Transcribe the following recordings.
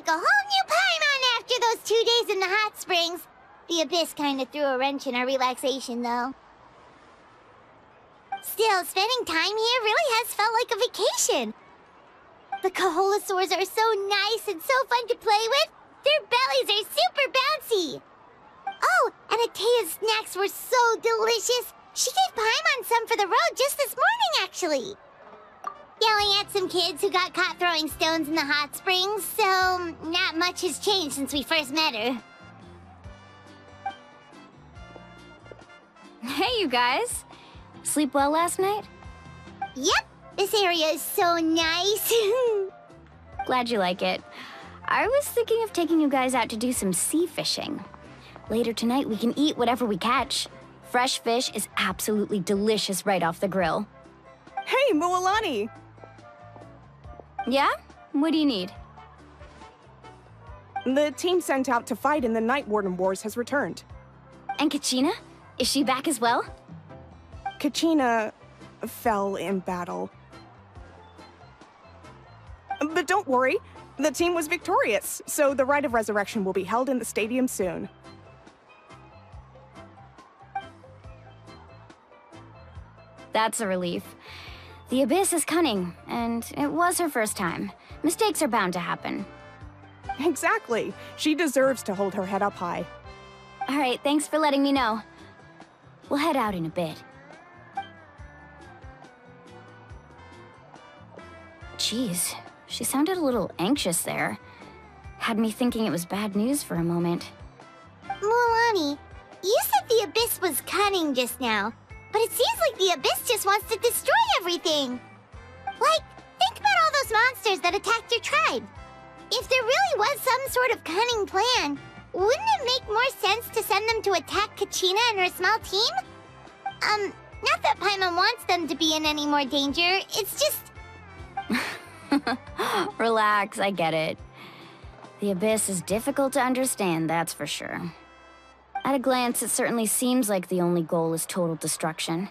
like a whole new Paimon after those 2 days in the hot springs. The Abyss kind of threw a wrench in our relaxation, though. Still, spending time here really has felt like a vacation. The Kaholasaurs are so nice and so fun to play with. Their bellies are super bouncy. Oh, and Atea's snacks were so delicious. She gave Paimon some for the road just this morning, actually. Yelling at some kids who got caught throwing stones in the hot springs, so not much has changed since we first met her. Hey, you guys. Sleep well last night? Yep, this area is so nice. Glad you like it. I was thinking of taking you guys out to do some sea fishing. Later tonight, we can eat whatever we catch. Fresh fish is absolutely delicious right off the grill. Hey, Mualani! Yeah? What do you need? The team sent out to fight in the Night Warden Wars has returned. And Kachina? Is she back as well? Kachina fell in battle. But don't worry, the team was victorious, so the Rite of Resurrection will be held in the stadium soon. That's a relief. The Abyss is cunning, and it was her first time. Mistakes are bound to happen. Exactly. She deserves to hold her head up high. All right, thanks for letting me know. We'll head out in a bit. Jeez, she sounded a little anxious there. Had me thinking it was bad news for a moment. Mualani, you said the Abyss was cunning just now, but it seems like the Abyss just wants to destroy everything. Like, think about all those monsters that attacked your tribe. If there really was some sort of cunning plan, wouldn't it make more sense to send them to attack Kachina and her small team? Not that Paimon wants them to be in any more danger, it's just... Relax, I get it. The Abyss is difficult to understand, that's for sure. At a glance, it certainly seems like the only goal is total destruction.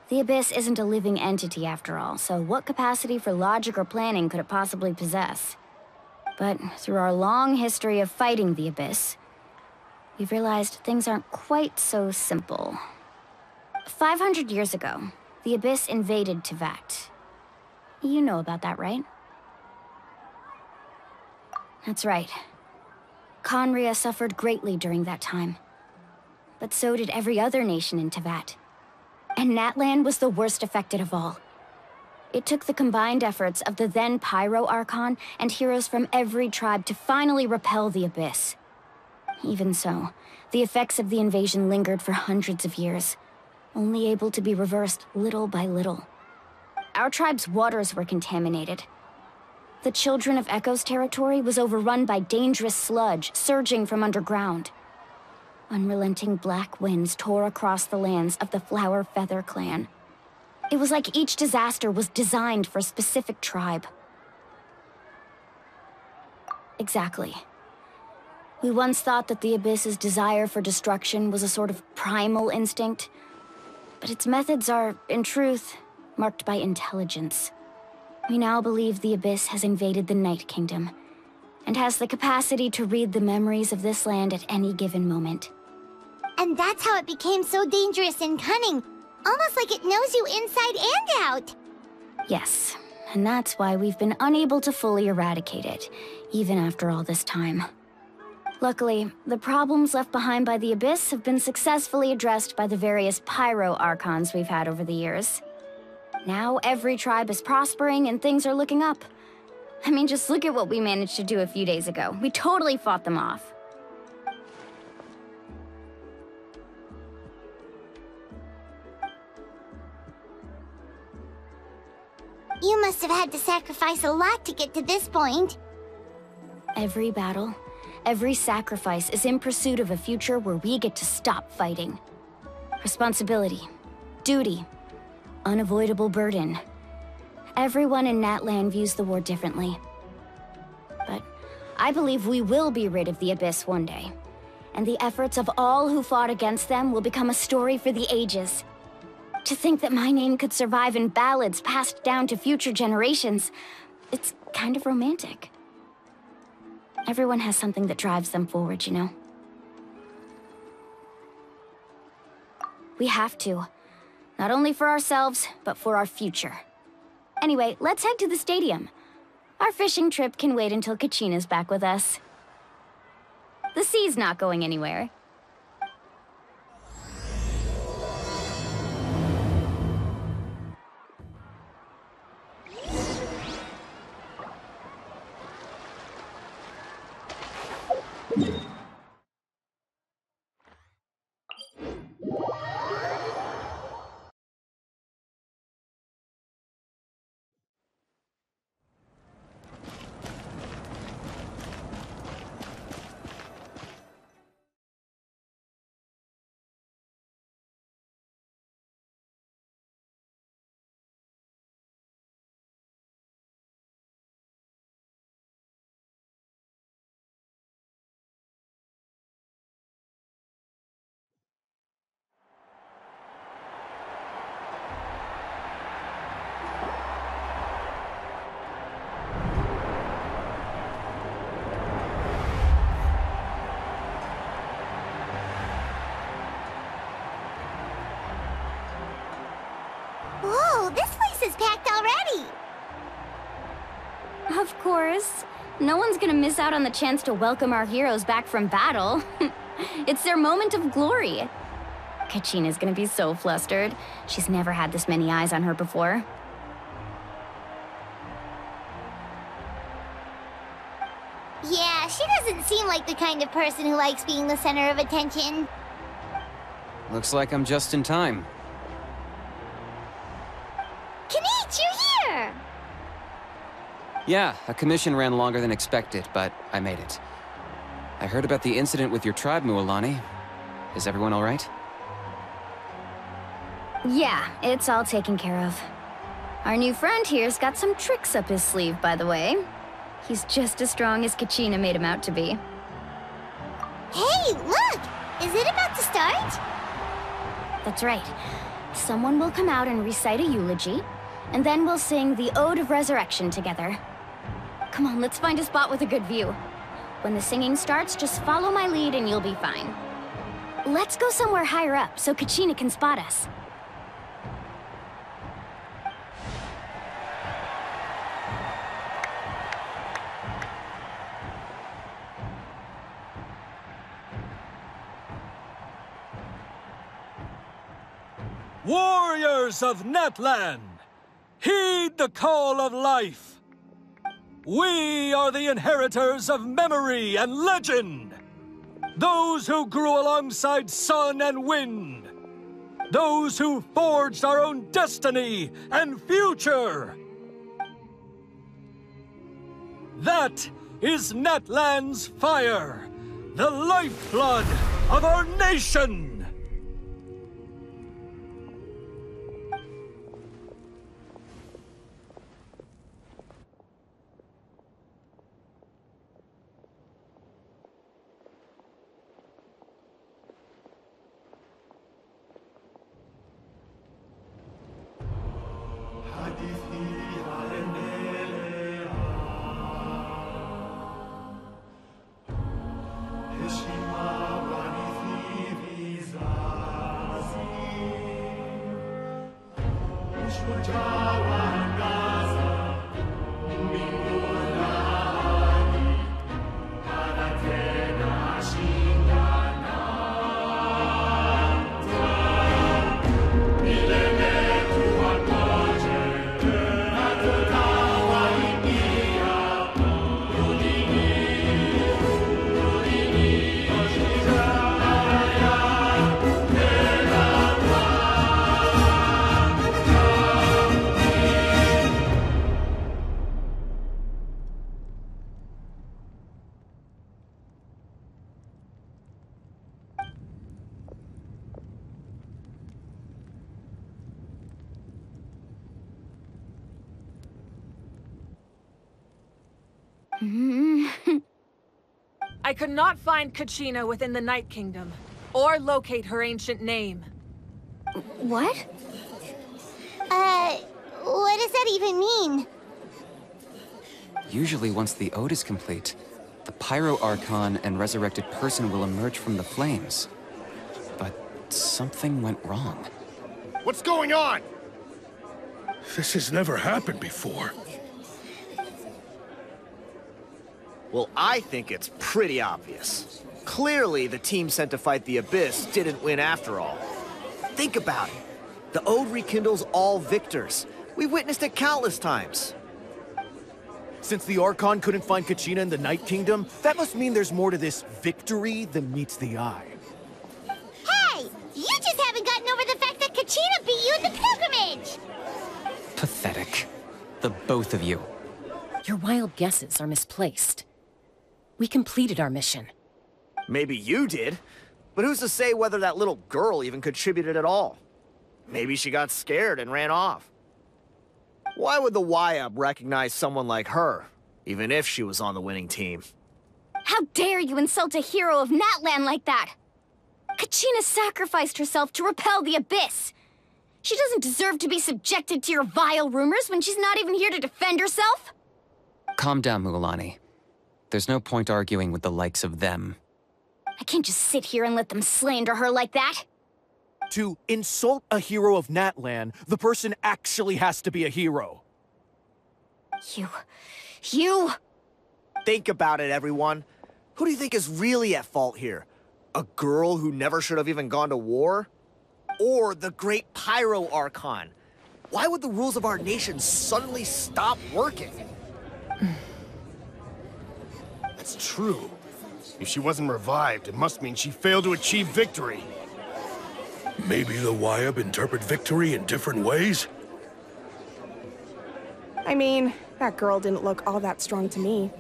The Abyss isn't a living entity after all, so what capacity for logic or planning could it possibly possess? But through our long history of fighting the Abyss, we've realized things aren't quite so simple. 500 years ago, the Abyss invaded Tevat. You know about that, right? That's right. Conria suffered greatly during that time. But so did every other nation in Tevat. And Natlan was the worst affected of all. It took the combined efforts of the then Pyro Archon and heroes from every tribe to finally repel the Abyss. Even so, the effects of the invasion lingered for hundreds of years, only able to be reversed little by little. Our tribe's waters were contaminated. The Children of Echo's territory was overrun by dangerous sludge surging from underground. Unrelenting black winds tore across the lands of the Flower Feather clan. It was like each disaster was designed for a specific tribe. Exactly. We once thought that the Abyss's desire for destruction was a sort of primal instinct, but its methods are, in truth, marked by intelligence. We now believe the Abyss has invaded the Night Kingdom, and has the capacity to read the memories of this land at any given moment. And that's how it became so dangerous and cunning, almost like it knows you inside and out. Yes, and that's why we've been unable to fully eradicate it, even after all this time. Luckily, the problems left behind by the Abyss have been successfully addressed by the various Pyro Archons we've had over the years. Now every tribe is prospering and things are looking up. I mean, just look at what we managed to do a few days ago. We totally fought them off. You must have had to sacrifice a lot to get to this point. Every battle, every sacrifice is in pursuit of a future where we get to stop fighting. Responsibility, duty, unavoidable burden. Everyone in Natlan views the war differently. But I believe we will be rid of the Abyss one day, and the efforts of all who fought against them will become a story for the ages. To think that my name could survive in ballads passed down to future generations, it's kind of romantic. Everyone has something that drives them forward, you know? We have to. Not only for ourselves, but for our future. Anyway, let's head to the stadium. Our fishing trip can wait until Kachina's back with us. The sea's not going anywhere. Whoa, this place is packed already! Of course. No one's gonna miss out on the chance to welcome our heroes back from battle. It's their moment of glory. Kachina's gonna be so flustered. She's never had this many eyes on her before. Yeah, she doesn't seem like the kind of person who likes being the center of attention. Looks like I'm just in time. Kanich, you're here! Yeah, a commission ran longer than expected, but I made it. I heard about the incident with your tribe, Mualani. Is everyone all right? Yeah, it's all taken care of. Our new friend here's got some tricks up his sleeve, by the way. He's just as strong as Kachina made him out to be. Hey, look! Is it about to start? That's right. Someone will come out and recite a eulogy, and then we'll sing the Ode of Resurrection together. Come on, let's find a spot with a good view. When the singing starts, just follow my lead and you'll be fine. Let's go somewhere higher up so Kachina can spot us. Warriors of Natlan, heed the call of life. We are the inheritors of memory and legend. Those who grew alongside sun and wind. Those who forged our own destiny and future. That is Natlan's fire, the lifeblood of our nation. I could not find Kachina within the Night Kingdom, or locate her ancient name. What? What does that even mean? Usually once the ode is complete, The Pyro Archon and resurrected person will emerge from the flames. But something went wrong. What's going on? This has never happened before. Well, I think it's pretty obvious. Clearly, the team sent to fight the Abyss didn't win after all. Think about it. The Ode rekindles all victors. We've witnessed it countless times. Since the Archon couldn't find Kachina in the Night Kingdom, that must mean there's more to this victory than meets the eye. Hey! You just haven't gotten over the fact that Kachina beat you in the pilgrimage! Pathetic. The both of you. Your wild guesses are misplaced. We completed our mission. Maybe you did, but who's to say whether that little girl even contributed at all? Maybe she got scared and ran off. Why would the YUB recognize someone like her, even if she was on the winning team? How dare you insult a hero of Natlan like that? Kachina sacrificed herself to repel the Abyss. She doesn't deserve to be subjected to your vile rumors when she's not even here to defend herself. Calm down, Mualani. There's no point arguing with the likes of them. I can't just sit here and let them slander her like that. To insult a hero of Natlan, the person actually has to be a hero. You... Think about it, everyone. Who do you think is really at fault here? A girl who never should have even gone to war? Or the great Pyro Archon? Why would the rules of our nation suddenly stop working? That's true. If she wasn't revived, it must mean she failed to achieve victory. Maybe the YUB interpret victory in different ways? I mean, that girl didn't look all that strong to me.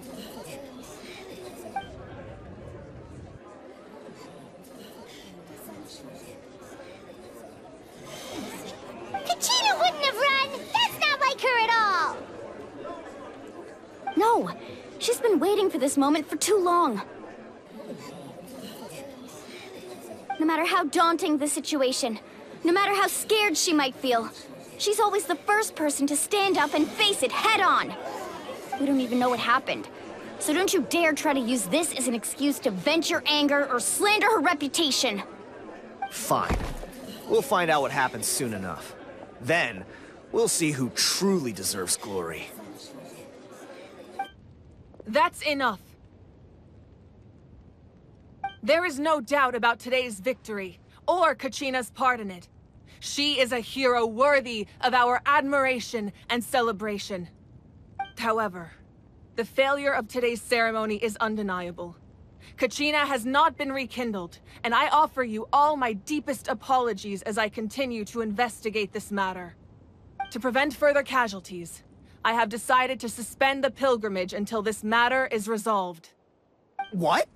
Kachina wouldn't have run! That's not like her at all! No, she's been waiting for this moment for too long. No matter how daunting the situation, no matter how scared she might feel, she's always the first person to stand up and face it head-on. We don't even know what happened, so don't you dare try to use this as an excuse to vent your anger or slander her reputation. Fine. We'll find out what happens soon enough. Then, we'll see who truly deserves glory. That's enough. There is no doubt about today's victory, or Kachina's part in it. She is a hero worthy of our admiration and celebration. However, the failure of today's ceremony is undeniable. Kachina has not been rekindled, and I offer you all my deepest apologies as I continue to investigate this matter. To prevent further casualties, I have decided to suspend the pilgrimage until this matter is resolved. What?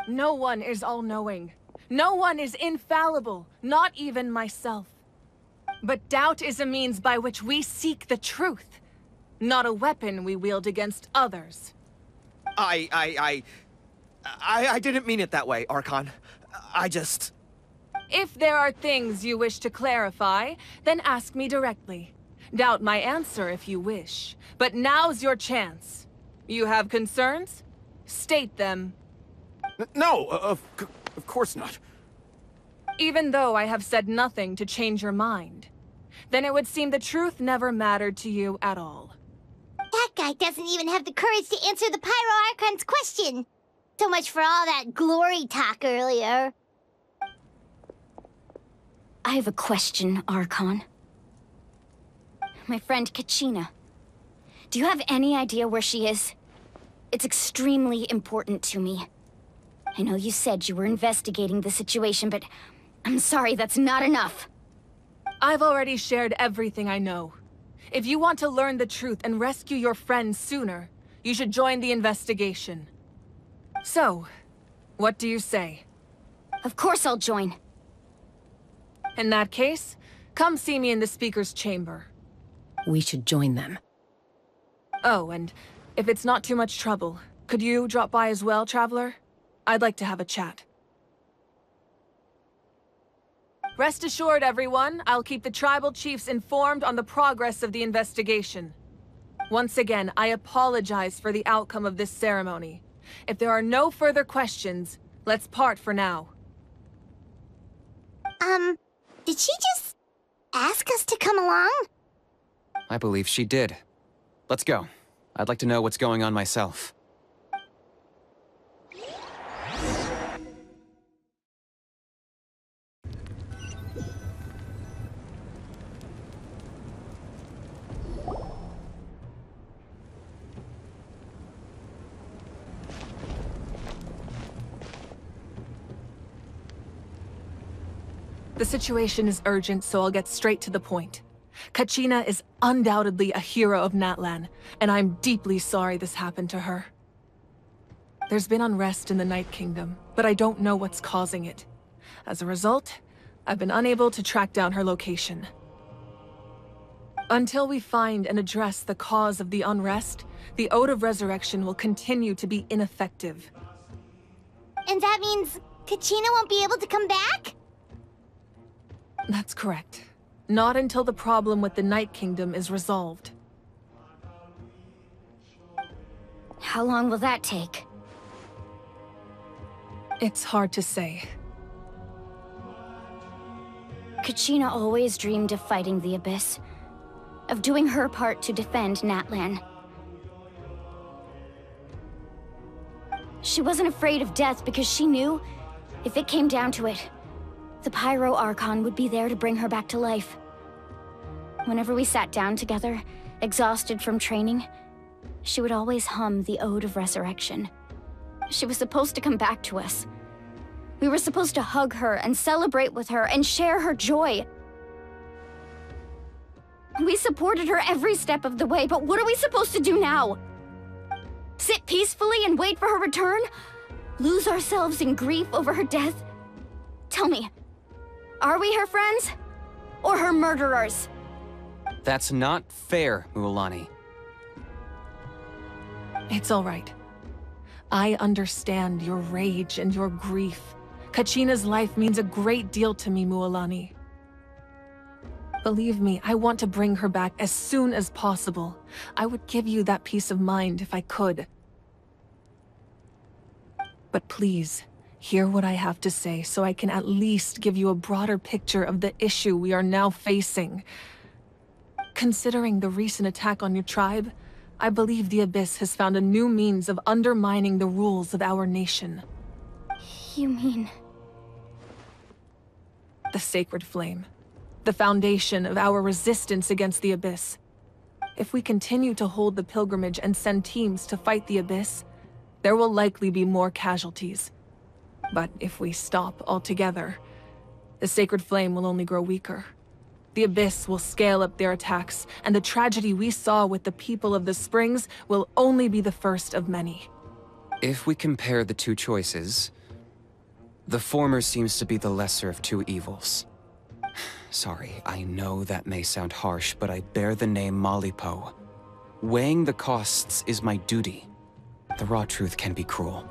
No one is all-knowing. No one is infallible, not even myself. But doubt is a means by which we seek the truth, not a weapon we wield against others. I didn't mean it that way, Archon. I just... If there are things you wish to clarify, then ask me directly. Doubt my answer if you wish. But now's your chance. You have concerns? State them. No, of course not. Even though I have said nothing to change your mind, then it would seem the truth never mattered to you at all. That guy doesn't even have the courage to answer the Pyro Archon's question. So much for all that glory talk earlier. I have a question, Archon. My friend Kachina. Do you have any idea where she is? It's extremely important to me. I know you said you were investigating the situation, but I'm sorry, that's not enough. I've already shared everything I know. If you want to learn the truth and rescue your friend sooner, you should join the investigation. So, what do you say? Of course I'll join. In that case, come see me in the speaker's chamber. We should join them. Oh, and if it's not too much trouble, could you drop by as well, Traveler? I'd like to have a chat. Rest assured, everyone, I'll keep the tribal chiefs informed on the progress of the investigation. Once again, I apologize for the outcome of this ceremony. If there are no further questions, let's part for now. Did she just ask us to come along? I believe she did. Let's go. I'd like to know what's going on myself. The situation is urgent, so I'll get straight to the point. Kachina is undoubtedly a hero of Natlan, and I'm deeply sorry this happened to her. There's been unrest in the Night Kingdom, but I don't know what's causing it. As a result, I've been unable to track down her location. Until we find and address the cause of the unrest, the Ode of Resurrection will continue to be ineffective. And that means Kachina won't be able to come back? That's correct. Not until the problem with the Night Kingdom is resolved. How long will that take? It's hard to say. Kachina always dreamed of fighting the Abyss, of doing her part to defend Natlan. She wasn't afraid of death because she knew, if it came down to it, the Pyro Archon would be there to bring her back to life. Whenever we sat down together, exhausted from training, she would always hum the Ode of Resurrection. She was supposed to come back to us. We were supposed to hug her and celebrate with her and share her joy. We supported her every step of the way, but what are we supposed to do now? Sit peacefully and wait for her return? Lose ourselves in grief over her death? Tell me, are we her friends? Or her murderers? That's not fair, Mualani. It's all right. I understand your rage and your grief. Kachina's life means a great deal to me, Mualani. Believe me, I want to bring her back as soon as possible. I would give you that peace of mind if I could. But please, hear what I have to say so I can at least give you a broader picture of the issue we are now facing. Considering the recent attack on your tribe, I believe the Abyss has found a new means of undermining the rules of our nation. You mean... The Sacred Flame. The foundation of our resistance against the Abyss. If we continue to hold the pilgrimage and send teams to fight the Abyss, there will likely be more casualties. But if we stop altogether, the Sacred Flame will only grow weaker. The Abyss will scale up their attacks, and the tragedy we saw with the people of the Springs will only be the first of many. If we compare the two choices, the former seems to be the lesser of two evils. Sorry, I know that may sound harsh, but I bear the name Malipo. Weighing the costs is my duty. The raw truth can be cruel.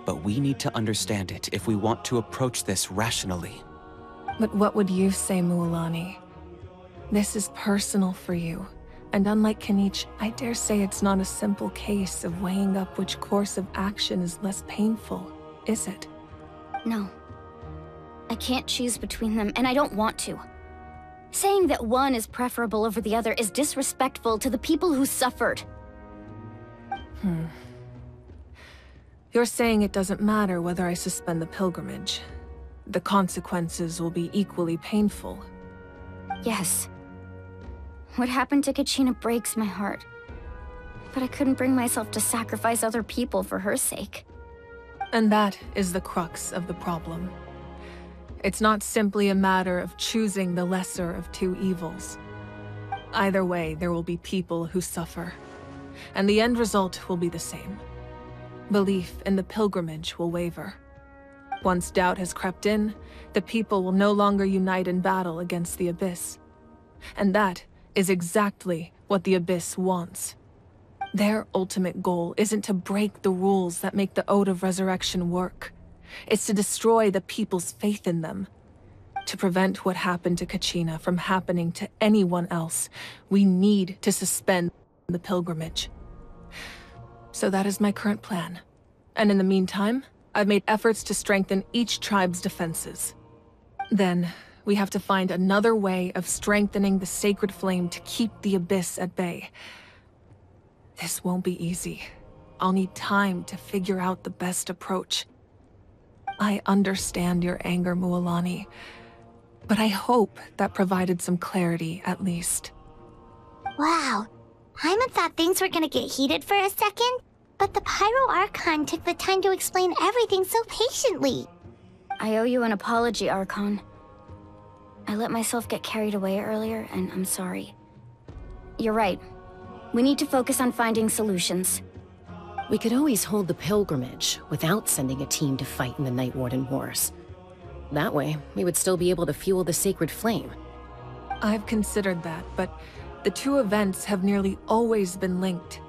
But we need to understand it if we want to approach this rationally. But what would you say, Mualani? This is personal for you, and unlike Kanich, I dare say it's not a simple case of weighing up which course of action is less painful, is it? No. I can't choose between them, and I don't want to. Saying that one is preferable over the other is disrespectful to the people who suffered. You're saying it doesn't matter whether I suspend the pilgrimage. The consequences will be equally painful. Yes. What happened to Kachina breaks my heart. But I couldn't bring myself to sacrifice other people for her sake. And that is the crux of the problem. It's not simply a matter of choosing the lesser of two evils. Either way, there will be people who suffer. And the end result will be the same. Belief in the pilgrimage will waver. Once doubt has crept in, the people will no longer unite in battle against the Abyss. And that is exactly what the Abyss wants. Their ultimate goal isn't to break the rules that make the Ode of Resurrection work. It's to destroy the people's faith in them. To prevent what happened to Kachina from happening to anyone else, we need to suspend the pilgrimage. So that is my current plan. And in the meantime, I've made efforts to strengthen each tribe's defenses. Then, we have to find another way of strengthening the sacred flame to keep the Abyss at bay. This won't be easy. I'll need time to figure out the best approach. I understand your anger, Mualani, but I hope that provided some clarity, at least. Wow. Paimon thought things were gonna get heated for a second, but the Pyro Archon took the time to explain everything so patiently. I owe you an apology, Archon. I let myself get carried away earlier, and I'm sorry. You're right. We need to focus on finding solutions. We could always hold the pilgrimage without sending a team to fight in the Night Warden Wars. That way, we would still be able to fuel the sacred flame. I've considered that, but the two events have nearly always been linked.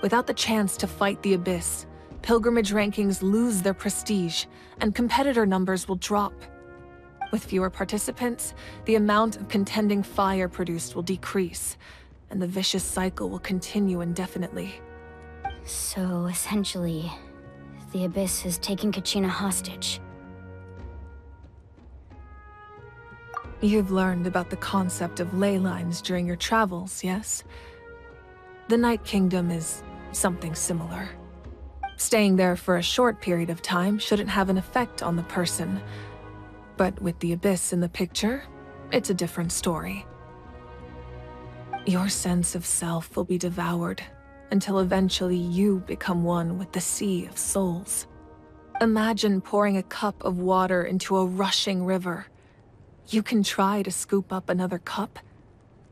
Without the chance to fight the Abyss, pilgrimage rankings lose their prestige, and competitor numbers will drop. With fewer participants, the amount of contending fire produced will decrease, and the vicious cycle will continue indefinitely. So, essentially, the Abyss is taking Kachina hostage. You've learned about the concept of ley lines during your travels, yes? The Night Kingdom is something similar. Staying there for a short period of time shouldn't have an effect on the person. But with the Abyss in the picture, it's a different story. Your sense of self will be devoured, until eventually you become one with the Sea of Souls. Imagine pouring a cup of water into a rushing river. You can try to scoop up another cup,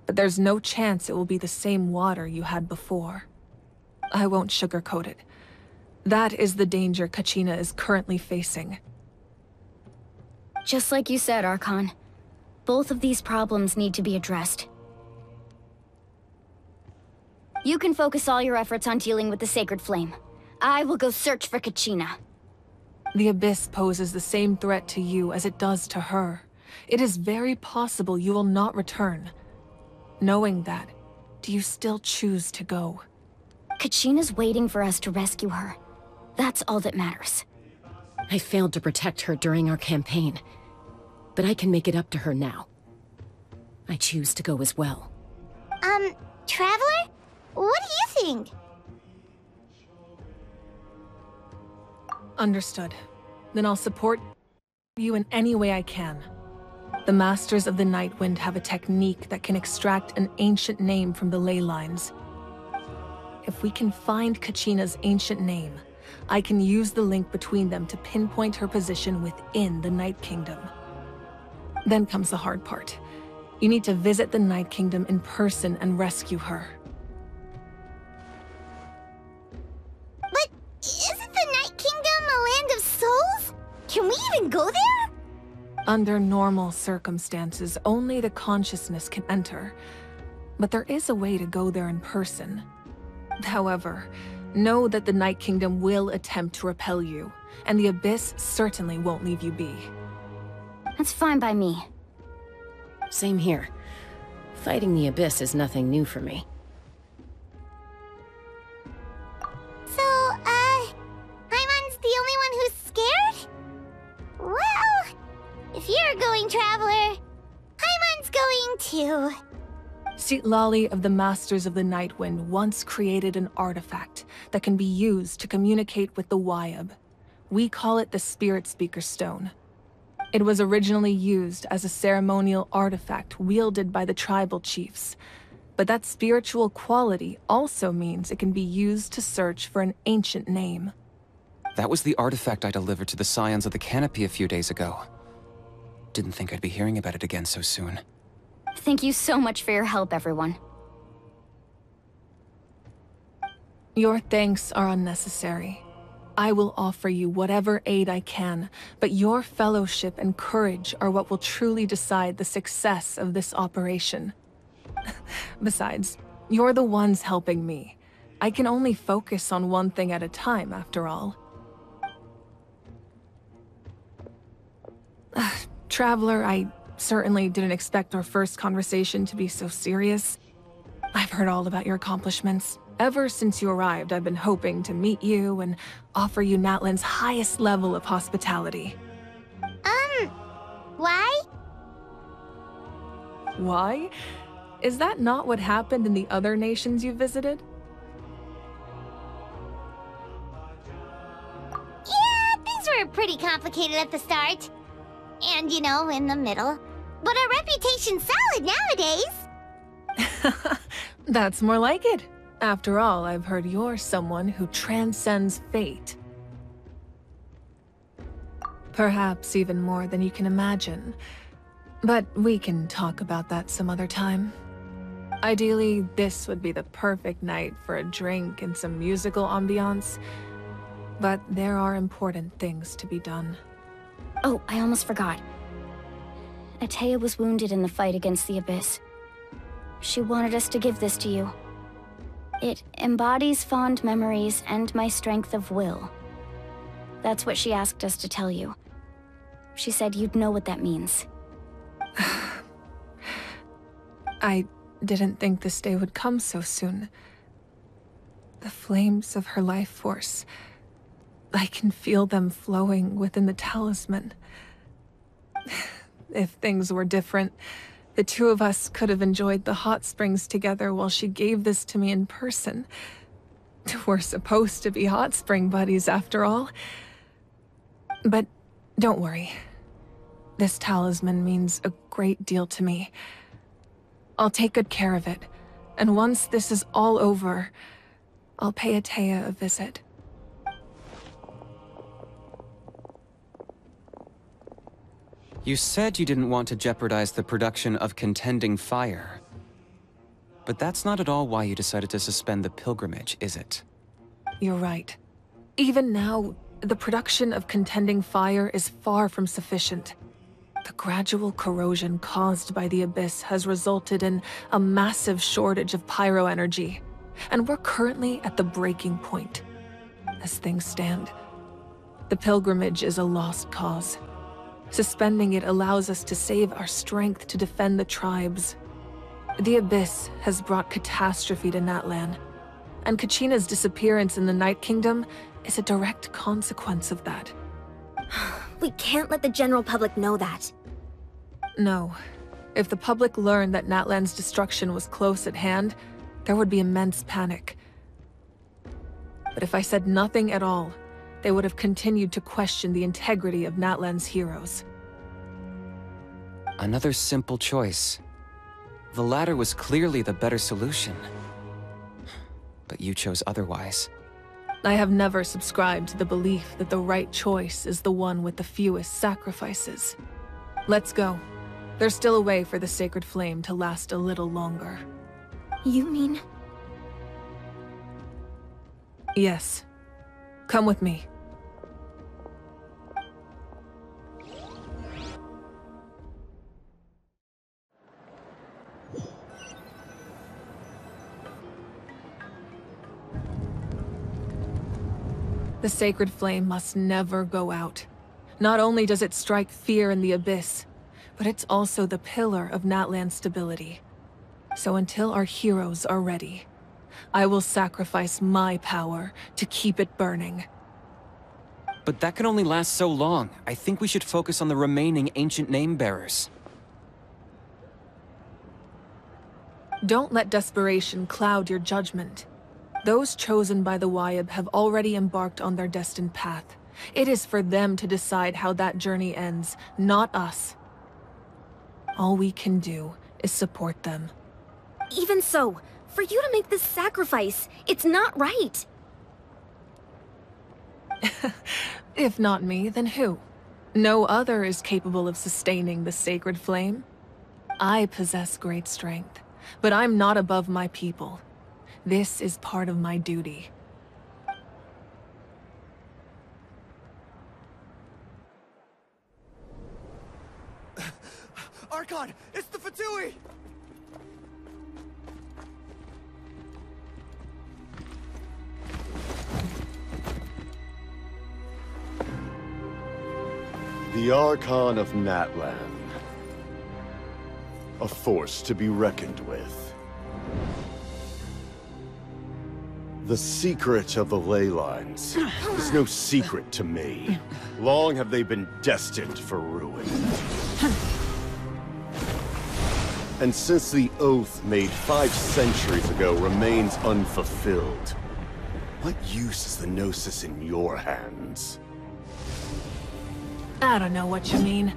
but there's no chance it will be the same water you had before. I won't sugarcoat it. That is the danger Kachina is currently facing. Just like you said, Archon. Both of these problems need to be addressed. You can focus all your efforts on dealing with the Sacred Flame. I will go search for Kachina. The Abyss poses the same threat to you as it does to her. It is very possible you will not return. Knowing that, do you still choose to go? Kachina's waiting for us to rescue her. That's all that matters. I failed to protect her during our campaign, but I can make it up to her now. I choose to go as well. Traveler? What do you think? Understood. Then I'll support you in any way I can. The Masters of the Nightwind have a technique that can extract an ancient name from the ley lines. If we can find Kachina's ancient name, I can use the link between them to pinpoint her position within the Night Kingdom. Then comes the hard part. You need to visit the Night Kingdom in person and rescue her. But isn't the Night Kingdom a land of souls? Can we even go there? Under normal circumstances, only the consciousness can enter. But there is a way to go there in person. However, know that the Night Kingdom will attempt to repel you, and the Abyss certainly won't leave you be. That's fine by me. Same here. Fighting the Abyss is nothing new for me. So, Paimon's the only one who's scared? Well, if you're going, Traveler, Paimon's going too. Citlali of the Masters of the Nightwind once created an artifact that can be used to communicate with the Wyab. We call it the Spirit Speaker Stone. It was originally used as a ceremonial artifact wielded by the tribal chiefs, but that spiritual quality also means it can be used to search for an ancient name. That was the artifact I delivered to the Scions of the Canopy a few days ago. Didn't think I'd be hearing about it again so soon. Thank you so much for your help, everyone. Your thanks are unnecessary. I will offer you whatever aid I can, but your fellowship and courage are what will truly decide the success of this operation. Besides, you're the ones helping me. I can only focus on one thing at a time, after all. Traveler, I certainly didn't expect our first conversation to be so serious. I've heard all about your accomplishments. Ever since you arrived, I've been hoping to meet you and offer you Natlan's highest level of hospitality. Why? Why? Is that not what happened in the other nations you visited? Yeah, things were pretty complicated at the start. And, you know, in the middle. But our reputation's solid nowadays. That's more like it. After all, I've heard you're someone who transcends fate. Perhaps even more than you can imagine. But we can talk about that some other time. Ideally, this would be the perfect night for a drink and some musical ambiance. But there are important things to be done. Oh, I almost forgot. Atea was wounded in the fight against the Abyss. She wanted us to give this to you. It embodies fond memories and my strength of will. That's what she asked us to tell you. She said you'd know what that means. I didn't think this day would come so soon. The flames of her life force. I can feel them flowing within the talisman. If things were different, the two of us could have enjoyed the hot springs together while she gave this to me in person. We're supposed to be hot spring buddies after all. But don't worry. This talisman means a great deal to me. I'll take good care of it, and once this is all over, I'll pay Atea a visit. You said you didn't want to jeopardize the production of contending fire. But that's not at all why you decided to suspend the pilgrimage, is it? You're right. Even now, the production of contending fire is far from sufficient. The gradual corrosion caused by the Abyss has resulted in a massive shortage of pyro energy, and we're currently at the breaking point. As things stand, the pilgrimage is a lost cause. Suspending it allows us to save our strength to defend the tribes. The Abyss has brought catastrophe to Natlan, and Kachina's disappearance in the Night Kingdom is a direct consequence of that. We can't let the general public know that. No. If the public learned that Natlan's destruction was close at hand, there would be immense panic. But if I said nothing at all, they would have continued to question the integrity of Natlan's heroes. Another simple choice. The latter was clearly the better solution. But you chose otherwise. I have never subscribed to the belief that the right choice is the one with the fewest sacrifices. Let's go. There's still a way for the sacred flame to last a little longer. You mean? Yes. Come with me. The sacred flame must never go out. Not only does it strike fear in the Abyss, but it's also the pillar of Natlan's stability. So until our heroes are ready, I will sacrifice my power to keep it burning. But that can only last so long. I think we should focus on the remaining ancient name-bearers. Don't let desperation cloud your judgment. Those chosen by the Wyab have already embarked on their destined path. It is for them to decide how that journey ends, not us. All we can do is support them. Even so, for you to make this sacrifice, it's not right. If not me, then who? No other is capable of sustaining the sacred flame. I possess great strength, but I'm not above my people. This is part of my duty. Archon! It's the Fatui! The Archon of Natlan. A force to be reckoned with. The secret of the ley lines is no secret to me. Long have they been destined for ruin. And since the oath made 5 centuries ago remains unfulfilled, what use is the Gnosis in your hands? I don't know what you mean.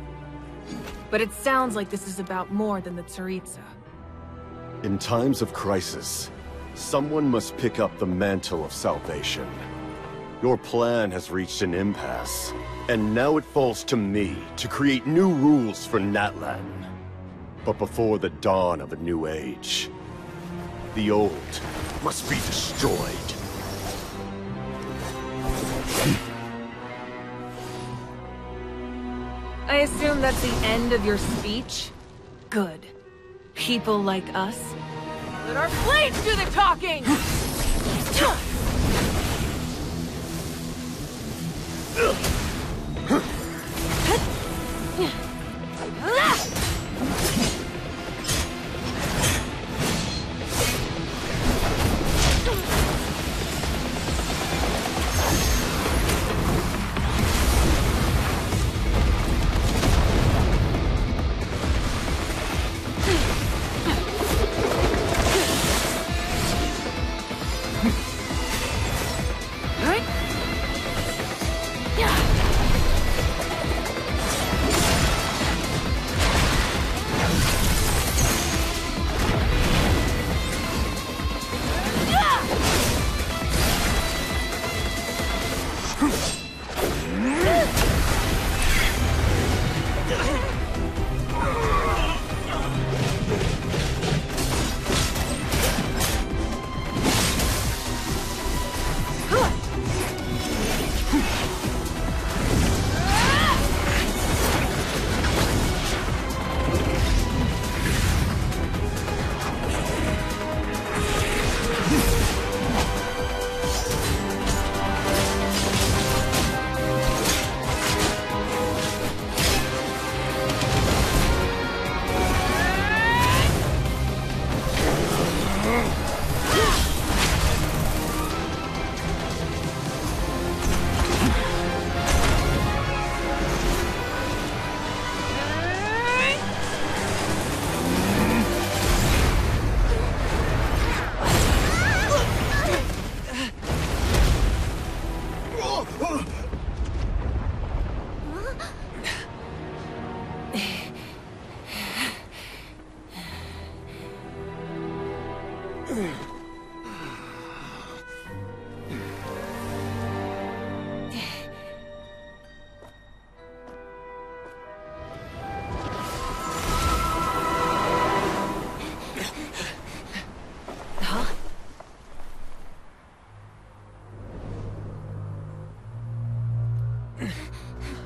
But it sounds like this is about more than the Tsaritsa. In times of crisis, someone must pick up the mantle of salvation. Your plan has reached an impasse, and now it falls to me to create new rules for Natlan. But before the dawn of a new age, the old must be destroyed. I assume that's the end of your speech? Good. People like us. Let our blades do the talking!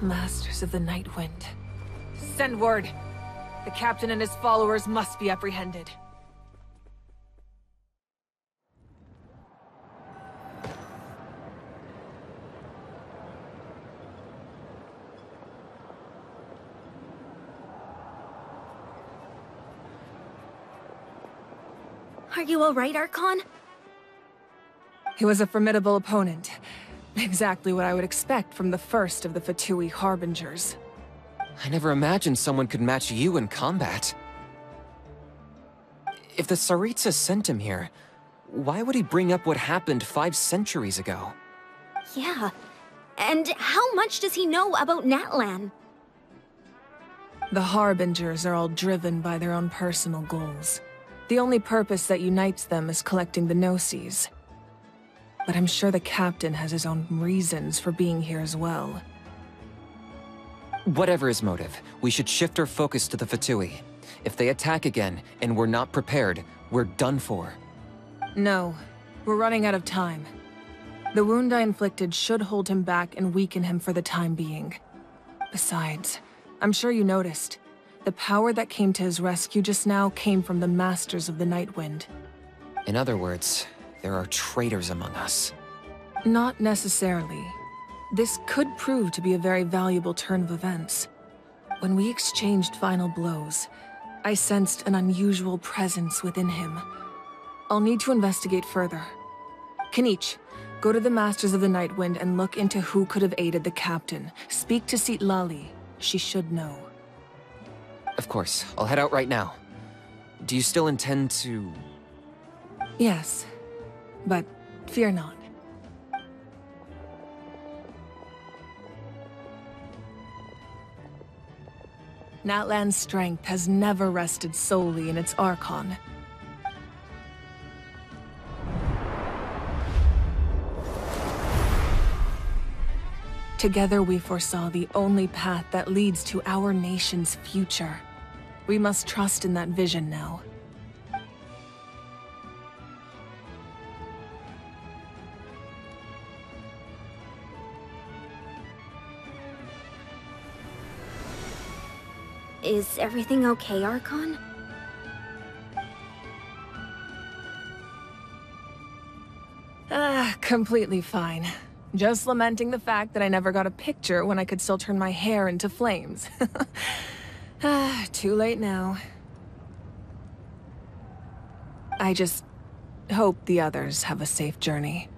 Masters of the Night Wind. Send word! The captain and his followers must be apprehended. Are you alright, Archon? He was a formidable opponent. Exactly what I would expect from the first of the Fatui Harbingers. I never imagined someone could match you in combat. If the Tsaritsa sent him here, why would he bring up what happened 5 centuries ago? Yeah. And how much does he know about Natlan? The Harbingers are all driven by their own personal goals. The only purpose that unites them is collecting the Gnosis. But I'm sure the captain has his own reasons for being here as well. Whatever his motive, we should shift our focus to the Fatui. If they attack again, and we're not prepared, we're done for. No, we're running out of time. The wound I inflicted should hold him back and weaken him for the time being. Besides, I'm sure you noticed, the power that came to his rescue just now came from the Masters of the Night Wind. In other words, there are traitors among us. Not necessarily. This could prove to be a very valuable turn of events. When we exchanged final blows, I sensed an unusual presence within him. I'll need to investigate further. Kanich, go to the Masters of the Nightwind and look into who could have aided the captain. Speak to Lali. She should know. Of course. I'll head out right now. Do you still intend to... Yes, but fear not. Natlan's strength has never rested solely in its Archon. Together we foresaw the only path that leads to our nation's future. We must trust in that vision now. Is everything okay, Archon? Completely fine. Just lamenting the fact that I never got a picture when I could still turn my hair into flames. Too late now. I just hope the others have a safe journey.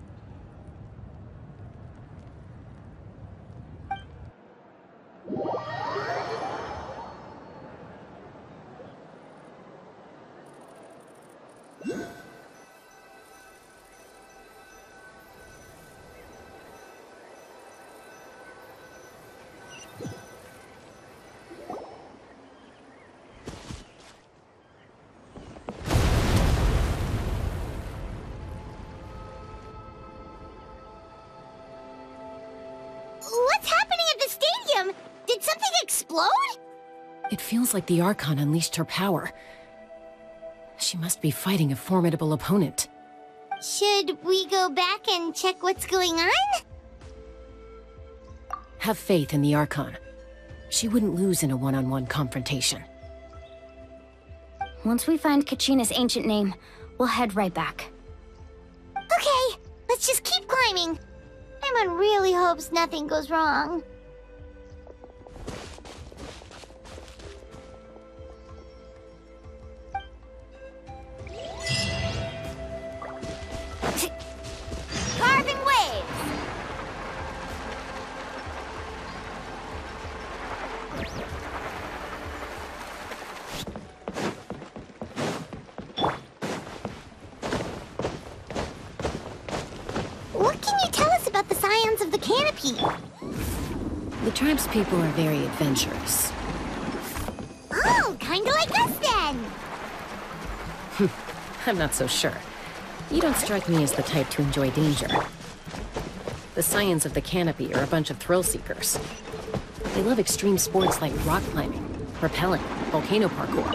What's happening at the stadium? Did something explode? It feels like the Archon unleashed her power. She must be fighting a formidable opponent. Should we go back and check what's going on? Have faith in the Archon. She wouldn't lose in a one-on-one confrontation. Once we find Kachina's ancient name, we'll head right back. Okay, let's just keep climbing. Paimon really hopes nothing goes wrong. Carving waves! What can you tell us about the scions of the canopy? The tribespeople are very adventurous. Oh, kinda like us then! I'm not so sure. You don't strike me as the type to enjoy danger. The scions of the canopy are a bunch of thrill-seekers. They love extreme sports like rock climbing, rappelling, volcano parkour,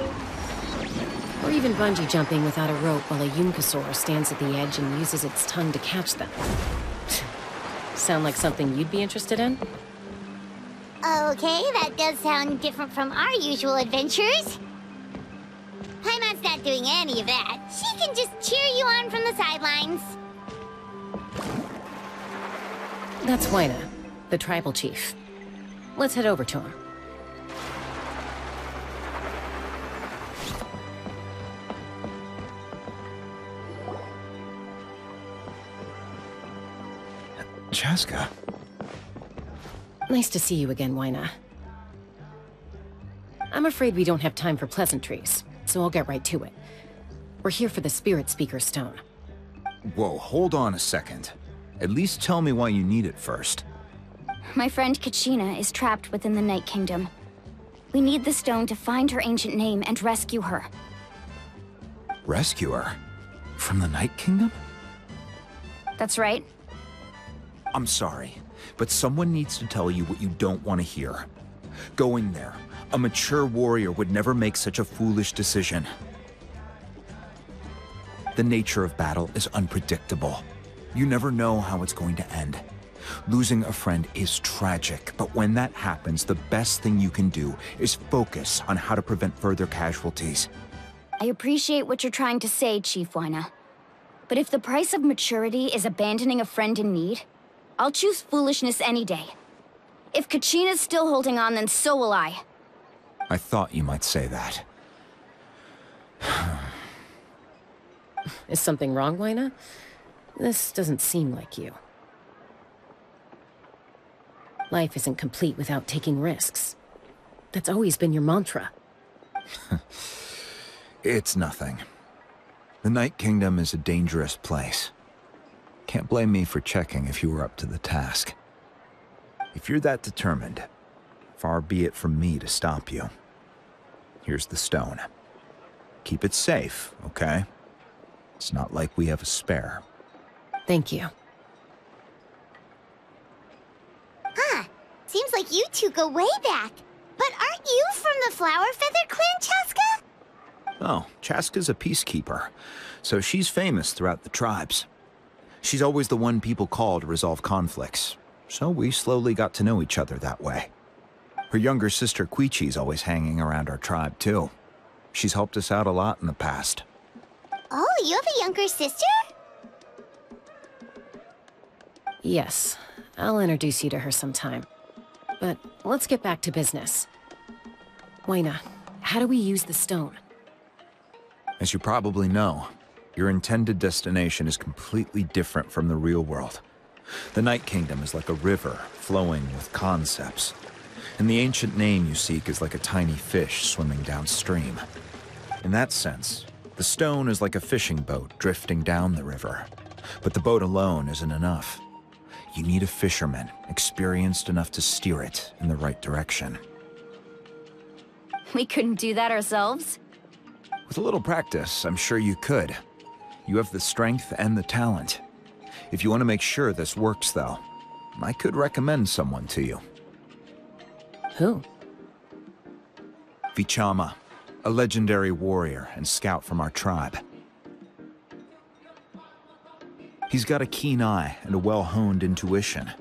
or even bungee jumping without a rope while a Yunkasaur stands at the edge and uses its tongue to catch them. Sound like something you'd be interested in? Okay, that does sound different from our usual adventures. Paimon's not doing any of that. She can just cheer you on from the sidelines. That's Wyna, the tribal chief. Let's head over to him. Chaska. Nice to see you again, Wyna. I'm afraid we don't have time for pleasantries, so I'll get right to it. We're here for the Spirit Speaker Stone. Whoa, hold on a second. At least tell me why you need it first. My friend Kachina is trapped within the Night Kingdom. We need the stone to find her ancient name and rescue her. Rescue her? From the Night Kingdom? That's right. I'm sorry, but someone needs to tell you what you don't want to hear. Going there, a mature warrior would never make such a foolish decision. The nature of battle is unpredictable. You never know how it's going to end. Losing a friend is tragic, but when that happens, the best thing you can do is focus on how to prevent further casualties. I appreciate what you're trying to say, Chief Wyna. But if the price of maturity is abandoning a friend in need, I'll choose foolishness any day. If Kachina's still holding on, then so will I. I thought you might say that. Is something wrong, Wyna? This doesn't seem like you. Life isn't complete without taking risks. That's always been your mantra. It's nothing. The Night Kingdom is a dangerous place. Can't blame me for checking if you were up to the task. If you're that determined, far be it from me to stop you. Here's the stone. Keep it safe, okay? It's not like we have a spare. Thank you. Huh. Seems like you two go way back. But aren't you from the Flower Feather Clan, Chaska? Oh, Chaska's a peacekeeper, so she's famous throughout the tribes. She's always the one people call to resolve conflicts, so we slowly got to know each other that way. Her younger sister Quichi's always hanging around our tribe, too. She's helped us out a lot in the past. Oh, you have a younger sister? Yes, I'll introduce you to her sometime. But let's get back to business. Waina, how do we use the stone? As you probably know, your intended destination is completely different from the real world. The Night Kingdom is like a river flowing with concepts, and the ancient name you seek is like a tiny fish swimming downstream. In that sense, the stone is like a fishing boat drifting down the river, but the boat alone isn't enough. You need a fisherman experienced enough to steer it in the right direction. We couldn't do that ourselves? With a little practice, I'm sure you could. You have the strength and the talent. If you want to make sure this works, though, I could recommend someone to you. Who? Vichama, a legendary warrior and scout from our tribe. He's got a keen eye and a well-honed intuition.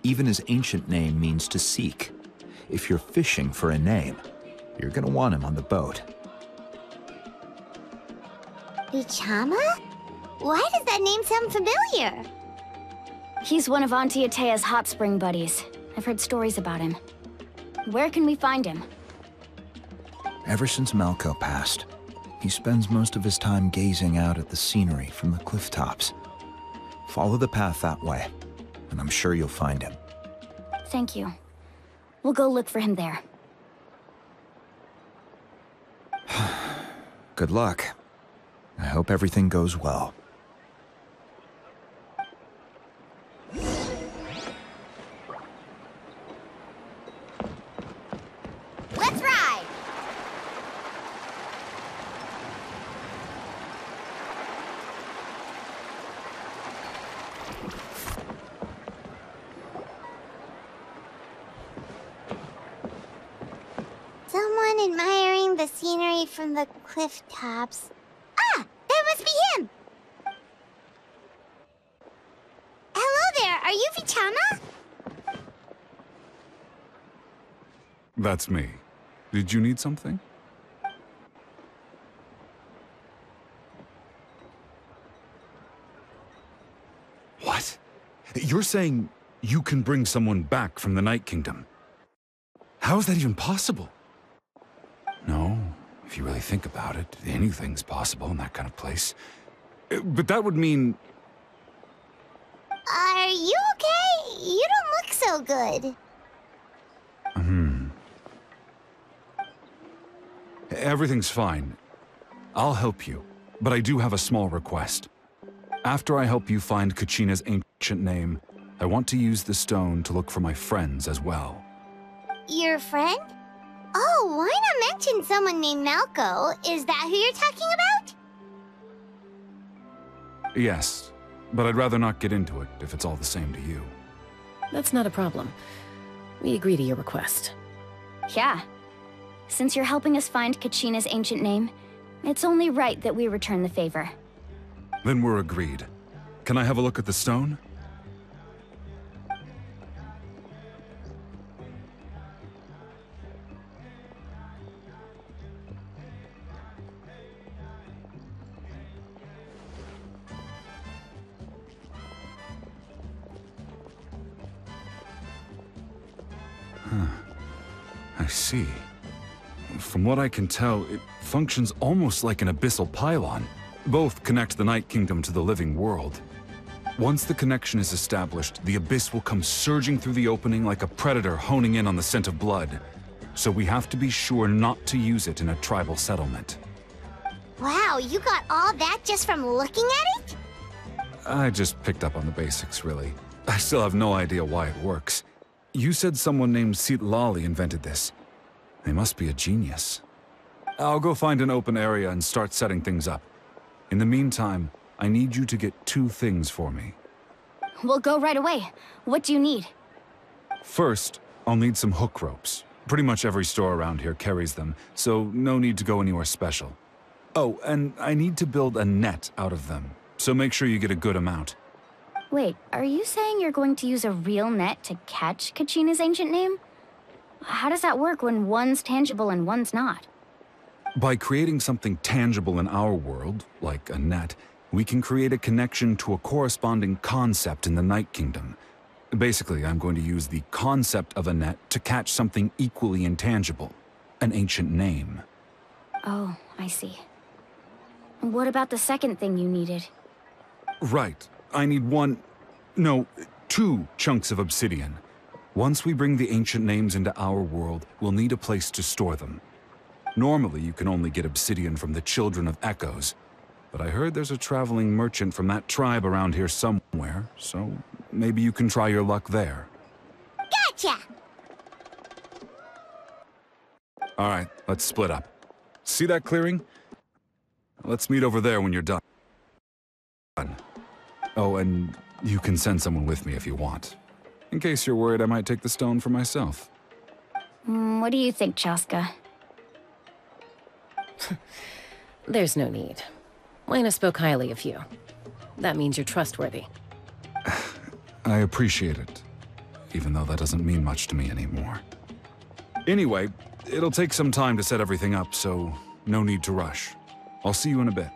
Even his ancient name means to seek. If you're fishing for a name, you're gonna want him on the boat. Vichama? Why does that name sound familiar? He's one of Auntie Atea's hot spring buddies. I've heard stories about him. Where can we find him? Ever since Malko passed, he spends most of his time gazing out at the scenery from the cliff tops. Follow the path that way, and I'm sure you'll find him. Thank you. We'll go look for him there. Good luck. I hope everything goes well. Let's ride! Someone admiring the scenery from the cliff tops. Ah! That must be him! Hello there, are you Vichama? That's me. Did you need something? What? You're saying you can bring someone back from the Night Kingdom? How is that even possible? No, if you really think about it, anything's possible in that kind of place. But that would mean... Are you okay? You don't look so good. Everything's fine. I'll help you, but I do have a small request. After I help you find Kachina's ancient name, I want to use the stone to look for my friends as well. Your friend? Oh, why not mention someone named Malko? Is that who you're talking about? Yes, but I'd rather not get into it if it's all the same to you. That's not a problem. We agree to your request. Yeah. Since you're helping us find Kachina's ancient name, it's only right that we return the favor. Then we're agreed. Can I have a look at the stone? I see. From what I can tell, it functions almost like an abyssal pylon. Both connect the Night Kingdom to the living world. Once the connection is established, the Abyss will come surging through the opening like a predator honing in on the scent of blood. So we have to be sure not to use it in a tribal settlement. Wow, you got all that just from looking at it? I just picked up on the basics, really. I still have no idea why it works. You said someone named Citlali invented this. They must be a genius. I'll go find an open area and start setting things up. In the meantime, I need you to get 2 things for me. We'll go right away. What do you need? First, I'll need some hook ropes. Pretty much every store around here carries them, so no need to go anywhere special. Oh, and I need to build a net out of them, so make sure you get a good amount. Wait, are you saying you're going to use a real net to catch Kachina's ancient name? How does that work when one's tangible and one's not? By creating something tangible in our world, like a net, we can create a connection to a corresponding concept in the Night Kingdom. Basically, I'm going to use the concept of a net to catch something equally intangible, an ancient name. Oh, I see. What about the second thing you needed? Right. I need 2 chunks of obsidian. Once we bring the ancient names into our world, we'll need a place to store them. Normally, you can only get obsidian from the Children of Echoes, but I heard there's a traveling merchant from that tribe around here somewhere, so maybe you can try your luck there. Gotcha! All right, let's split up. See that clearing? Let's meet over there when you're done. Oh, and you can send someone with me if you want. In case you're worried I might take the stone for myself. What do you think, Chaska? There's no need. Lena spoke highly of you. That means you're trustworthy. I appreciate it, even though that doesn't mean much to me anymore. Anyway, it'll take some time to set everything up, so no need to rush. I'll see you in a bit.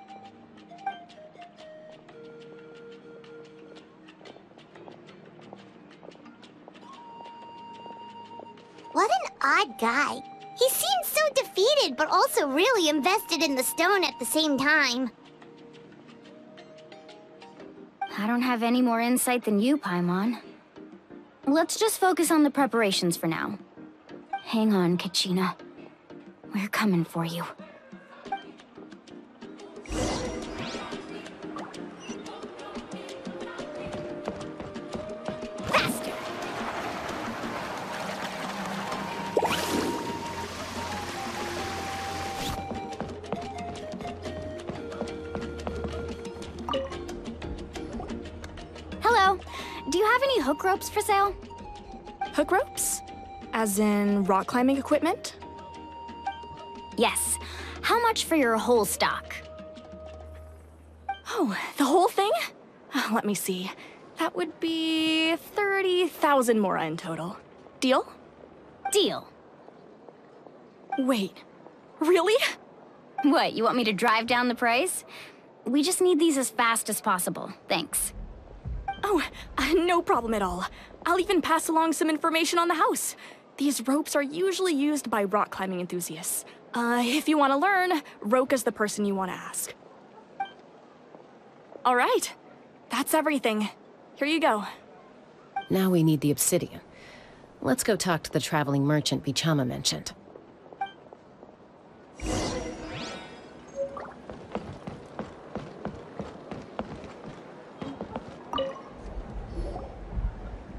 What an odd guy. He seems so defeated, but also really invested in the stone at the same time. I don't have any more insight than you, Paimon. Let's just focus on the preparations for now. Hang on, Kachina. We're coming for you. Faster! Hello. Do you have any hook ropes for sale? Hook ropes? As in rock climbing equipment? Yes. How much for your whole stock? Oh, the whole thing? Let me see. That would be 30,000 mora in total. Deal? Deal. Wait, really? What, you want me to drive down the price? We just need these as fast as possible. Thanks. Oh, no problem at all. I'll even pass along some information on the house. These ropes are usually used by rock climbing enthusiasts. If you want to learn, Roka's the person you want to ask. All right, that's everything. Here you go. Now we need the obsidian. Let's go talk to the traveling merchant Bichama mentioned.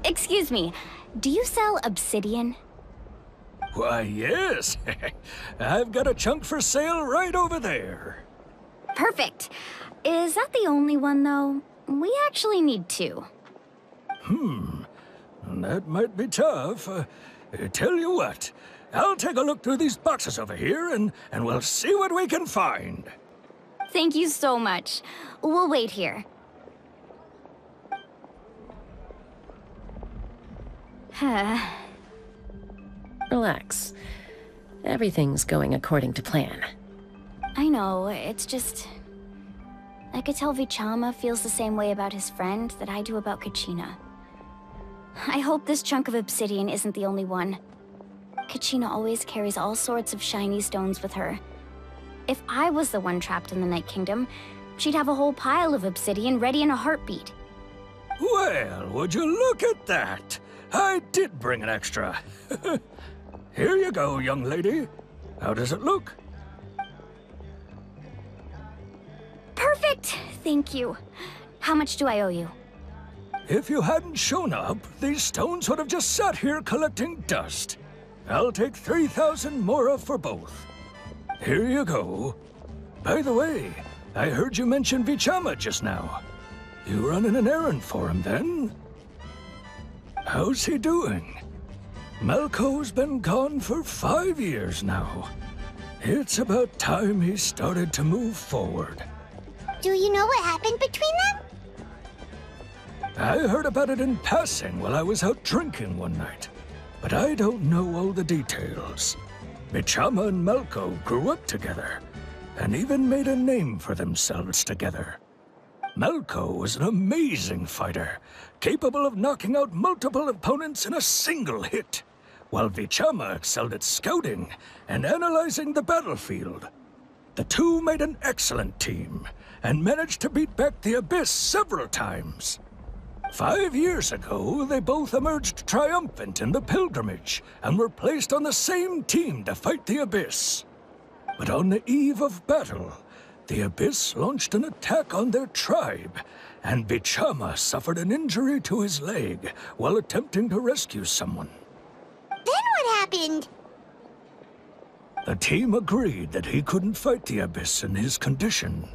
Excuse me, do you sell obsidian? Why, yes. I've got a chunk for sale right over there. Perfect. Is that the only one, though? We actually need 2. That might be tough. Tell you what, I'll take a look through these boxes over here, and we'll see what we can find. Thank you so much. We'll wait here. Relax. Everything's going according to plan. I know, it's just... I could tell Vichama feels the same way about his friend that I do about Kachina. I hope this chunk of obsidian isn't the only one. Kachina always carries all sorts of shiny stones with her. If I was the one trapped in the Night Kingdom, she'd have a whole pile of obsidian ready in a heartbeat. Well, would you look at that? I did bring an extra. Here you go, young lady. How does it look? Perfect! Thank you. How much do I owe you? If you hadn't shown up, these stones would have just sat here collecting dust. I'll take 3,000 mora for both. Here you go. By the way, I heard you mention Vichama just now. You running an errand for him, then? How's he doing? Malco's been gone for 5 years now. It's about time he started to move forward. Do you know what happened between them? I heard about it in passing while I was out drinking one night, but I don't know all the details. Vichama and Malco grew up together, and even made a name for themselves together. Malco was an amazing fighter, capable of knocking out multiple opponents in a single hit, while Vichama excelled at scouting and analyzing the battlefield. The two made an excellent team, and managed to beat back the Abyss several times. 5 years ago, they both emerged triumphant in the pilgrimage, and were placed on the same team to fight the Abyss. But on the eve of battle, the Abyss launched an attack on their tribe, and Vichama suffered an injury to his leg while attempting to rescue someone. Then what happened? The team agreed that he couldn't fight the Abyss in his condition.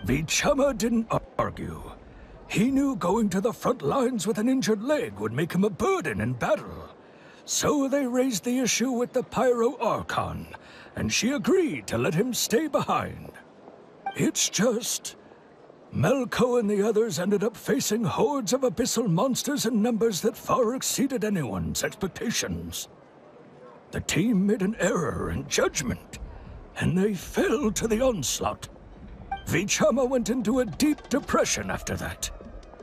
Vichama didn't argue. He knew going to the front lines with an injured leg would make him a burden in battle. So they raised the issue with the Pyro Archon, and she agreed to let him stay behind. It's just... Malco and the others ended up facing hordes of abyssal monsters in numbers that far exceeded anyone's expectations. The team made an error in judgment, and they fell to the onslaught. Vichama went into a deep depression after that.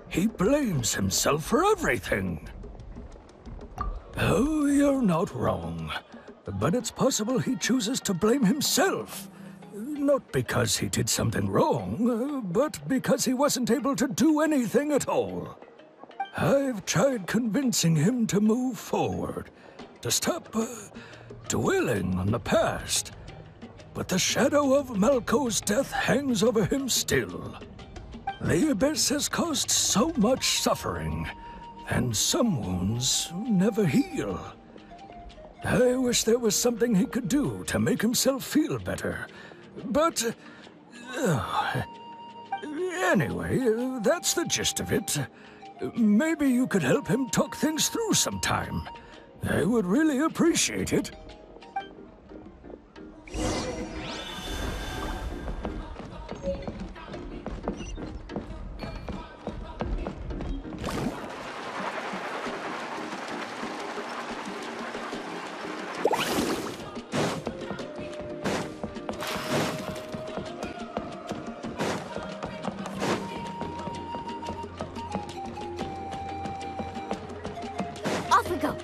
He blames himself for everything. Oh, you're not wrong. But it's possible he chooses to blame himself. Not because he did something wrong, but because he wasn't able to do anything at all. I've tried convincing him to move forward, to stop dwelling on the past. But the shadow of Malco's death hangs over him still. The Abyss has caused so much suffering, and some wounds never heal. I wish there was something he could do to make himself feel better. But... anyway, that's the gist of it. Maybe you could help him talk things through sometime. I would really appreciate it. Off we go.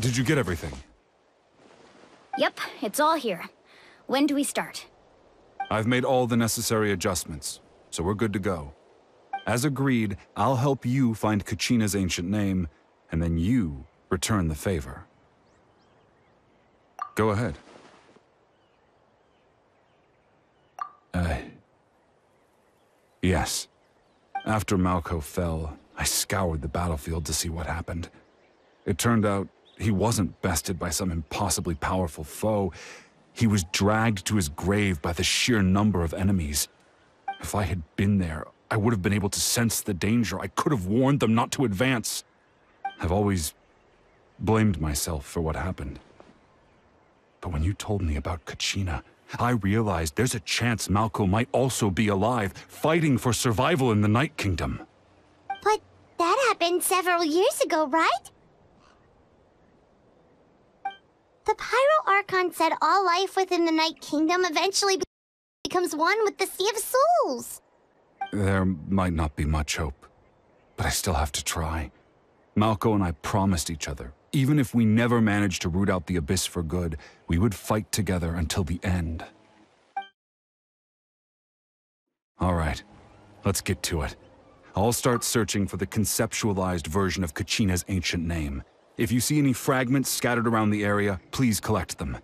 Did you get everything? Yep, it's all here. When do we start? I've made all the necessary adjustments, so we're good to go. As agreed, I'll help you find Kachina's ancient name, and then you return the favor. Go ahead. Yes. After Malko fell, I scoured the battlefield to see what happened. It turned out he wasn't bested by some impossibly powerful foe. He was dragged to his grave by the sheer number of enemies. If I had been there, I would have been able to sense the danger. I could have warned them not to advance. I've always blamed myself for what happened. But when you told me about Kachina, I realized there's a chance Malko might also be alive, fighting for survival in the Night Kingdom. But that happened several years ago, right? The Pyro Archon said all life within the Night Kingdom eventually becomes one with the Sea of Souls. There might not be much hope, but I still have to try. Malko and I promised each other, even if we never managed to root out the Abyss for good, we would fight together until the end. All right, let's get to it. I'll start searching for the conceptualized version of Kachina's ancient name. If you see any fragments scattered around the area, please collect them.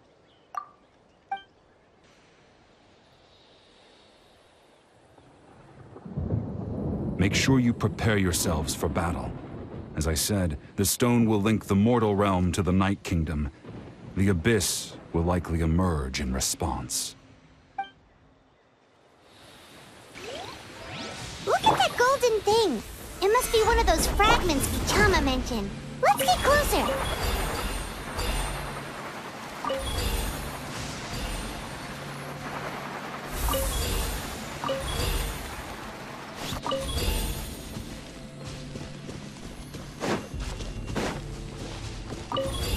Make sure you prepare yourselves for battle. As I said, the stone will link the mortal realm to the Night Kingdom. The Abyss will likely emerge in response. Look at that golden thing! It must be one of those fragments Vichama mentioned. Let's get closer!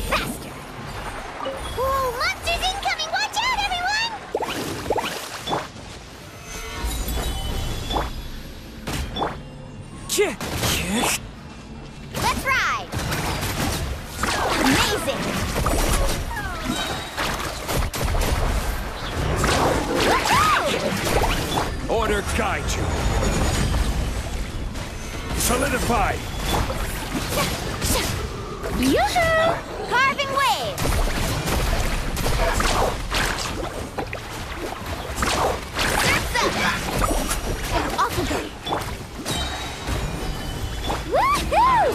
Faster! Whoa, monsters incoming! Watch out, everyone! Let's ride! Amazing! Order guide you. Solidify! Yoo-hoo! Carving waves! Off we go! Woohoo!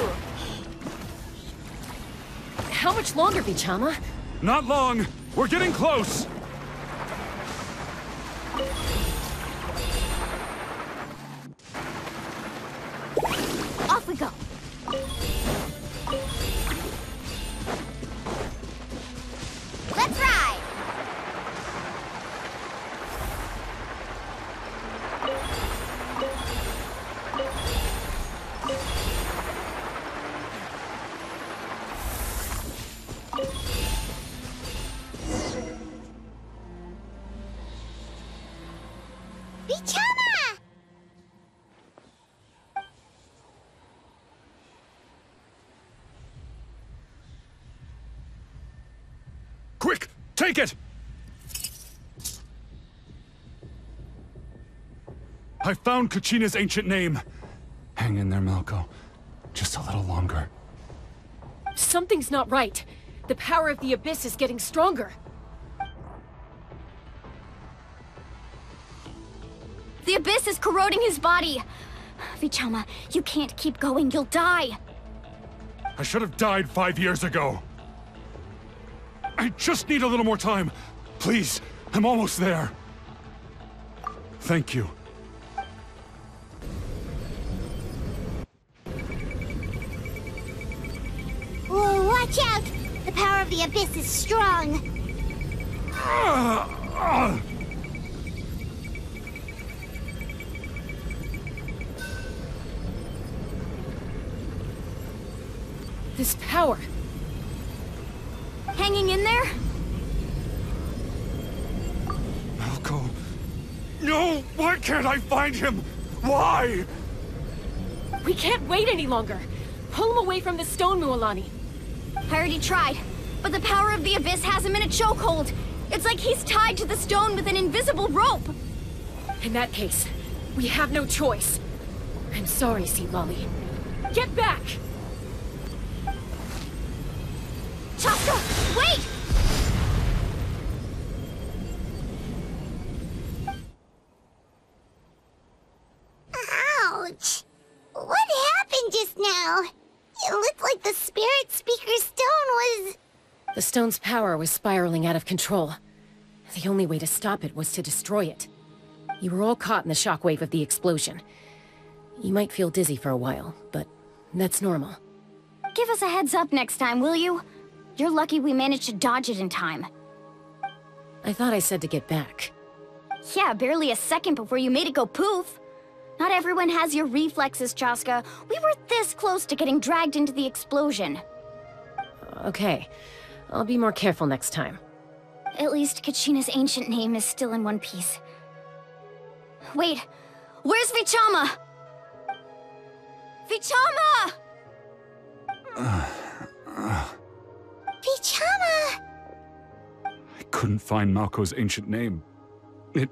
How much longer, Vichama? Not long! We're getting close! Off we go! Let's ride! Vichama! Quick! Take it! I found Kachina's ancient name. Hang in there, Malko. Just a little longer. Something's not right. The power of the Abyss is getting stronger. The Abyss is corroding his body! Vichama, you can't keep going, you'll die! I should have died 5 years ago. I just need a little more time. Please, I'm almost there. Thank you. Whoa, watch out! The power of the Abyss is strong! This power. Hanging in there? Malko. No! Why can't I find him? Why? We can't wait any longer. Pull him away from the stone, Mualani. I already tried, but the power of the Abyss has him in a chokehold. It's like he's tied to the stone with an invisible rope. In that case, we have no choice. I'm sorry, Sea Lolly. Get back! Chaska, wait! Ouch! What happened just now? It looked like the Spirit Speaker's stone was... The stone's power was spiraling out of control. The only way to stop it was to destroy it. You were all caught in the shockwave of the explosion. You might feel dizzy for a while, but that's normal. Give us a heads up next time, will you? You're lucky we managed to dodge it in time. I thought I said to get back. Yeah, barely a second before you made it go poof. Not everyone has your reflexes, Chaska. We were this close to getting dragged into the explosion. Okay, I'll be more careful next time. At least Kachina's ancient name is still in one piece. Wait, where's Vichama? Vichama! Vichama! I couldn't find Malko's ancient name. It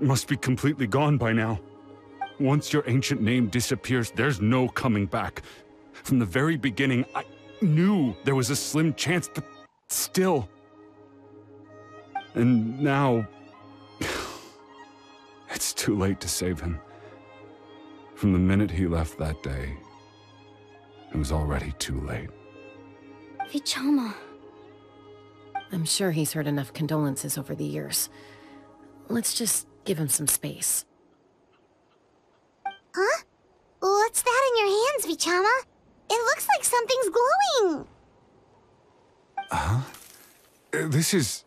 must be completely gone by now. Once your ancient name disappears, there's no coming back. From the very beginning, I knew there was a slim chance, but still. And now... it's too late to save him. From the minute he left that day, it was already too late. Vichama. I'm sure he's heard enough condolences over the years. Let's just give him some space. Huh? What's that in your hands, Vichama? It looks like something's glowing! Huh? This is...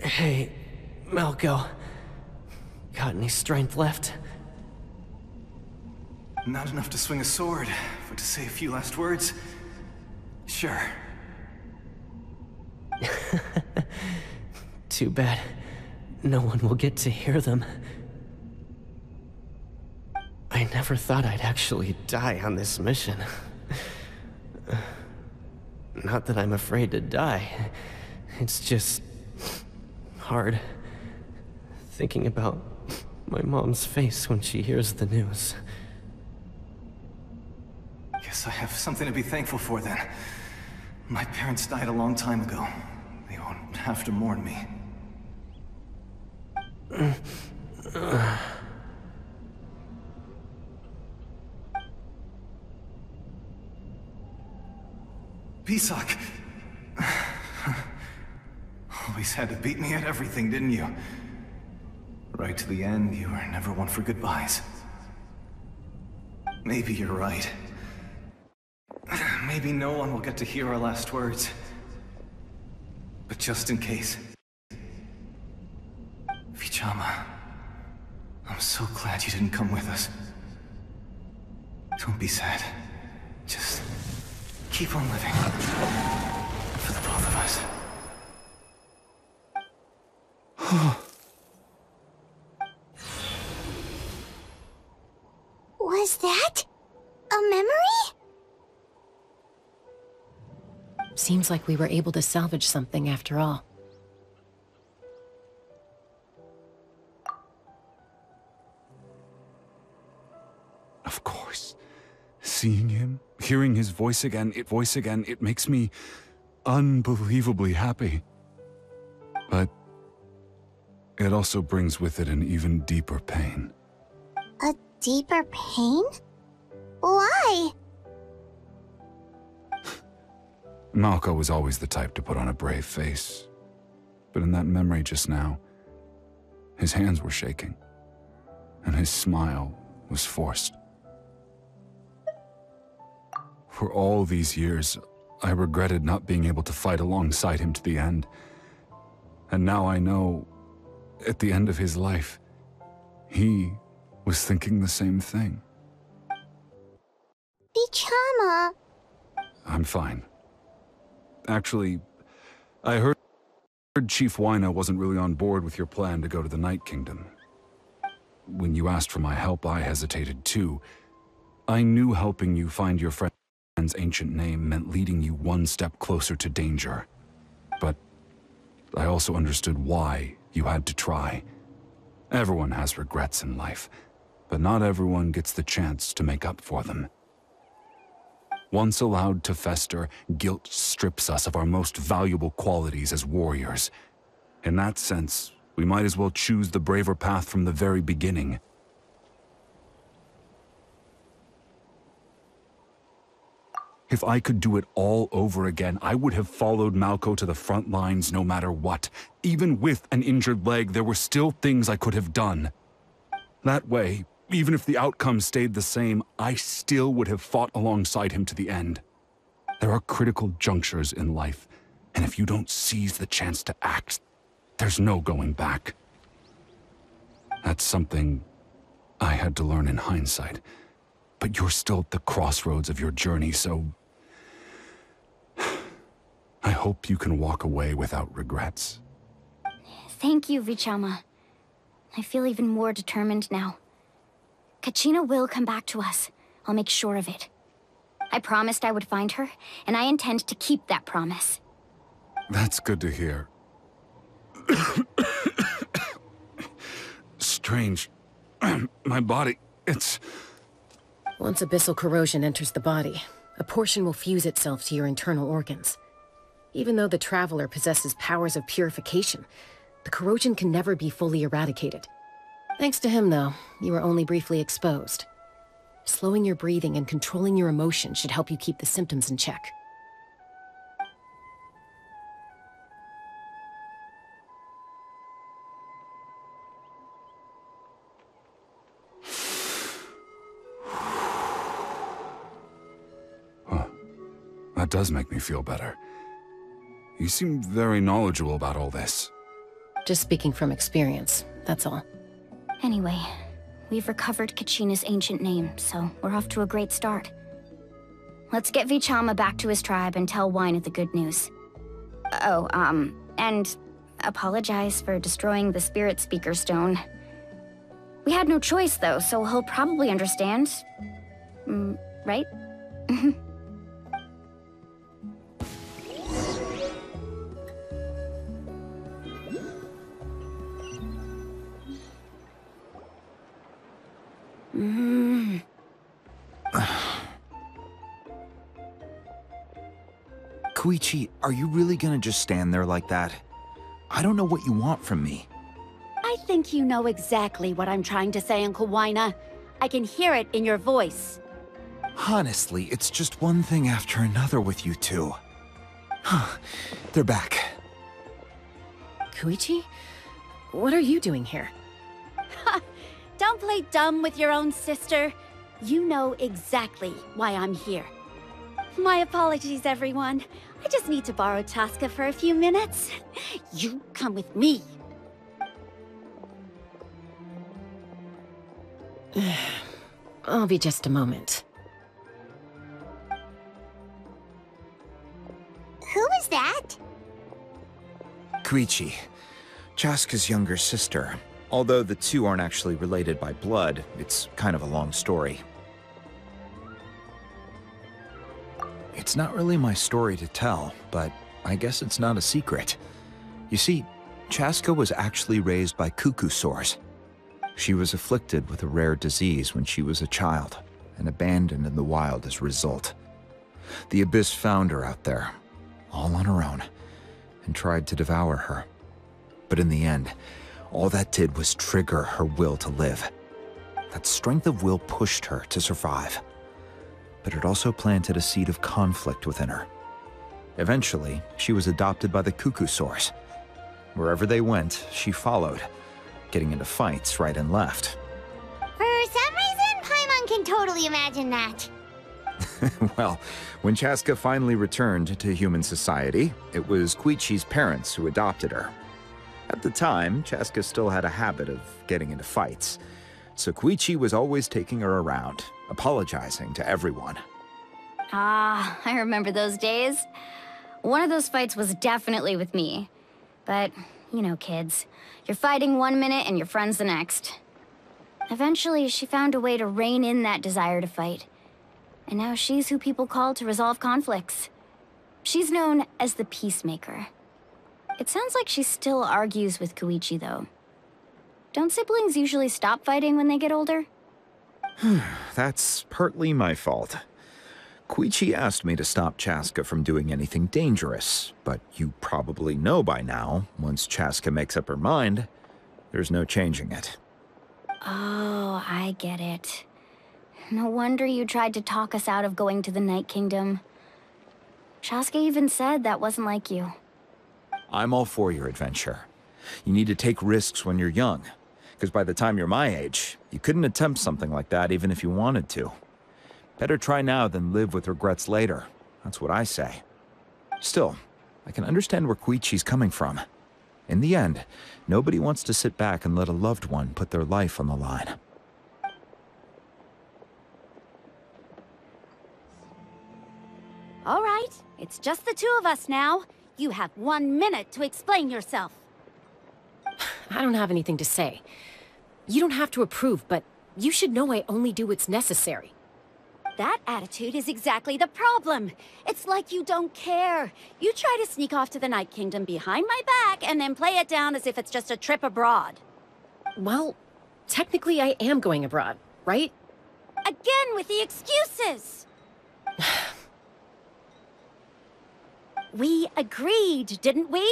Hey, Malko. Got any strength left? Not enough to swing a sword, but to say a few last words? Sure. Too bad. No one will get to hear them. I never thought I'd actually die on this mission. Not that I'm afraid to die. It's just... hard. Thinking about my mom's face when she hears the news. Guess I have something to be thankful for then. My parents died a long time ago. They won't have to mourn me. Pisak! Always had to beat me at everything, didn't you? Right to the end, you were never one for goodbyes. Maybe you're right. Maybe no one will get to hear our last words. But just in case... Vichama, I'm so glad you didn't come with us. Don't be sad. Just keep on living. For the both of us. Was that... a memory? Seems like we were able to salvage something after all. Of course. Seeing him, hearing his voice again, it makes me unbelievably happy. But it also brings with it an even deeper pain. A deeper pain? Why? Malko was always the type to put on a brave face. But in that memory just now, his hands were shaking, and his smile was forced. For all these years, I regretted not being able to fight alongside him to the end. And now I know, at the end of his life, he was thinking the same thing. Vichama. I'm fine. Actually, I heard heard Chief Wina wasn't really on board with your plan to go to the Night Kingdom. When you asked for my help, I hesitated too. I knew helping you find your friend's ancient name meant leading you one step closer to danger. But I also understood why you had to try. Everyone has regrets in life, but not everyone gets the chance to make up for them. Once allowed to fester, guilt strips us of our most valuable qualities as warriors. In that sense, we might as well choose the braver path from the very beginning. If I could do it all over again, I would have followed Malco to the front lines no matter what. Even with an injured leg, there were still things I could have done. That way, even if the outcome stayed the same, I still would have fought alongside him to the end. There are critical junctures in life, and if you don't seize the chance to act, there's no going back. That's something I had to learn in hindsight, but you're still at the crossroads of your journey, so I hope you can walk away without regrets. Thank you, Vichama. I feel even more determined now. Kachina will come back to us. I'll make sure of it. I promised I would find her, and I intend to keep that promise. That's good to hear. Strange. My body, it's... Once abyssal corrosion enters the body, a portion will fuse itself to your internal organs. Even though the Traveler possesses powers of purification, the corrosion can never be fully eradicated. Thanks to him, though, you were only briefly exposed. Slowing your breathing and controlling your emotions should help you keep the symptoms in check. Huh. That does make me feel better. You seem very knowledgeable about all this. Just speaking from experience, that's all. Anyway, we've recovered Kachina's ancient name, so we're off to a great start. Let's get Vichama back to his tribe and tell Wina the good news. Oh, and apologize for destroying the Spirit Speaker Stone. We had no choice, though, so he'll probably understand. Right? Koichi, are you really gonna just stand there like that? I don't know what you want from me. I think you know exactly what I'm trying to say, Uncle Wina. I can hear it in your voice. Honestly, it's just one thing after another with you two. They're back. Koichi? What are you doing here? Don't play dumb with your own sister. You know exactly why I'm here. My apologies, everyone. I just need to borrow Chaska for a few minutes. You come with me. I'll be just a moment. Who was that? Koichi, Chaska's younger sister. Although the two aren't actually related by blood, it's kind of a long story. It's not really my story to tell, but I guess it's not a secret. You see, Chaska was actually raised by cuckoo sores. She was afflicted with a rare disease when she was a child, and abandoned in the wild as a result. The Abyss found her out there, all on her own, and tried to devour her. But in the end, all that did was trigger her will to live. That strength of will pushed her to survive. But it also planted a seed of conflict within her. Eventually, she was adopted by the cuckoo sores. Wherever they went, she followed, getting into fights right and left. For some reason, Paimon can totally imagine that. Well, when Chaska finally returned to human society, it was Koichi's parents who adopted her. At the time, Chaska still had a habit of getting into fights, so Koichi was always taking her around, apologizing to everyone. Ah, I remember those days. One of those fights was definitely with me. But, you know kids. You're fighting one minute and your friend's the next. Eventually, she found a way to rein in that desire to fight. And now she's who people call to resolve conflicts. She's known as the Peacemaker. It sounds like she still argues with Koichi, though. Don't siblings usually stop fighting when they get older? That's partly my fault. Koichi asked me to stop Chaska from doing anything dangerous, but you probably know by now, once Chaska makes up her mind, there's no changing it. Oh, I get it. No wonder you tried to talk us out of going to the Night Kingdom. Chaska even said that wasn't like you. I'm all for your adventure. You need to take risks when you're young, because by the time you're my age, you couldn't attempt something like that even if you wanted to. Better try now than live with regrets later. That's what I say. Still, I can understand where Koichi's coming from. In the end, nobody wants to sit back and let a loved one put their life on the line. All right, it's just the two of us now. You have 1 minute to explain yourself. I don't have anything to say. You don't have to approve, but you should know I only do what's necessary. That attitude is exactly the problem. It's like you don't care. You try to sneak off to the Night Kingdom behind my back and then play it down as if it's just a trip abroad. Well, technically I am going abroad, right? Again with the excuses! We agreed, didn't we?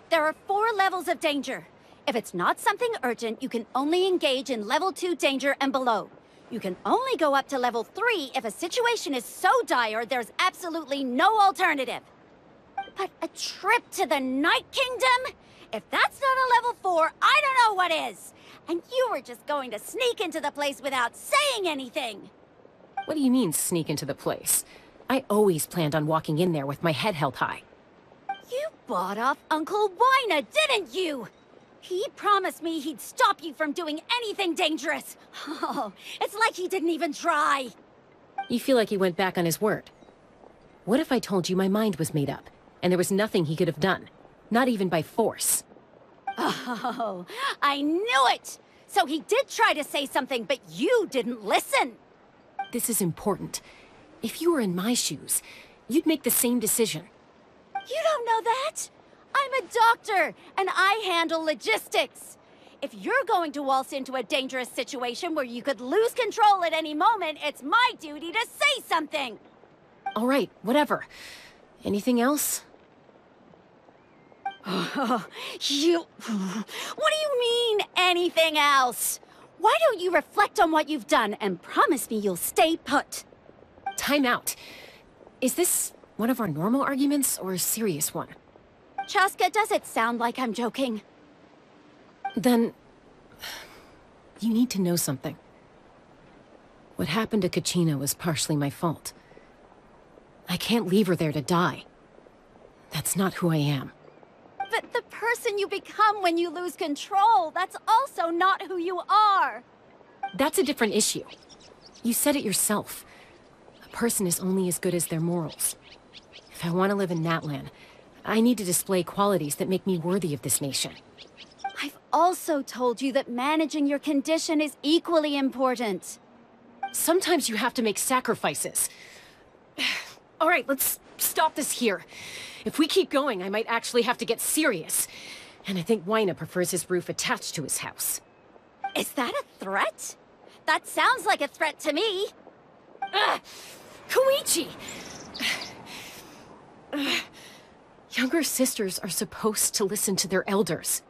There are 4 levels of danger. If it's not something urgent, you can only engage in level 2 danger and below. You can only go up to level 3 if a situation is so dire there's absolutely no alternative. But a trip to the Night Kingdom? If that's not a level 4, I don't know what is! And you were just going to sneak into the place without saying anything! What do you mean, sneak into the place? I always planned on walking in there with my head held high. You bought off Uncle Wina, didn't you? He promised me he'd stop you from doing anything dangerous. Oh, it's like he didn't even try. You feel like he went back on his word. What if I told you my mind was made up, and there was nothing he could have done? Not even by force. Oh, I knew it! So he did try to say something, but you didn't listen. This is important. If you were in my shoes, you'd make the same decision. You don't know that? I'm a doctor, and I handle logistics. If you're going to waltz into a dangerous situation where you could lose control at any moment, it's my duty to say something. All right, whatever. Anything else? What do you mean, anything else? Why don't you reflect on what you've done and promise me you'll stay put? Time out. Is this one of our normal arguments or a serious one? Chaska, does it sound like I'm joking? Then... you need to know something. What happened to Kachina was partially my fault. I can't leave her there to die. That's not who I am. But the person you become when you lose control, that's also not who you are. That's a different issue. You said it yourself. A person is only as good as their morals. If I want to live in Natlan, I need to display qualities that make me worthy of this nation. I've also told you that managing your condition is equally important. Sometimes you have to make sacrifices. All right, let's stop this here. If we keep going, I might actually have to get serious. And I think Wina prefers his roof attached to his house. Is that a threat? That sounds like a threat to me. Koichi! Younger sisters are supposed to listen to their elders.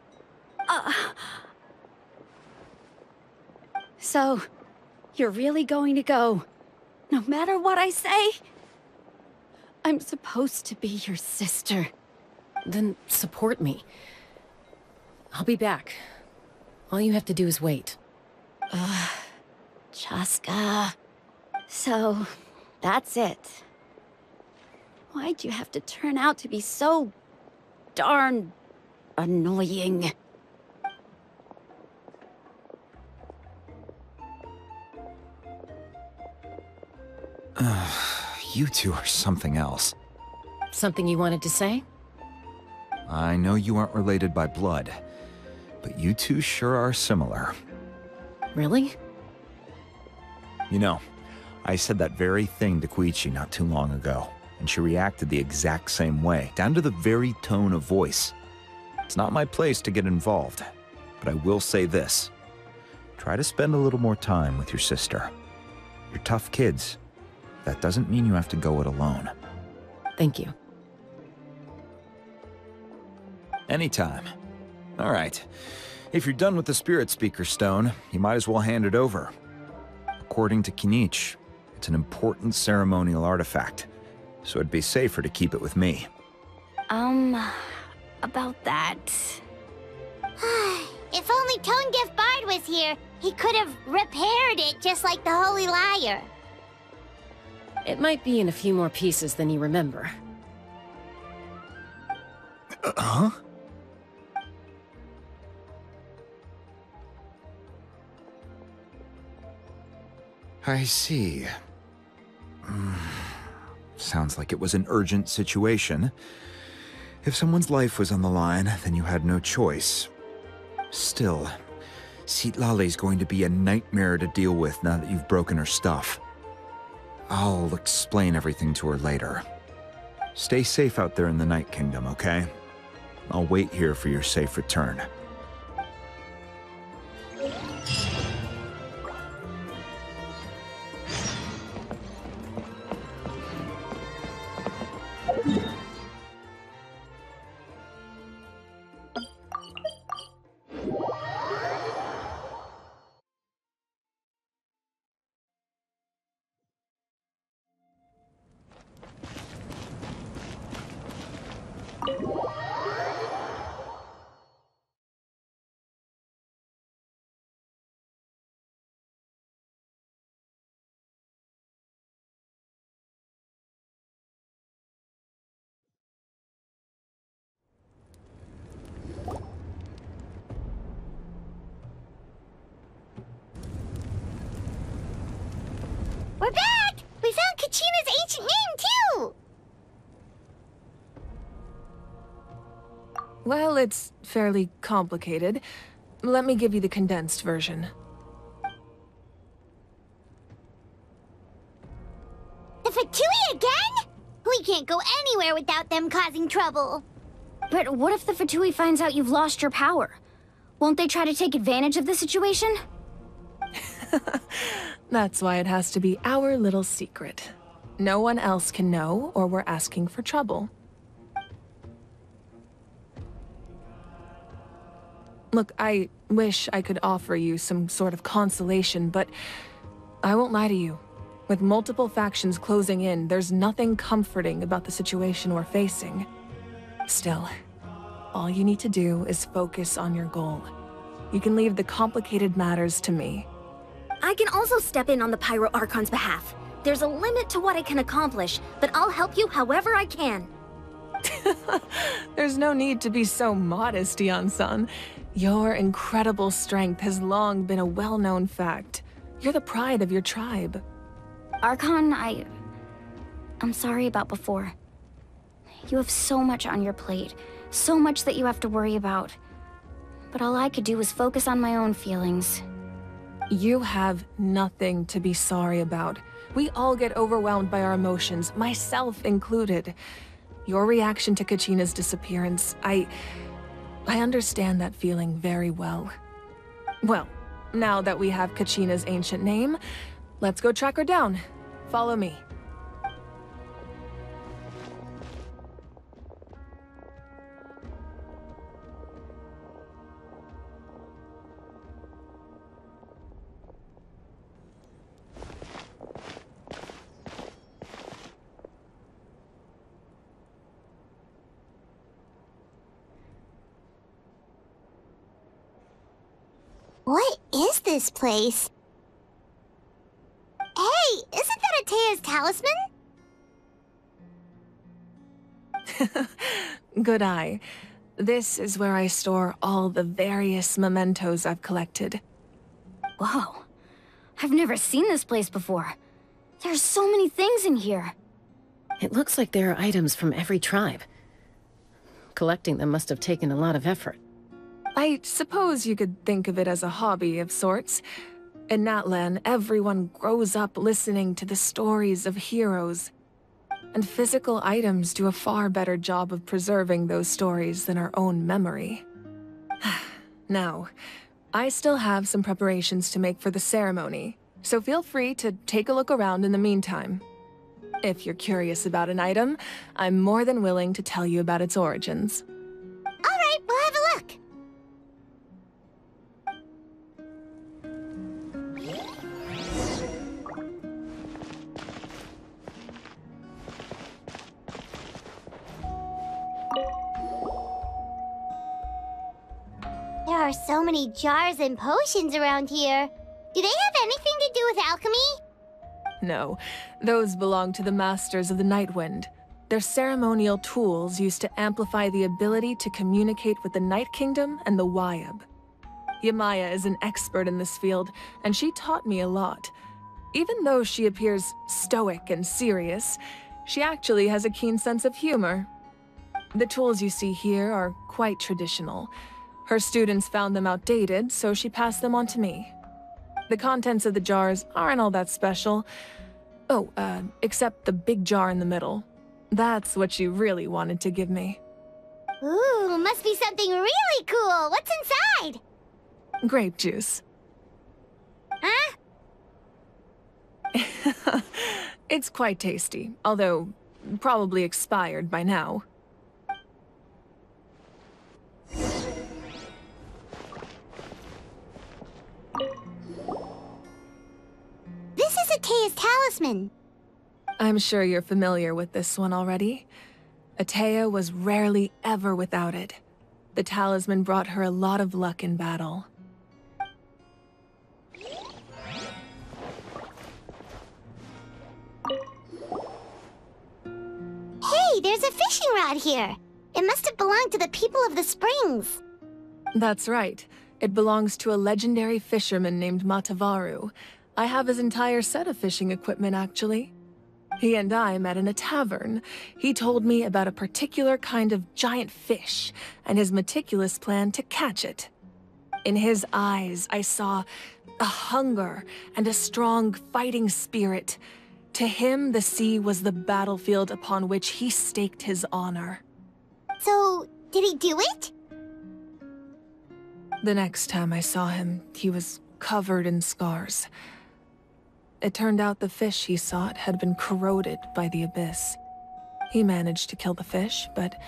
So, you're really going to go, no matter what I say? I'm supposed to be your sister. Then support me. I'll be back. All you have to do is wait. Chaska. So, that's it. Why'd you have to turn out to be so darn annoying? You two are something else. Something you wanted to say? I know you aren't related by blood, but you two sure are similar. Really? You know, I said that very thing to Koichi not too long ago, and she reacted the exact same way, down to the very tone of voice. It's not my place to get involved, but I will say this. Try to spend a little more time with your sister. You're tough kids. That doesn't mean you have to go it alone. Thank you. Anytime. All right. If you're done with the Spirit Speaker Stone, you might as well hand it over. According to Kinich, it's an important ceremonial artifact, so it'd be safer to keep it with me. About that... If only Tone Deaf Bard was here, he could have repaired it just like the Holy Liar. It might be in a few more pieces than you remember. Huh? I see. Sounds like it was an urgent situation. If someone's life was on the line, then you had no choice. Still, Citlali's going to be a nightmare to deal with now that you've broken her stuff. I'll explain everything to her later. Stay safe out there in the Night Kingdom, okay? I'll wait here for your safe return. We're back! We found Kachina's ancient name, too! Well, it's fairly complicated. Let me give you the condensed version. The Fatui again? We can't go anywhere without them causing trouble. But what if the Fatui finds out you've lost your power? Won't they try to take advantage of the situation? That's why it has to be our little secret. No one else can know, or we're asking for trouble. Look, I wish I could offer you some sort of consolation, but I won't lie to you. With multiple factions closing in, there's nothing comforting about the situation we're facing. Still, all you need to do is focus on your goal. You can leave the complicated matters to me. I can also step in on the Pyro Archon's behalf. There's a limit to what I can accomplish, but I'll help you however I can. There's no need to be so modest, Yan-san. Your incredible strength has long been a well-known fact. You're the pride of your tribe. Archon, I'm sorry about before. You have so much on your plate, so much that you have to worry about. But all I could do was focus on my own feelings. You have nothing to be sorry about. We all get overwhelmed by our emotions, myself included. Your reaction to Kachina's disappearance, I understand that feeling very well. Well, now that we have Kachina's ancient name, let's go track her down. Follow me. What is this place? Hey, isn't that Atea's talisman? Good eye. This is where I store all the various mementos I've collected. Whoa. I've never seen this place before. There's so many things in here. It looks like there are items from every tribe. Collecting them must have taken a lot of effort. I suppose you could think of it as a hobby of sorts. In Natlan, everyone grows up listening to the stories of heroes. And physical items do a far better job of preserving those stories than our own memory. Now, I still have some preparations to make for the ceremony, so feel free to take a look around in the meantime. If you're curious about an item, I'm more than willing to tell you about its origins. All right, we'll have a look. There are so many jars and potions around here. Do they have anything to do with alchemy? No, those belong to the Masters of the Nightwind. They're ceremonial tools used to amplify the ability to communicate with the Night Kingdom and the Wyab. Yamaya is an expert in this field, and she taught me a lot. Even though she appears stoic and serious, she actually has a keen sense of humor. The tools you see here are quite traditional. Her students found them outdated, so she passed them on to me. The contents of the jars aren't all that special. Oh, except the big jar in the middle. That's what she really wanted to give me. Ooh, must be something really cool. What's inside? Grape juice. Huh? It's quite tasty, although probably expired by now. This is Atea's talisman. I'm sure you're familiar with this one already. Atea was rarely ever without it. The talisman brought her a lot of luck in battle. Hey, there's a fishing rod here. It must have belonged to the people of the springs. That's right. It belongs to a legendary fisherman named Matavaru. I have his entire set of fishing equipment, actually. He and I met in a tavern. He told me about a particular kind of giant fish and his meticulous plan to catch it. In his eyes, I saw a hunger and a strong fighting spirit. To him, the sea was the battlefield upon which he staked his honor. So, did he do it? The next time I saw him, he was covered in scars. It turned out the fish he sought had been corroded by the abyss. He managed to kill the fish, but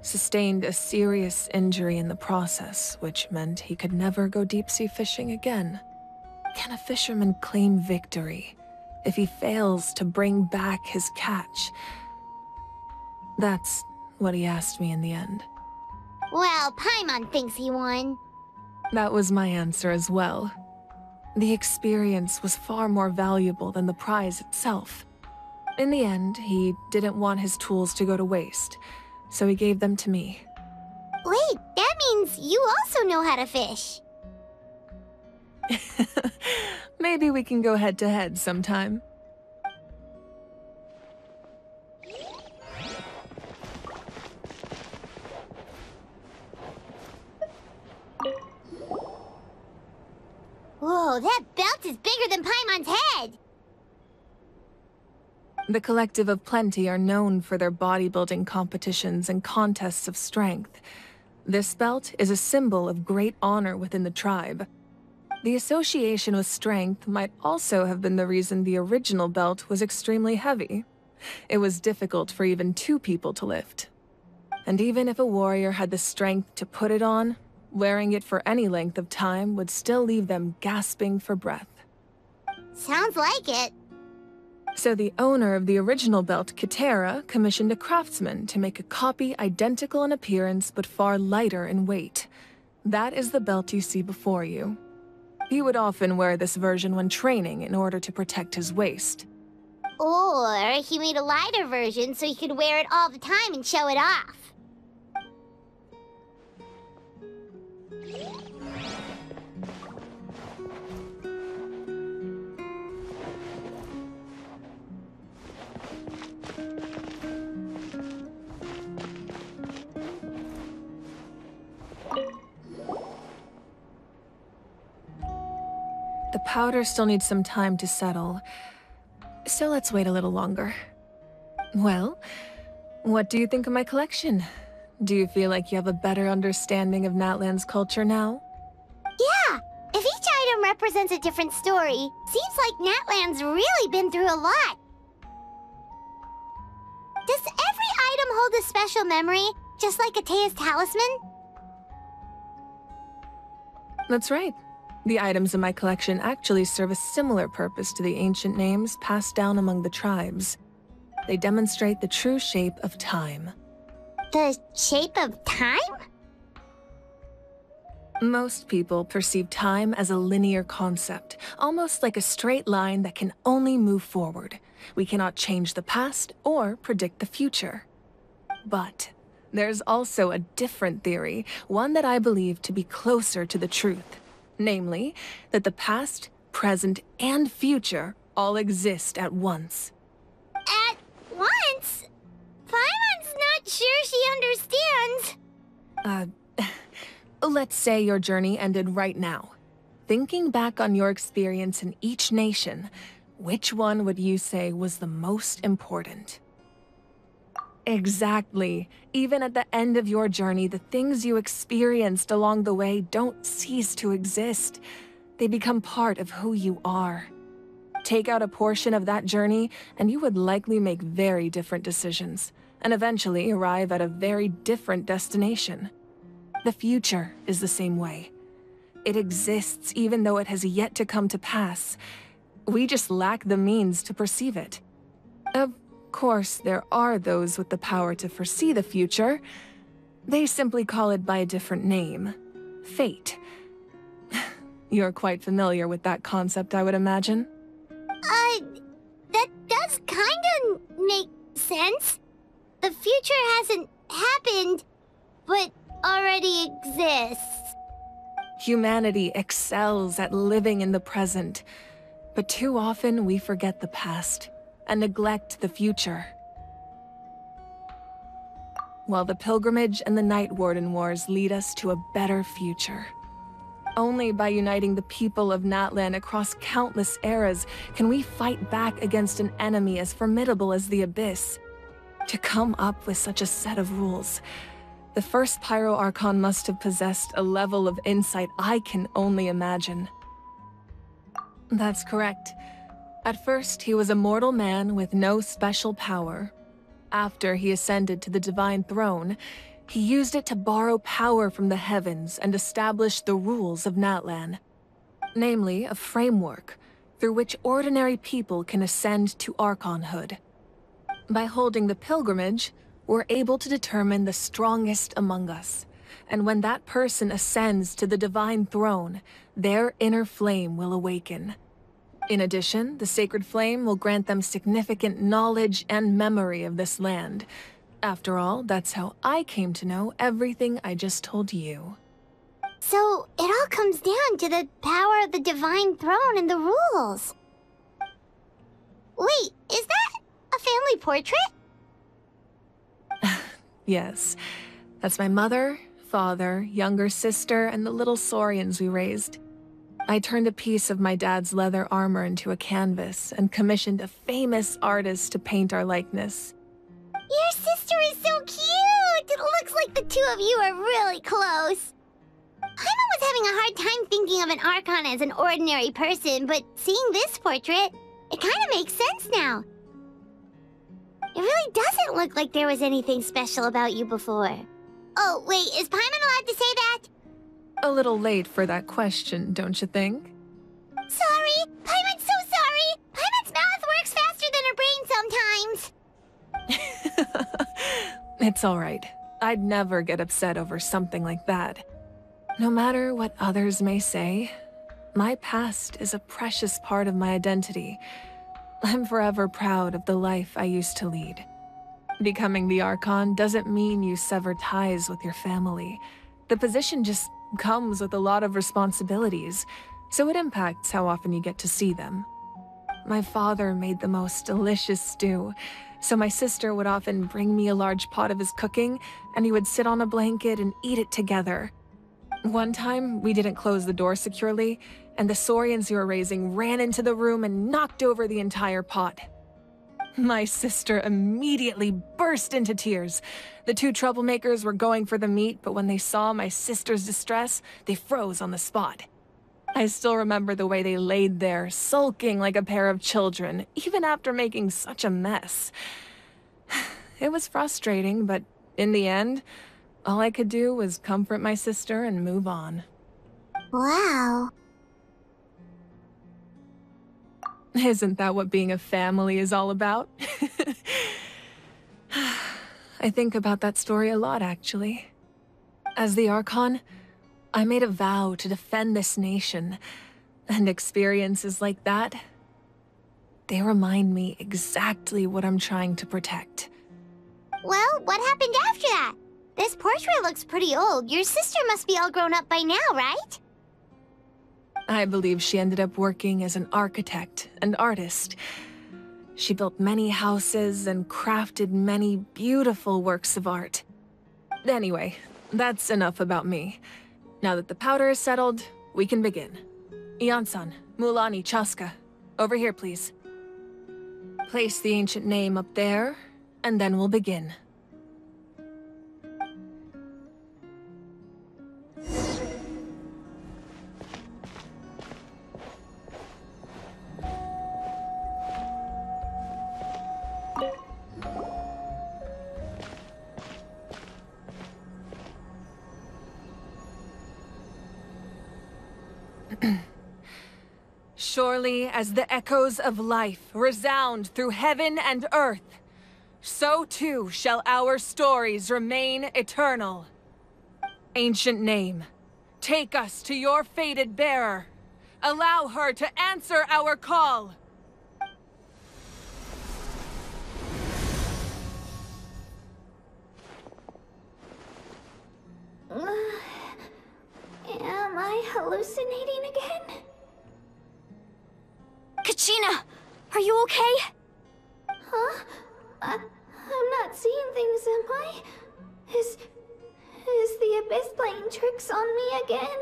sustained a serious injury in the process, which meant he could never go deep-sea fishing again. Can a fisherman claim victory if he fails to bring back his catch? That's what he asked me in the end. Well, Paimon thinks he won. That was my answer as well. The experience was far more valuable than the prize itself. In the end, he didn't want his tools to go to waste, so he gave them to me. Wait, that means you also know how to fish. Maybe we can go head-to-head sometime. Whoa, that belt is bigger than Paimon's head! The Collective of Plenty are known for their bodybuilding competitions and contests of strength. This belt is a symbol of great honor within the tribe. The association with strength might also have been the reason the original belt was extremely heavy. It was difficult for even two people to lift. And even if a warrior had the strength to put it on, wearing it for any length of time would still leave them gasping for breath. Sounds like it. So the owner of the original belt, Kitera, commissioned a craftsman to make a copy identical in appearance but far lighter in weight. That is the belt you see before you. He would often wear this version when training in order to protect his waist. Or he made a lighter version so he could wear it all the time and show it off. the powder still needs some time to settle. So let's wait a little longer. Well, what do you think of my collection? Do you feel like you have a better understanding of Natlan's culture now? Yeah! If each item represents a different story, seems like Natlan's really been through a lot. Does every item hold a special memory, just like Atea's talisman? That's right. The items in my collection actually serve a similar purpose to the ancient names passed down among the tribes. They demonstrate the true shape of time. The shape of time? Most people perceive time as a linear concept, almost like a straight line that can only move forward. We cannot change the past or predict the future. But there's also a different theory, one that I believe to be closer to the truth. Namely, that the past, present, and future all exist at once. At once? Paimon's not sure she understands. Let's say your journey ended right now. Thinking back on your experience in each nation, which one would you say was the most important? Exactly. Even at the end of your journey, the things you experienced along the way don't cease to exist. They become part of who you are. Take out a portion of that journey, and you would likely make very different decisions, and eventually arrive at a very different destination. The future is the same way. It exists even though it has yet to come to pass. We just lack the means to perceive it. Of course, there are those with the power to foresee the future. They simply call it by a different name. Fate. You're quite familiar with that concept, I would imagine. That does kinda make sense. The future hasn't happened, but already exists. Humanity excels at living in the present, but too often we forget the past and neglect the future. While the pilgrimage and the Night Warden Wars lead us to a better future. Only by uniting the people of Natlan across countless eras can we fight back against an enemy as formidable as the Abyss. To come up with such a set of rules, the first Pyro Archon must have possessed a level of insight I can only imagine. That's correct. At first, he was a mortal man with no special power. After he ascended to the Divine Throne, he used it to borrow power from the heavens and establish the rules of Natlan. Namely, a framework through which ordinary people can ascend to Archonhood. By holding the pilgrimage, we're able to determine the strongest among us. And when that person ascends to the Divine Throne, their inner flame will awaken. In addition, the Sacred Flame will grant them significant knowledge and memory of this land. After all, that's how I came to know everything I just told you. So, it all comes down to the power of the Divine Throne and the rules. Wait, is that a family portrait? Yes, that's my mother, father, younger sister, and the little saurians we raised. I turned a piece of my dad's leather armor into a canvas and commissioned a famous artist to paint our likeness. Your sister is so cute! It looks like the two of you are really close. Paimon was having a hard time thinking of an Archon as an ordinary person, but seeing this portrait, it kind of makes sense now. It really doesn't look like there was anything special about you before. Oh, wait, is Paimon allowed to say that? A little late for that question, don't you think? Sorry! Paimon's so sorry! Paimon's mouth works faster than her brain sometimes! It's alright. I'd never get upset over something like that. No matter what others may say, my past is a precious part of my identity. I'm forever proud of the life I used to lead. Becoming the Archon doesn't mean you sever ties with your family. The position just comes with a lot of responsibilities, so it impacts how often you get to see them. My father made the most delicious stew, so my sister would often bring me a large pot of his cooking, and he would sit on a blanket and eat it together. One time, we didn't close the door securely, and the saurians you were raising ran into the room and knocked over the entire pot. My sister immediately burst into tears. The two troublemakers were going for the meat, but when they saw my sister's distress, they froze on the spot. I still remember the way they laid there, sulking like a pair of children, even after making such a mess. It was frustrating, but in the end, all I could do was comfort my sister and move on. Wow. Isn't that what being a family is all about? I think about that story a lot, actually. As the Archon, I made a vow to defend this nation, and experiences like that, they remind me exactly what I'm trying to protect. Well, what happened after that? This portrait looks pretty old. Your sister must be all grown up by now, right? I believe she ended up working as an architect and artist. She built many houses and crafted many beautiful works of art. Anyway, that's enough about me. Now that the powder is settled, we can begin. Ian-san, Mulani, Chaska, over here, please. Place the ancient name up there, and then we'll begin. Surely as the echoes of life resound through heaven and earth, so too shall our stories remain eternal. Ancient name, take us to your fated bearer. Allow her to answer our call. Am I hallucinating again? Kachina, are you okay? Huh? I'm not seeing things, am I? Is the Abyss playing tricks on me again?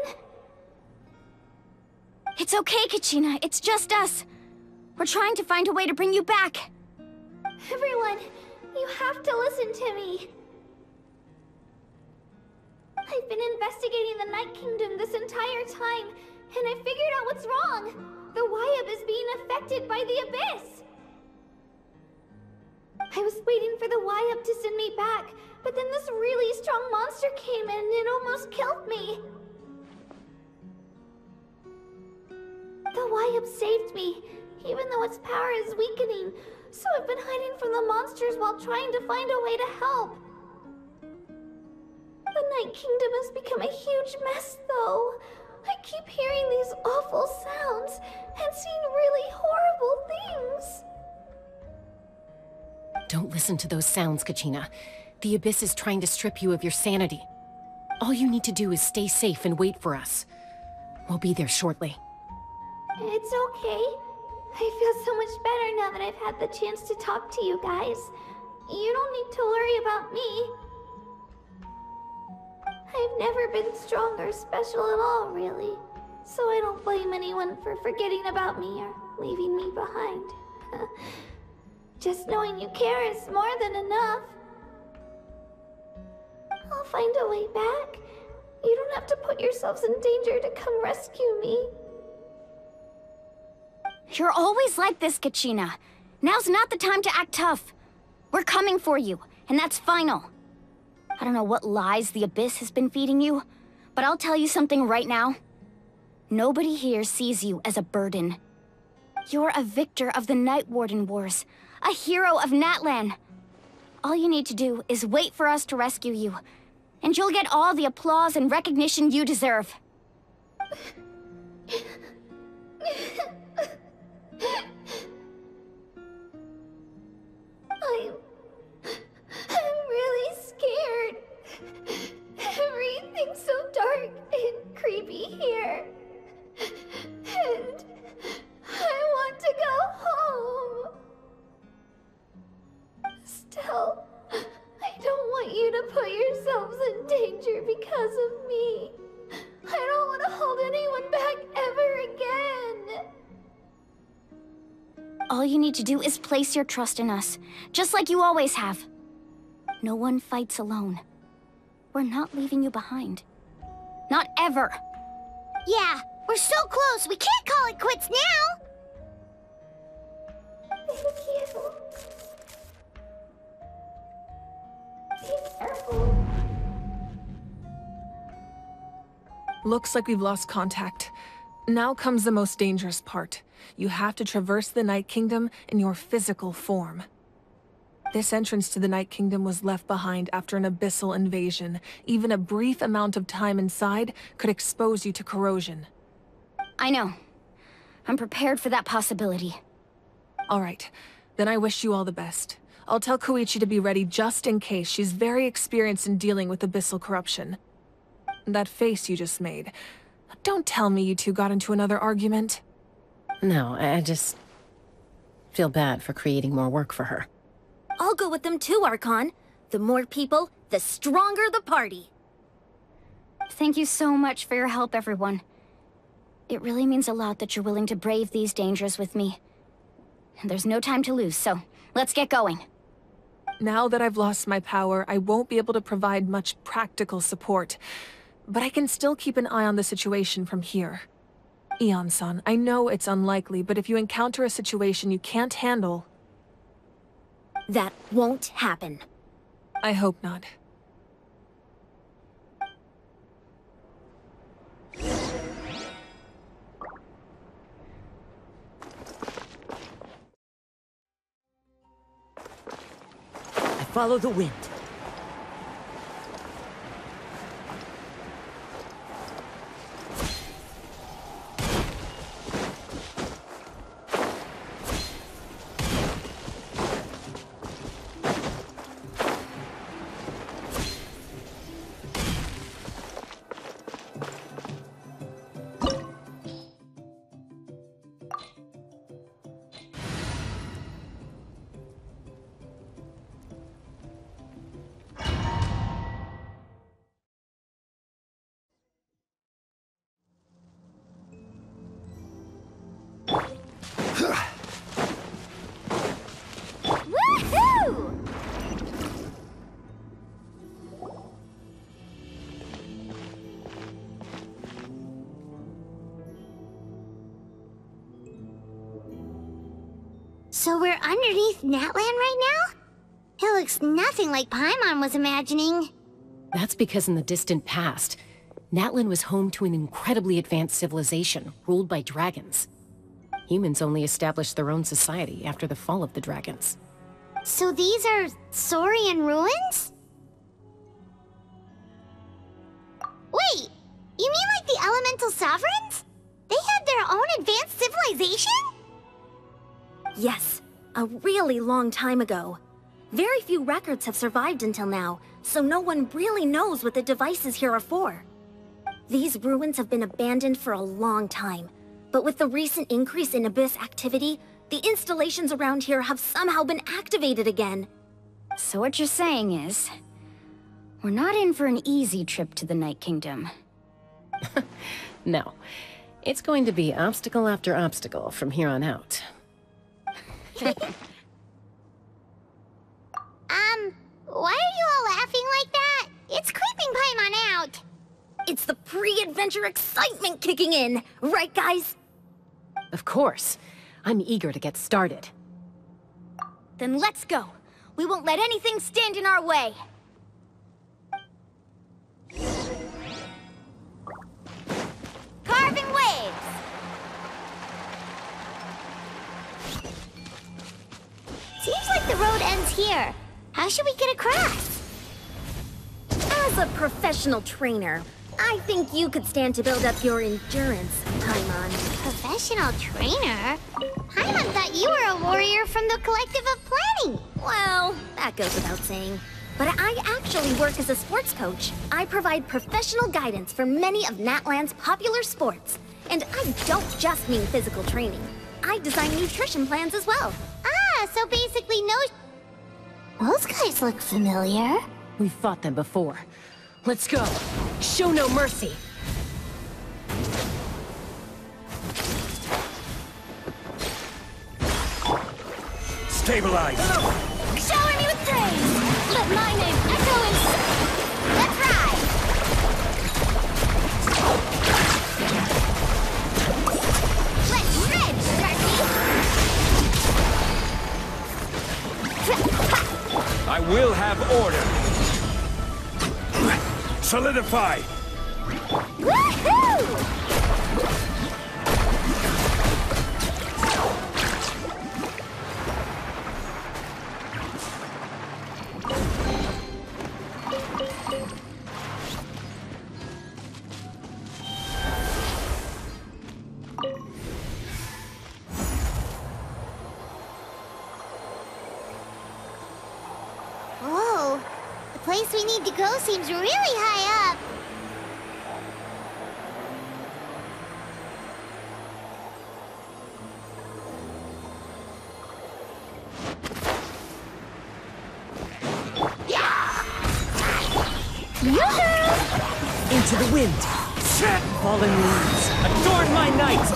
It's okay, Kachina. It's just us. We're trying to find a way to bring you back. Everyone, you have to listen to me. I've been investigating the Night Kingdom this entire time, and I figured out what's wrong. The Wyab is being affected by the Abyss! I was waiting for the Wyab to send me back, but then this really strong monster came in and it almost killed me. The Wyab saved me, even though its power is weakening, so I've been hiding from the monsters while trying to find a way to help. The Night Kingdom has become a huge mess, though. I keep hearing these awful sounds and seeing really horrible things. Don't listen to those sounds, Kachina. The Abyss is trying to strip you of your sanity. All you need to do is stay safe and wait for us. We'll be there shortly. It's okay. I feel so much better now that I've had the chance to talk to you guys. You don't need to worry about me. I've never been strong or special at all, really. So I don't blame anyone for forgetting about me or leaving me behind. Just knowing you care is more than enough. I'll find a way back. You don't have to put yourselves in danger to come rescue me. You're always like this, Kachina. Now's not the time to act tough. We're coming for you, and that's final. I don't know what lies the Abyss has been feeding you, but I'll tell you something right now. Nobody here sees you as a burden. You're a victor of the Night Warden Wars, a hero of Natlan. All you need to do is wait for us to rescue you, and you'll get all the applause and recognition you deserve. I'm really scared. Everything's so dark and creepy here. And I want to go home. Still, I don't want you to put yourselves in danger because of me. I don't want to hold anyone back ever again. All you need to do is place your trust in us, just like you always have. No one fights alone. We're not leaving you behind. Not ever. Yeah, we're so close, we can't call it quits now! Thank you. Be careful. Looks like we've lost contact. Now comes the most dangerous part. You have to traverse the Night Kingdom in your physical form. This entrance to the Night Kingdom was left behind after an abyssal invasion. Even a brief amount of time inside could expose you to corrosion. I know. I'm prepared for that possibility. Alright, then I wish you all the best. I'll tell Koichi to be ready just in case. She's very experienced in dealing with abyssal corruption. That face you just made. Don't tell me you two got into another argument. No, I just feel bad for creating more work for her. I'll go with them too, Archon. The more people, the stronger the party. Thank you so much for your help, everyone. It really means a lot that you're willing to brave these dangers with me. And there's no time to lose, so let's get going. Now that I've lost my power, I won't be able to provide much practical support. But I can still keep an eye on the situation from here. Eon-san, I know it's unlikely, but if you encounter a situation you can't handle... That won't happen. I hope not. I follow the wind. So we're underneath Natlan right now? It looks nothing like Paimon was imagining. That's because in the distant past, Natlan was home to an incredibly advanced civilization ruled by dragons. Humans only established their own society after the fall of the dragons. So these are Saurian ruins? Wait, you mean like the elemental sovereigns? They had their own advanced civilization? Yes, a really long time ago. Very few records have survived until now, so no one really knows what the devices here are for. These ruins have been abandoned for a long time, but with the recent increase in Abyss activity, the installations around here have somehow been activated again. So what you're saying is, we're not in for an easy trip to the Night Kingdom. No, it's going to be obstacle after obstacle from here on out. Why are you all laughing like that? It's creeping Paimon out. It's the pre-adventure excitement kicking in, right guys? Of course. I'm eager to get started. Then let's go. We won't let anything stand in our way. Carving waves! Seems like the road ends here. How should we get across? As a professional trainer, I think you could stand to build up your endurance, Paimon. Professional trainer? Paimon thought you were a warrior from the Collective of Planning. Well, that goes without saying. But I actually work as a sports coach. I provide professional guidance for many of Natlan's popular sports. And I don't just mean physical training. I design nutrition plans as well. Ah, so basically no... Those guys look familiar. We've fought them before. Let's go. Show no mercy. Stabilize! Shower me with praise! Let my name echo in... Let's ride! Let's shred, turkey! I will have order! Solidify! Woohoo! Whoa, the place we need to go seems really high up. Into the wind. Fallen leaves. Adorn my night.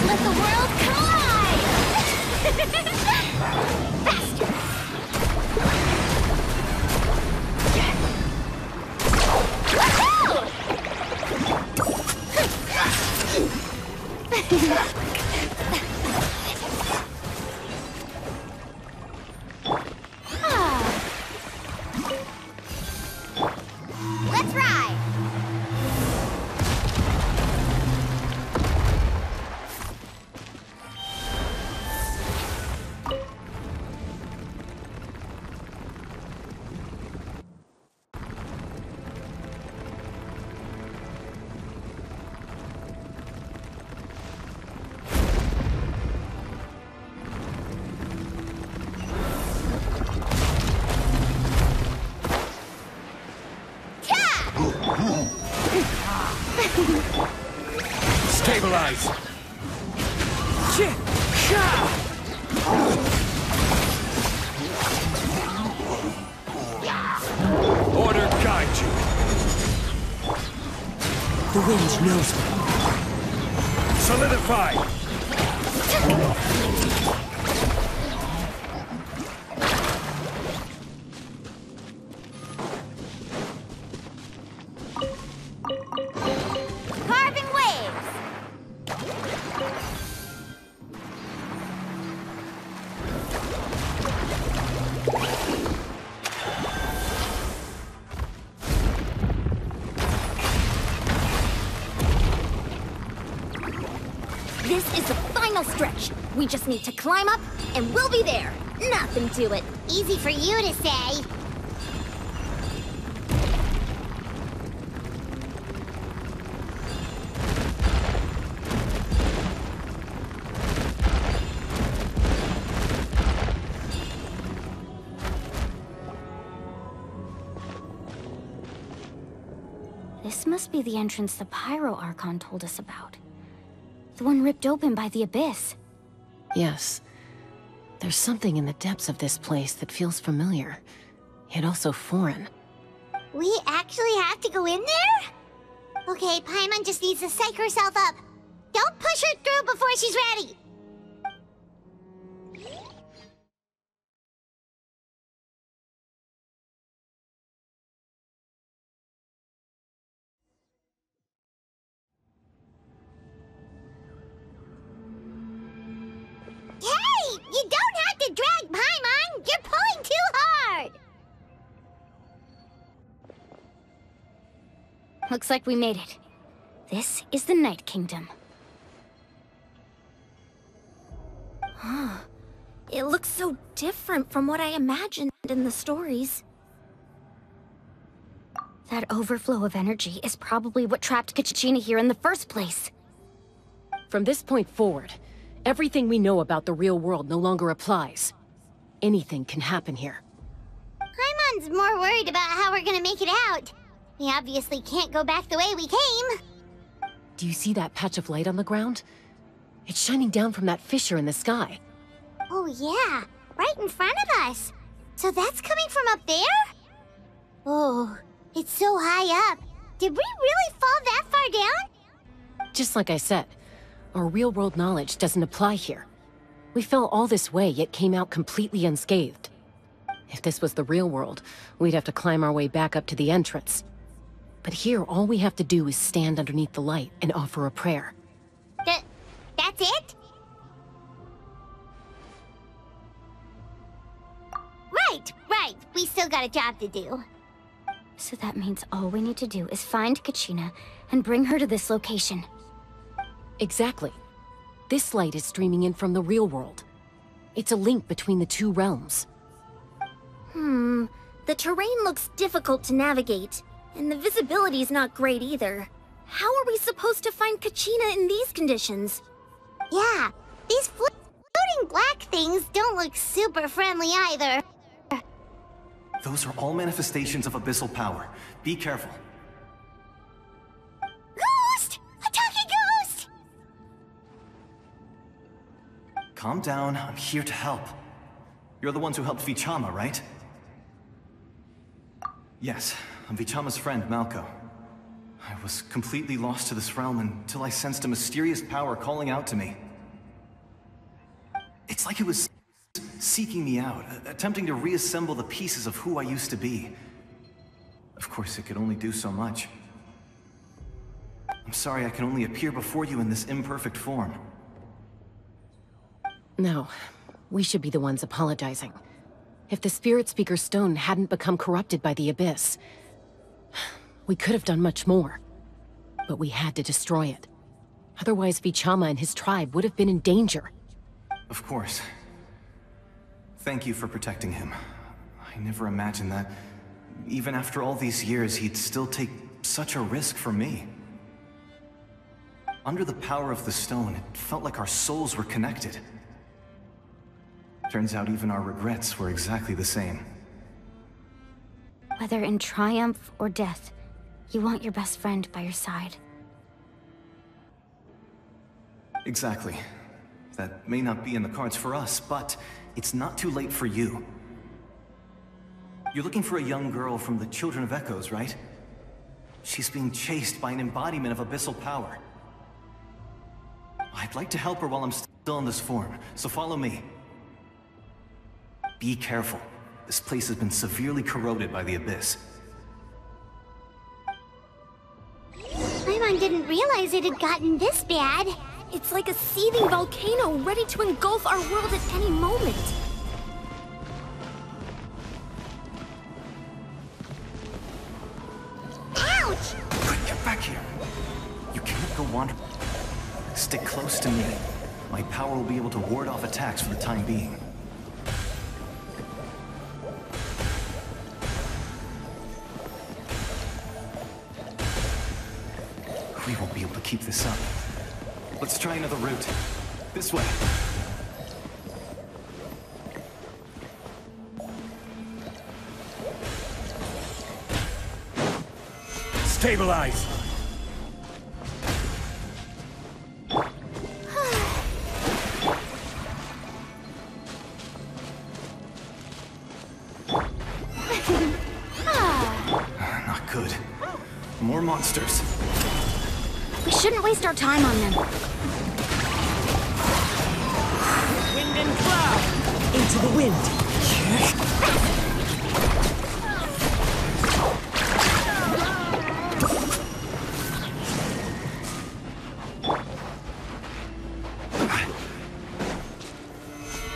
Let the world collide! Faster! Let's ride! Stabilize! Order guide you! The wind knows me. Solidify! Carving waves! This is the final stretch. We just need to climb up, and we'll be there. Nothing to it. Easy for you to say. This must be the entrance the Pyro Archon told us about. The one ripped open by the Abyss. Yes. There's something in the depths of this place that feels familiar, yet also foreign. We actually have to go in there? Okay, Paimon just needs to psych herself up. Don't push her through before she's ready. Hey! You don't have to drag Paimon! You're pulling too hard! Looks like we made it. This is the Night Kingdom. It looks so different from what I imagined in the stories. That overflow of energy is probably what trapped Kachina here in the first place. From this point forward, everything we know about the real world no longer applies. Anything can happen here. Paimon's more worried about how we're gonna make it out. We obviously can't go back the way we came. Do you see that patch of light on the ground? It's shining down from that fissure in the sky. Oh yeah, right in front of us. So that's coming from up there? Oh, it's so high up. Did we really fall that far down? Just like I said, our real-world knowledge doesn't apply here. We fell all this way, yet came out completely unscathed. If this was the real world, we'd have to climb our way back up to the entrance. But here, all we have to do is stand underneath the light and offer a prayer. That's it? Right. We still got a job to do. So that means all we need to do is find Kachina and bring her to this location. Exactly. This light is streaming in from the real world. It's a link between the two realms. The terrain looks difficult to navigate, and the visibility's not great either. How are we supposed to find Kachina in these conditions? Yeah, these floating black things don't look super friendly either. Those are all manifestations of abyssal power. Be careful. Ghost! Attacking ghost! Calm down, I'm here to help. You're the ones who helped Vichama, right? Yes, I'm Vichama's friend, Malko. I was completely lost to this realm until I sensed a mysterious power calling out to me. It's like it was seeking me out, attempting to reassemble the pieces of who I used to be. Of course, it could only do so much. I'm sorry I can only appear before you in this imperfect form. No, we should be the ones apologizing. If the Spirit Speaker Stone hadn't become corrupted by the Abyss, we could have done much more. But we had to destroy it. Otherwise, Vichama and his tribe would have been in danger. Of course. Thank you for protecting him. I never imagined that, even after all these years, he'd still take such a risk for me. Under the power of the stone, it felt like our souls were connected. Turns out even our regrets were exactly the same. Whether in triumph or death, you want your best friend by your side. Exactly. That may not be in the cards for us, but it's not too late for you. You're looking for a young girl from the Children of Echoes, right? She's being chased by an embodiment of abyssal power. I'd like to help her while I'm still in this form, so follow me. Be careful. This place has been severely corroded by the Abyss. Paimon didn't realize it had gotten this bad. It's like a seething volcano ready to engulf our world at any moment. Ouch! Quick, get back here. You can't go wandering. Stick close to me. My power will be able to ward off attacks for the time being. We won't be able to keep this up. Let's try another route. This way. Stabilize! Not good. More monsters. We shouldn't waste our time on them. Wind and cloud! Into the wind!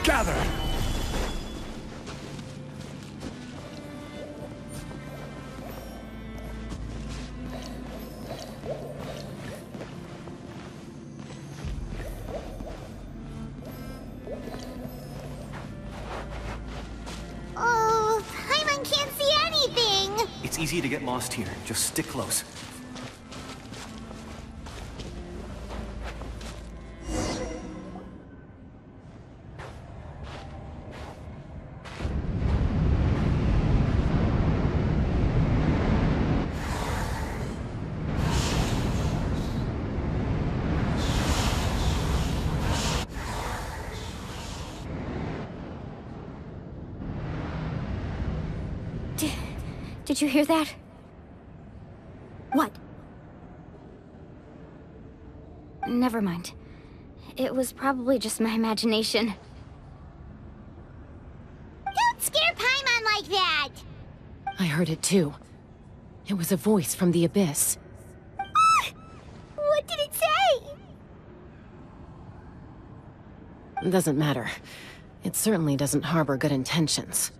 Gather! Oh, Paimon can't see anything! It's easy to get lost here. Just stick close. Did you hear that? What? Never mind. It was probably just my imagination. I heard it too. It was a voice from the abyss. What did it say? Doesn't matter. It certainly doesn't harbor good intentions.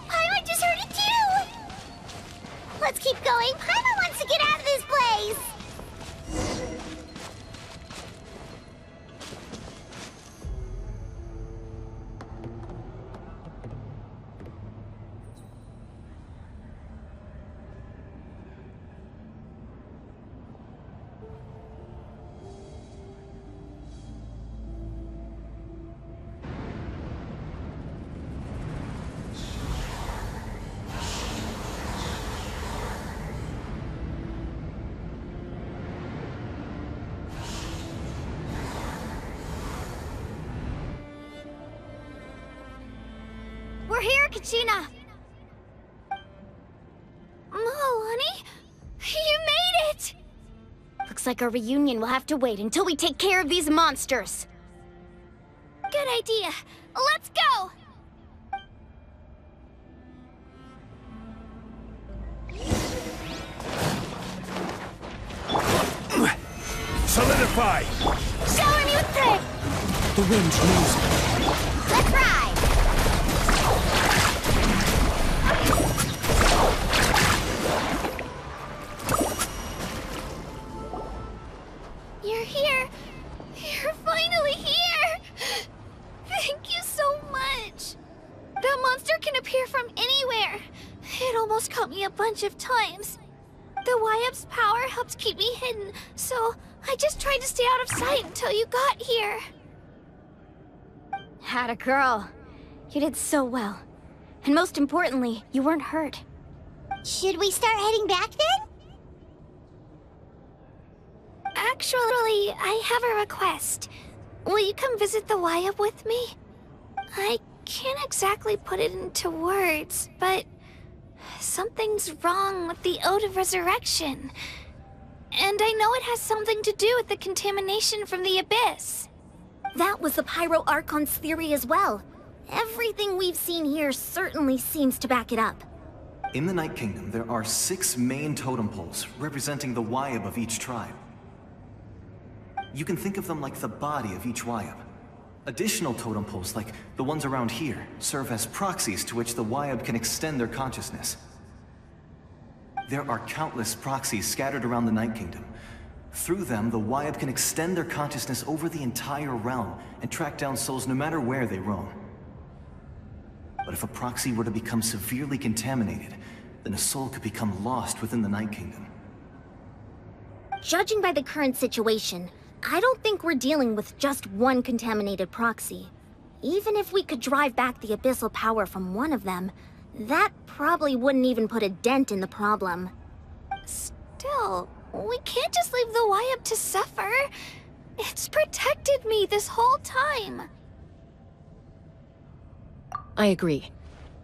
Paimon just heard it too! Let's keep going. Paimon wants to get out of this place! We're here, Kachina! Honey? You made it! Looks like our reunion will have to wait until we take care of these monsters. Good idea. Let's go! Solidify! Shower me with thread! The wind moves me. Let's ride! You're here! You're finally here! Thank you so much! That monster can appear from anywhere. It almost caught me a bunch of times. The Wyab's power helps keep me hidden, so I just tried to stay out of sight until you got here. Had a girl. You did so well. And most importantly, you weren't hurt. Should we start heading back then? Actually, I have a request. Will you come visit the Wyab with me? I can't exactly put it into words, but something's wrong with the Ode of Resurrection. And I know it has something to do with the contamination from the Abyss. That was the Pyro Archon's theory as well. Everything we've seen here certainly seems to back it up. In the Night Kingdom, there are 6 main totem poles representing the Wyab of each tribe. You can think of them like the body of each Wyab. Additional totem poles, like the ones around here, serve as proxies to which the Wyab can extend their consciousness. There are countless proxies scattered around the Night Kingdom. Through them, the Wyab can extend their consciousness over the entire realm and track down souls no matter where they roam. But if a proxy were to become severely contaminated, then a soul could become lost within the Night Kingdom. Judging by the current situation, I don't think we're dealing with just one contaminated proxy. Even if we could drive back the abyssal power from one of them, that probably wouldn't even put a dent in the problem. Still, we can't just leave the Wyab to suffer. It's protected me this whole time. I agree.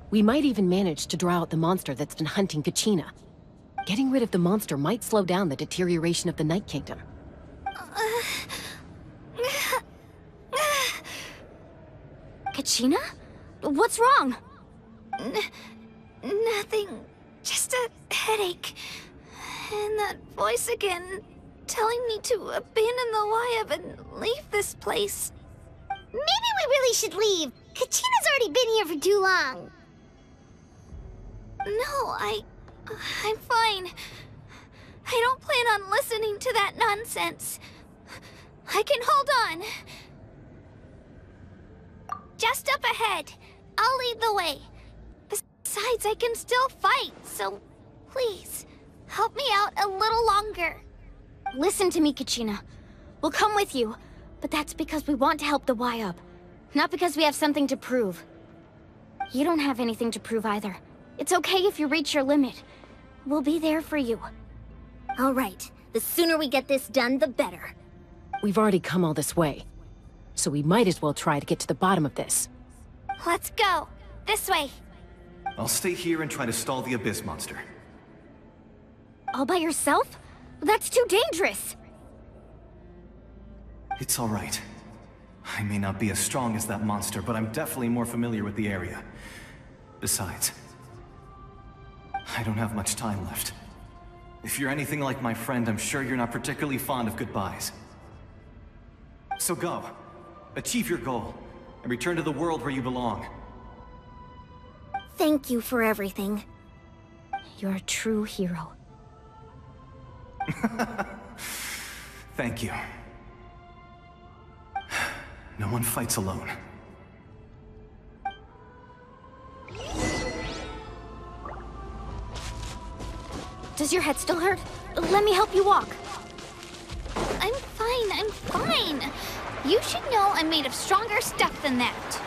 We might even manage to draw out the monster that's been hunting Kachina. Getting rid of the monster might slow down the deterioration of the Night Kingdom. Kachina? What's wrong? Nothing. Just a headache. And that voice again, telling me to abandon the Wyab and leave this place. Maybe we really should leave. Kachina's already been here for too long. No, I'm fine. I don't plan on listening to that nonsense. I can hold on. Just up ahead. I'll lead the way. Besides, I can still fight, so please, help me out a little longer. Listen to me, Kachina. We'll come with you, but that's because we want to help the Wyab, not because we have something to prove. You don't have anything to prove either. It's okay if you reach your limit. We'll be there for you. All right. The sooner we get this done, the better. We've already come all this way, so we might as well try to get to the bottom of this. Let's go. This way. I'll stay here and try to stall the Abyss monster. All by yourself? That's too dangerous! It's all right. I may not be as strong as that monster, but I'm definitely more familiar with the area. Besides, I don't have much time left. If you're anything like my friend, I'm sure you're not particularly fond of goodbyes. So go. Achieve your goal, and return to the world where you belong. Thank you for everything. You're a true hero. Thank you. No one fights alone. Does your head still hurt? Let me help you walk. I'm fine. You should know I'm made of stronger stuff than that.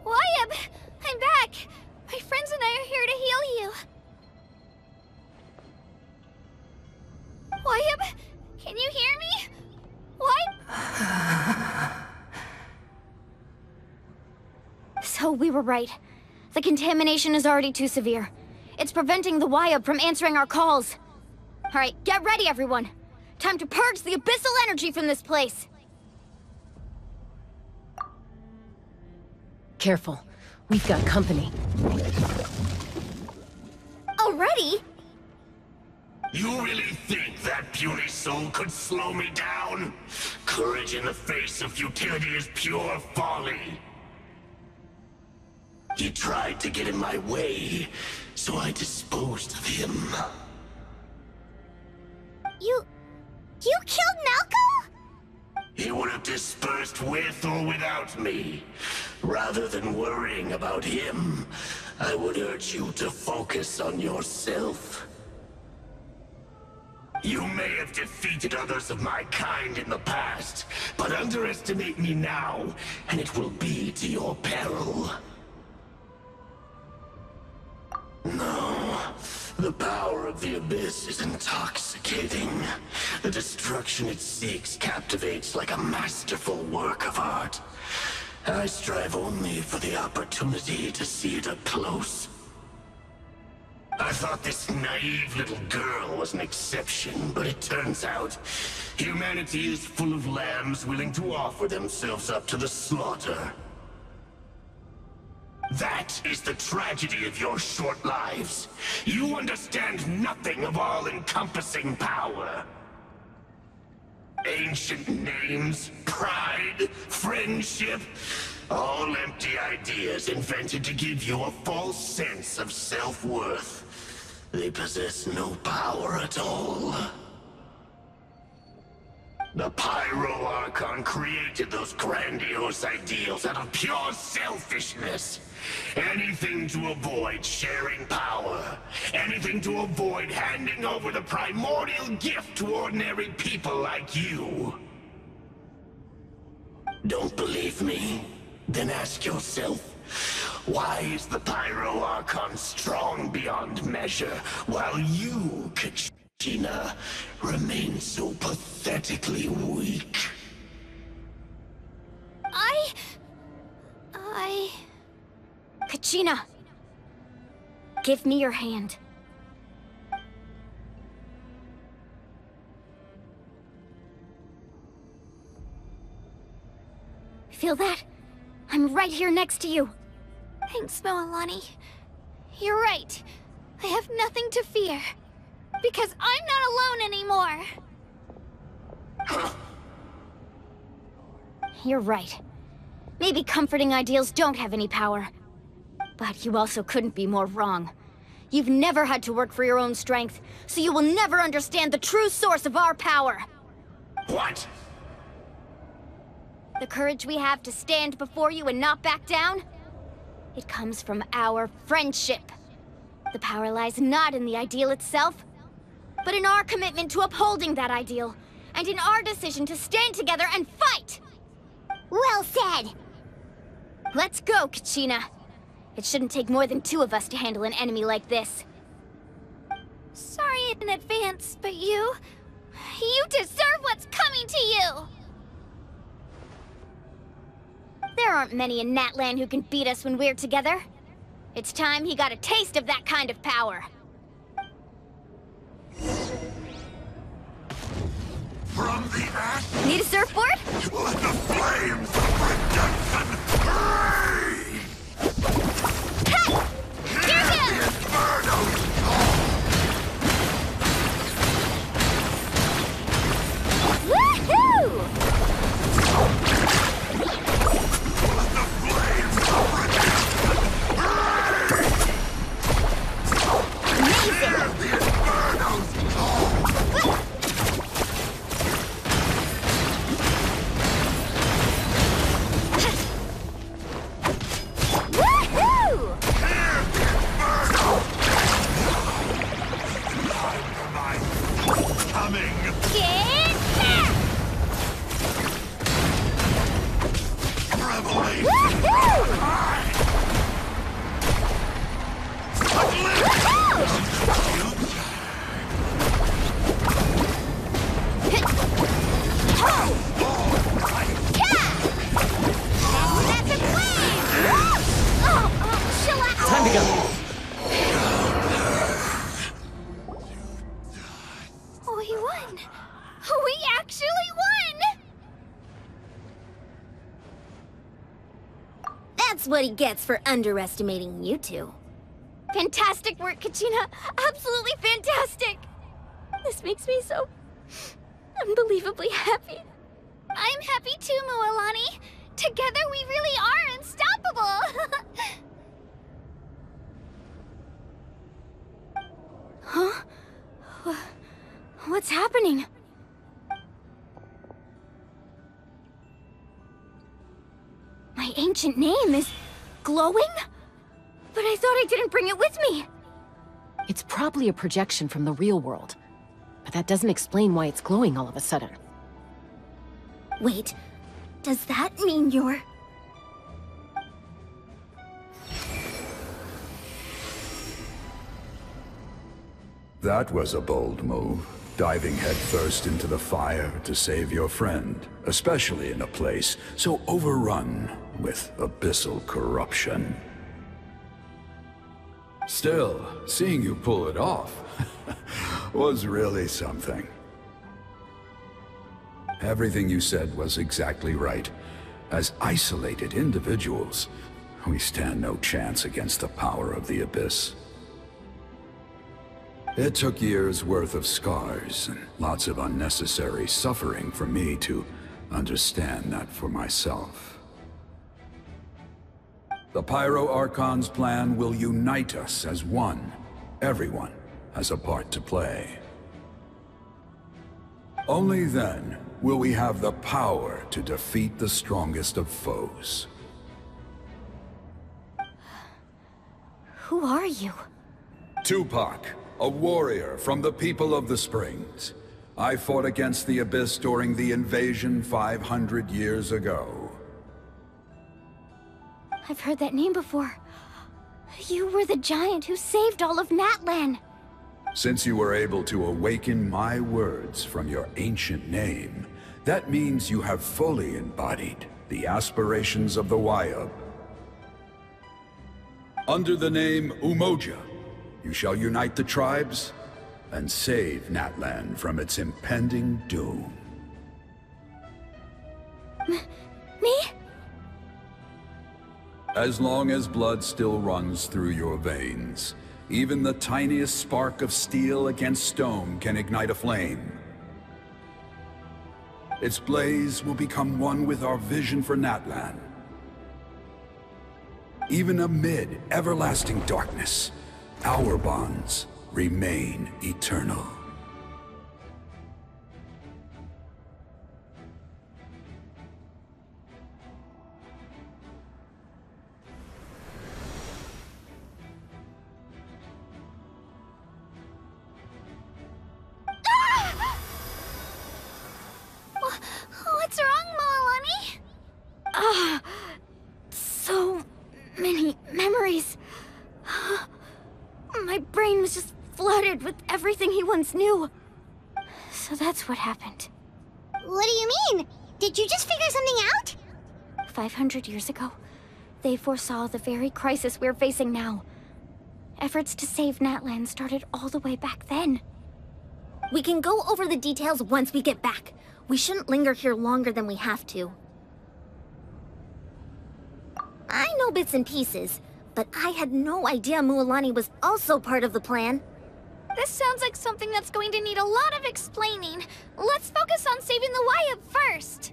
Wyab! I'm back! My friends and I are here to heal you. Wyab, can you hear me? What? So we were right. The contamination is already too severe. It's preventing the Wyab from answering our calls. Alright, get ready everyone. Time to purge the abyssal energy from this place. Careful. We've got company. Already? You really think that puny soul could slow me down? Courage in the face of futility is pure folly. He tried to get in my way, so I disposed of him. You killed Malcolm? He would have dispersed with or without me. Rather than worrying about him, I would urge you to focus on yourself. You may have defeated others of my kind in the past, but underestimate me now, and it will be to your peril. No, the power of the Abyss is intoxicating. The destruction it seeks captivates like a masterful work of art. I strive only for the opportunity to see it up close. I thought this naive little girl was an exception, but it turns out humanity is full of lambs willing to offer themselves up to the slaughter. That is the tragedy of your short lives. You understand nothing of all-encompassing power. Ancient names, pride, friendship, all empty ideas invented to give you a false sense of self-worth. They possess no power at all. The Pyro Archon created those grandiose ideals out of pure selfishness. Anything to avoid sharing power. Anything to avoid handing over the primordial gift to ordinary people like you. Don't believe me? Then ask yourself, why is the Pyro Archon strong beyond measure, while you, Kachina, remain so pathetically weak? Kachina! Give me your hand. Feel that? I'm right here next to you. Thanks, Moalani. You're right. I have nothing to fear. Because I'm not alone anymore. You're right. Maybe comforting ideals don't have any power. But you also couldn't be more wrong. You've never had to work for your own strength, so you will never understand the true source of our power. What? The courage we have to stand before you and not back down? It comes from our friendship. The power lies not in the ideal itself, but in our commitment to upholding that ideal, and in our decision to stand together and fight! Well said! Let's go, Kachina. It shouldn't take more than 2 of us to handle an enemy like this. Sorry in advance, but you deserve what's coming to you! There aren't many in Natlan who can beat us when we're together. It's time he got a taste of that kind of power. From the ash, Need a surfboard? let the flames of redemption rage! Hear the inferno! Woohoo! Let the flames of redemption rage! Amazing! Hear the inferno's call! Time to go. We won! We actually won! That's what he gets for underestimating you two. Fantastic work, Kachina! Absolutely fantastic! This makes me so unbelievably happy. I'm happy too, Mualani. Together we really are unstoppable! Huh? What's happening? My ancient name is glowing? But I thought I didn't bring it with me. It's probably a projection from the real world. But that doesn't explain why it's glowing all of a sudden. Wait, does that mean you're... That was a bold move, diving headfirst into the fire to save your friend, especially in a place so overrun with abyssal corruption. Still, seeing you pull it off was really something. Everything you said was exactly right. As isolated individuals, we stand no chance against the power of the Abyss. It took years' worth of scars and lots of unnecessary suffering for me to understand that for myself. The Pyro Archon's plan will unite us as one. Everyone has a part to play. Only then will we have the power to defeat the strongest of foes. Who are you? Tupac, a warrior from the people of the Springs. I fought against the Abyss during the invasion 500 years ago. I've heard that name before. You were the giant who saved all of Natlan. Since you were able to awaken my words from your ancient name, that means you have fully embodied the aspirations of the Wayub. Under the name Umoja, you shall unite the tribes and save Natlan from its impending doom. Me? As long as blood still runs through your veins, even the tiniest spark of steel against stone can ignite a flame. Its blaze will become one with our vision for Natlan. Even amid everlasting darkness, our bonds remain eternal. What's wrong, Mualani? So many memories. My brain was just flooded with everything he once knew. So that's what happened. What do you mean? Did you just figure something out? 500 years ago, they foresaw the very crisis we're facing now. Efforts to save Natlan started all the way back then. We can go over the details once we get back. We shouldn't linger here longer than we have to. I know bits and pieces, but I had no idea Mualani was also part of the plan. This sounds like something that's going to need a lot of explaining. Let's focus on saving the Wyatt first.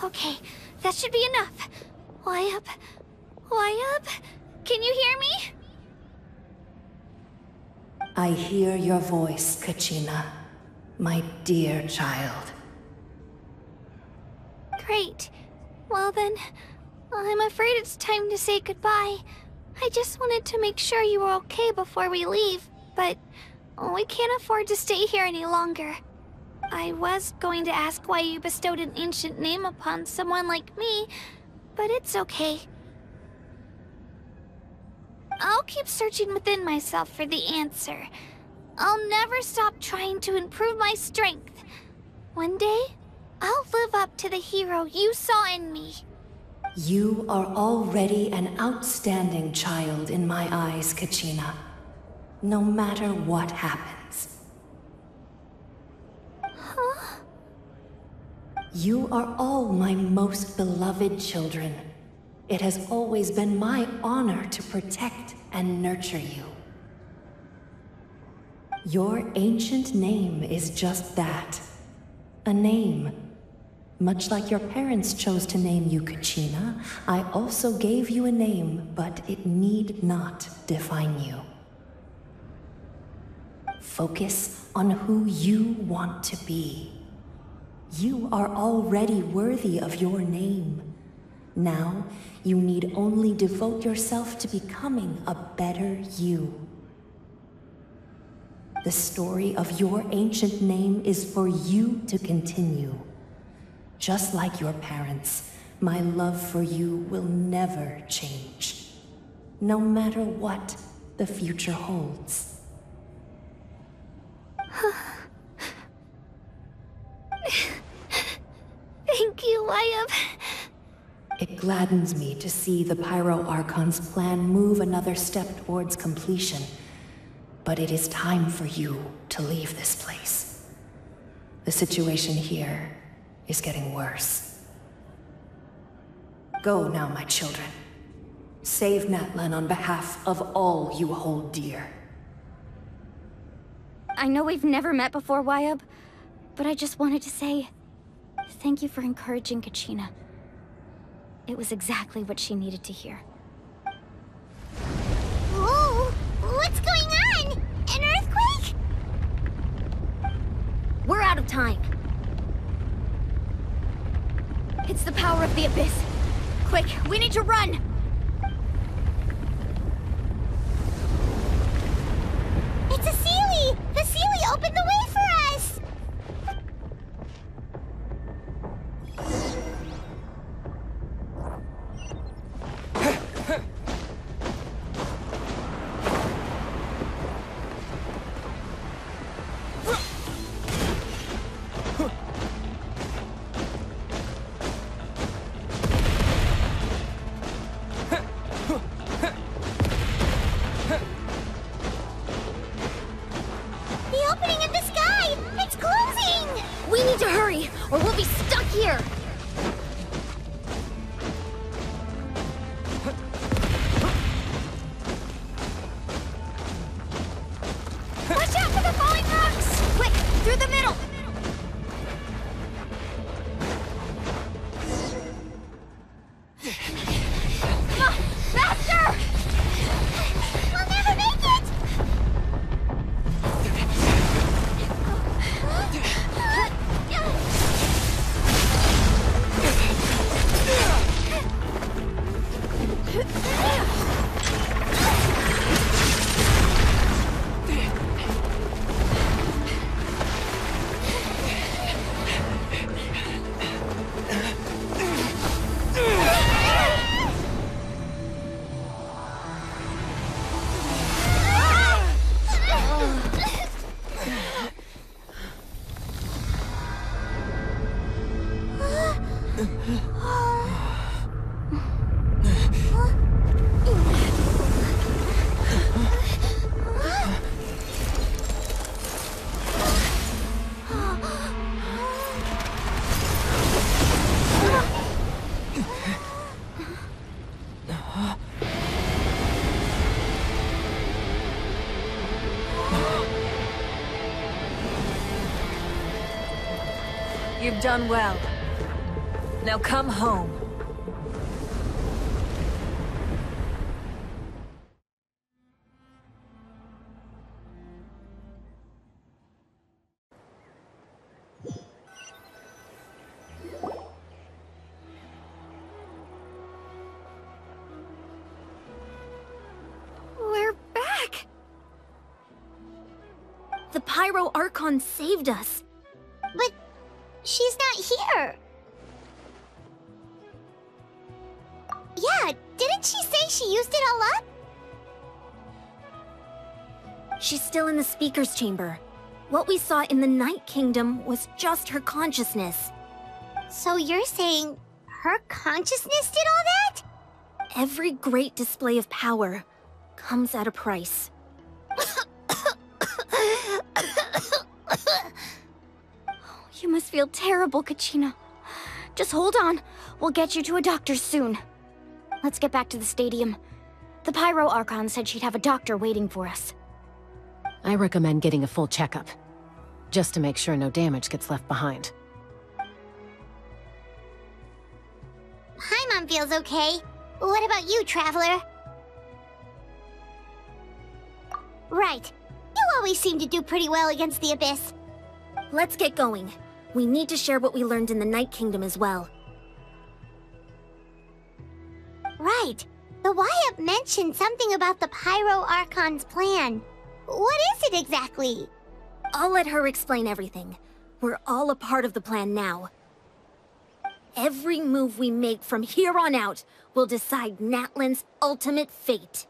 Okay, that should be enough. Wyatt? Can you hear me? I hear your voice, Kachina, my dear child. Great. Well then, I'm afraid it's time to say goodbye. I just wanted to make sure you were okay before we leave, but we can't afford to stay here any longer. I was going to ask why you bestowed an ancient name upon someone like me, but it's okay. I'll keep searching within myself for the answer. I'll never stop trying to improve my strength. One day, I'll live up to the hero you saw in me. You are already an outstanding child in my eyes, Kachina. No matter what happens. Huh? You are all my most beloved children. It has always been my honor to protect and nurture you. Your ancient name is just that. A name. Much like your parents chose to name you Kachina, I also gave you a name, but it need not define you. Focus on who you want to be. You are already worthy of your name. Now, you need only devote yourself to becoming a better you. The story of your ancient name is for you to continue. Just like your parents, my love for you will never change. No matter what the future holds. Thank you, Wyatt. It gladdens me to see the Pyro Archon's plan move another step towards completion. But it is time for you to leave this place. The situation here is getting worse. Go now, my children. Save Natlan on behalf of all you hold dear. I know we've never met before, Wyatt, but I just wanted to say thank you for encouraging Kachina. It was exactly what she needed to hear. Whoa! What's going on? An earthquake? We're out of time. It's the power of the Abyss. Quick, we need to run! It's a Sealy! The Sealy opened the way for us! Or we'll be stuck here! Watch out for the falling rocks! Quick, through the middle! Come on, faster! You've done well. Now come home. We're back! The Pyro Archon saved us. But she's not here. Yeah, didn't she say she used it all up? She's still in the speaker's chamber. What we saw in the Night Kingdom was just her consciousness. So you're saying her consciousness did all that? Every great display of power comes at a price. You must feel terrible, Kachina. Just hold on. We'll get you to a doctor soon. Let's get back to the stadium. The Pyro Archon said she'd have a doctor waiting for us. I recommend getting a full checkup, just to make sure no damage gets left behind. Paimon feels okay. What about you, Traveler? Right. You always seem to do pretty well against the Abyss. Let's get going. We need to share what we learned in the Night Kingdom as well. Right. The Wyatt mentioned something about the Pyro Archon's plan. What is it exactly? I'll let her explain everything. We're all a part of the plan now. Every move we make from here on out will decide Natlan's ultimate fate.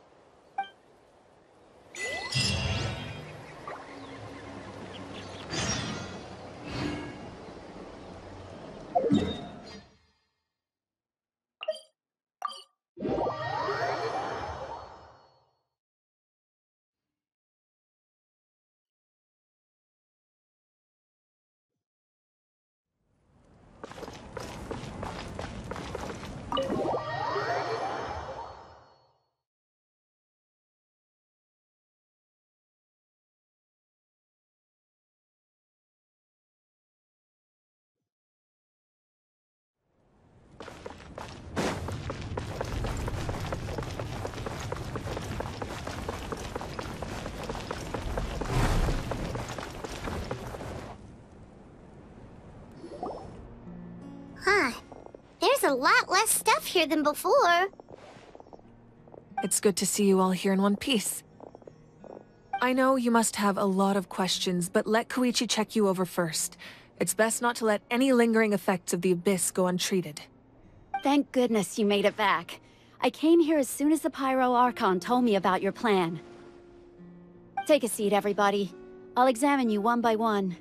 Huh. There's a lot less stuff here than before. It's good to see you all here in one piece. I know you must have a lot of questions, but let Koichi check you over first. It's best not to let any lingering effects of the Abyss go untreated. Thank goodness you made it back. I came here as soon as the Pyro Archon told me about your plan. Take a seat, everybody. I'll examine you one by one.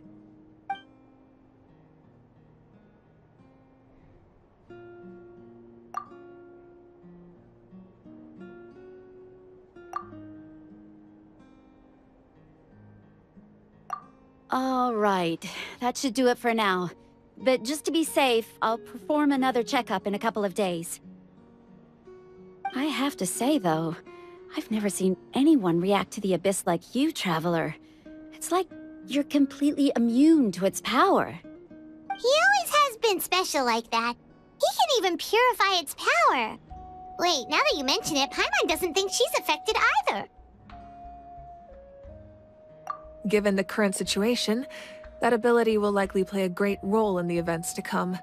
All right, that should do it for now. But just to be safe, I'll perform another checkup in a couple of days. I have to say, though, I've never seen anyone react to the Abyss like you, Traveler. It's like you're completely immune to its power. He always has been special like that. He can even purify its power. Wait, now that you mention it, Paimon doesn't think she's affected either. Given the current situation, that ability will likely play a great role in the events to come.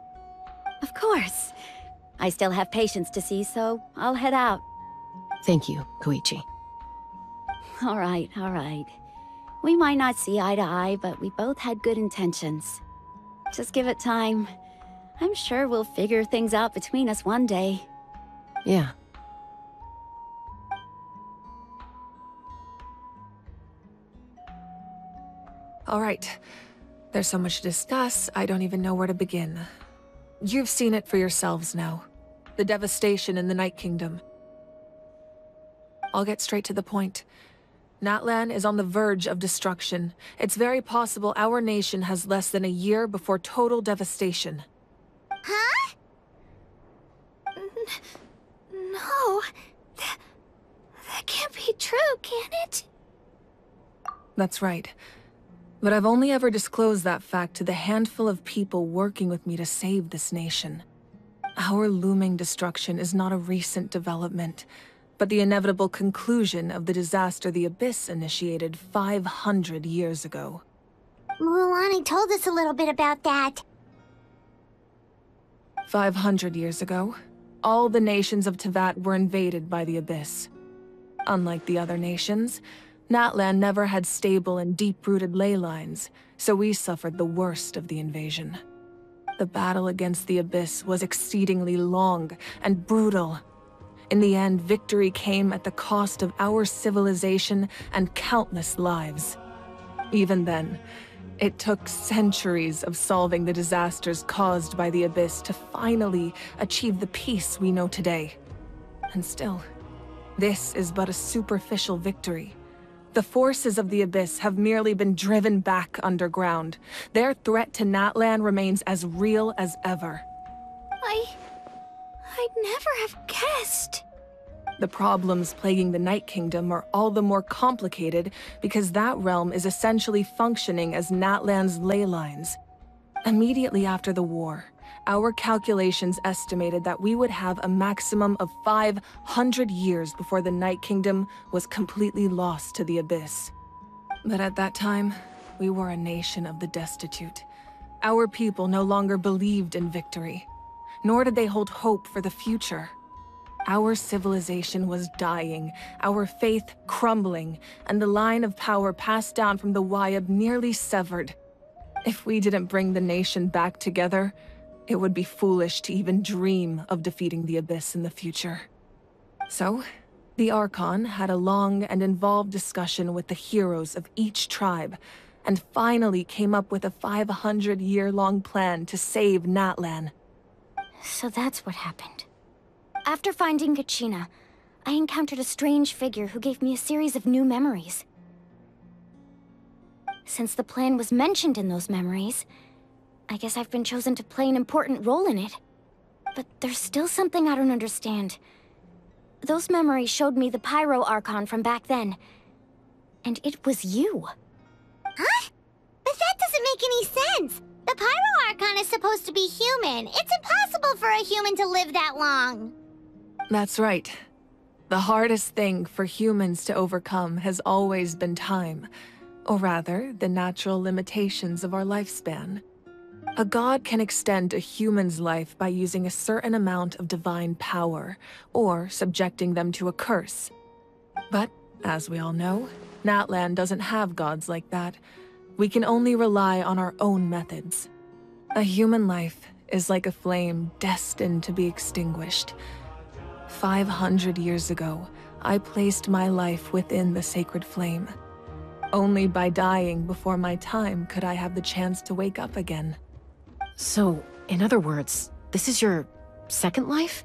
Of course. I still have patients to see, so I'll head out. Thank you, Koichi. All right, all right. We might not see eye to eye, but we both had good intentions. Just give it time. I'm sure we'll figure things out between us one day. Yeah. All right. There's so much to discuss, I don't even know where to begin. You've seen it for yourselves now. The devastation in the Night Kingdom. I'll get straight to the point. Natlan is on the verge of destruction. It's very possible our nation has less than a year before total devastation. Huh? No. That can't be true, can it? That's right. But I've only ever disclosed that fact to the handful of people working with me to save this nation. Our looming destruction is not a recent development, but the inevitable conclusion of the disaster the Abyss initiated 500 years ago. Mualani told us a little bit about that. 500 years ago, all the nations of Teyvat were invaded by the Abyss. Unlike the other nations, Natlan never had stable and deep-rooted ley lines, so we suffered the worst of the invasion. The battle against the Abyss was exceedingly long and brutal. In the end, victory came at the cost of our civilization and countless lives. Even then, it took centuries of solving the disasters caused by the Abyss to finally achieve the peace we know today. And still, this is but a superficial victory. The forces of the Abyss have merely been driven back underground. Their threat to Natlan remains as real as ever. I'd never have guessed. The problems plaguing the Night Kingdom are all the more complicated because that realm is essentially functioning as Natlan's ley lines. Immediately after the war, our calculations estimated that we would have a maximum of 500 years before the Night Kingdom was completely lost to the Abyss. But at that time, we were a nation of the destitute. Our people no longer believed in victory, nor did they hold hope for the future. Our civilization was dying, our faith crumbling, and the line of power passed down from the Wayab nearly severed. If we didn't bring the nation back together, it would be foolish to even dream of defeating the Abyss in the future. So, the Archon had a long and involved discussion with the heroes of each tribe, and finally came up with a 500-year-long plan to save Natlan. So that's what happened. After finding Kachina, I encountered a strange figure who gave me a series of new memories. Since the plan was mentioned in those memories, I guess I've been chosen to play an important role in it. But there's still something I don't understand. Those memories showed me the Pyro Archon from back then. And it was you. Huh? But that doesn't make any sense. The Pyro Archon is supposed to be human. It's impossible for a human to live that long. That's right. The hardest thing for humans to overcome has always been time. Or rather, the natural limitations of our lifespan. A god can extend a human's life by using a certain amount of divine power, or subjecting them to a curse. But, as we all know, Natlan doesn't have gods like that. We can only rely on our own methods. A human life is like a flame destined to be extinguished. 500 years ago, I placed my life within the sacred flame. Only by dying before my time could I have the chance to wake up again. So, in other words, this is your second life?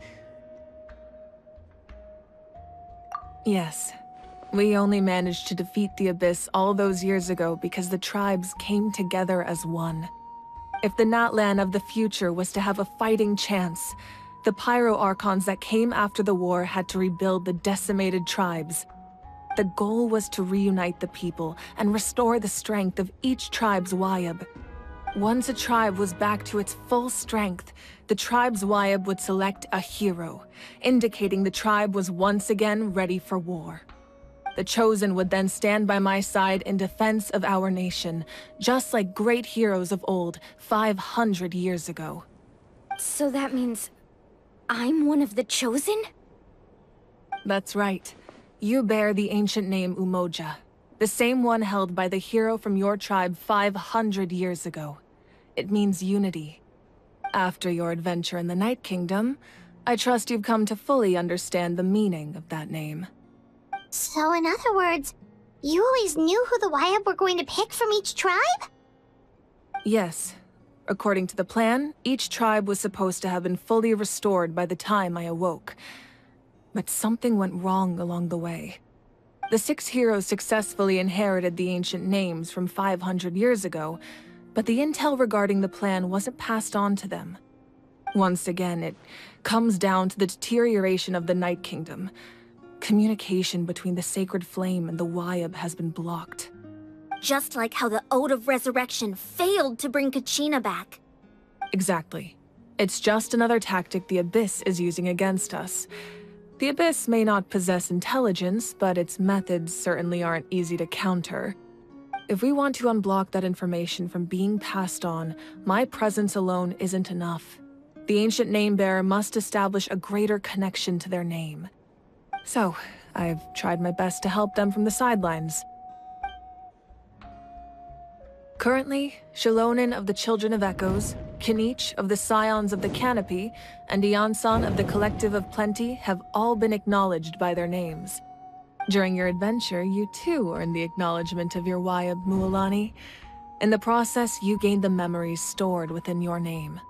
Yes. We only managed to defeat the Abyss all those years ago because the tribes came together as one. If the Natlan of the future was to have a fighting chance, the Pyro Archons that came after the war had to rebuild the decimated tribes. The goal was to reunite the people and restore the strength of each tribe's Wayab. Once a tribe was back to its full strength, the tribe's Wayab would select a hero, indicating the tribe was once again ready for war. The Chosen would then stand by my side in defense of our nation, just like great heroes of old 500 years ago. So that means I'm one of the Chosen? That's right. You bear the ancient name Umoja, the same one held by the hero from your tribe 500 years ago. It means unity. After your adventure in the Night Kingdom, I trust you've come to fully understand the meaning of that name. So in other words, you always knew who the Wayab were going to pick from each tribe? Yes. According to the plan, each tribe was supposed to have been fully restored by the time I awoke. But something went wrong along the way. The 6 heroes successfully inherited the ancient names from 500 years ago, but the intel regarding the plan wasn't passed on to them. Once again, it comes down to the deterioration of the Night Kingdom. Communication between the Sacred Flame and the Wayab has been blocked. Just like how the Ode of Resurrection failed to bring Kachina back. Exactly. It's just another tactic the Abyss is using against us. The Abyss may not possess intelligence, but its methods certainly aren't easy to counter. If we want to unblock that information from being passed on, my presence alone isn't enough. The ancient name-bearer must establish a greater connection to their name. So, I've tried my best to help them from the sidelines. Currently, Shilonin of the Children of Echoes, Kinich of the Scions of the Canopy, and Iansan of the Collective of Plenty have all been acknowledged by their names. During your adventure, you too earned the acknowledgement of your Wayab Mualani. In the process, you gained the memories stored within your name.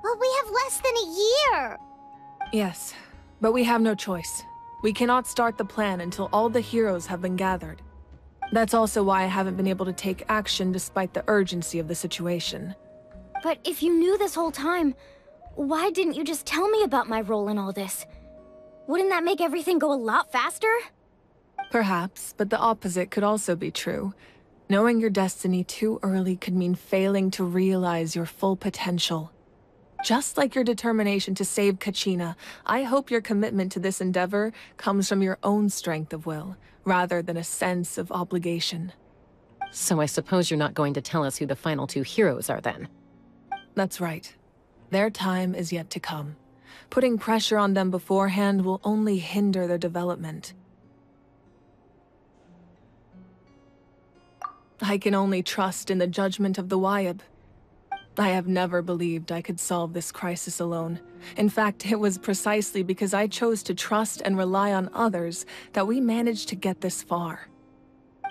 But we have less than a year! Yes, but we have no choice. We cannot start the plan until all the heroes have been gathered. That's also why I haven't been able to take action despite the urgency of the situation. But if you knew this whole time, why didn't you just tell me about my role in all this? Wouldn't that make everything go a lot faster? Perhaps, but the opposite could also be true. Knowing your destiny too early could mean failing to realize your full potential. Just like your determination to save Kachina, I hope your commitment to this endeavor comes from your own strength of will, rather than a sense of obligation. So I suppose you're not going to tell us who the final two heroes are then? That's right. Their time is yet to come. Putting pressure on them beforehand will only hinder their development. I can only trust in the judgment of the Wayab. I have never believed I could solve this crisis alone. In fact, it was precisely because I chose to trust and rely on others that we managed to get this far.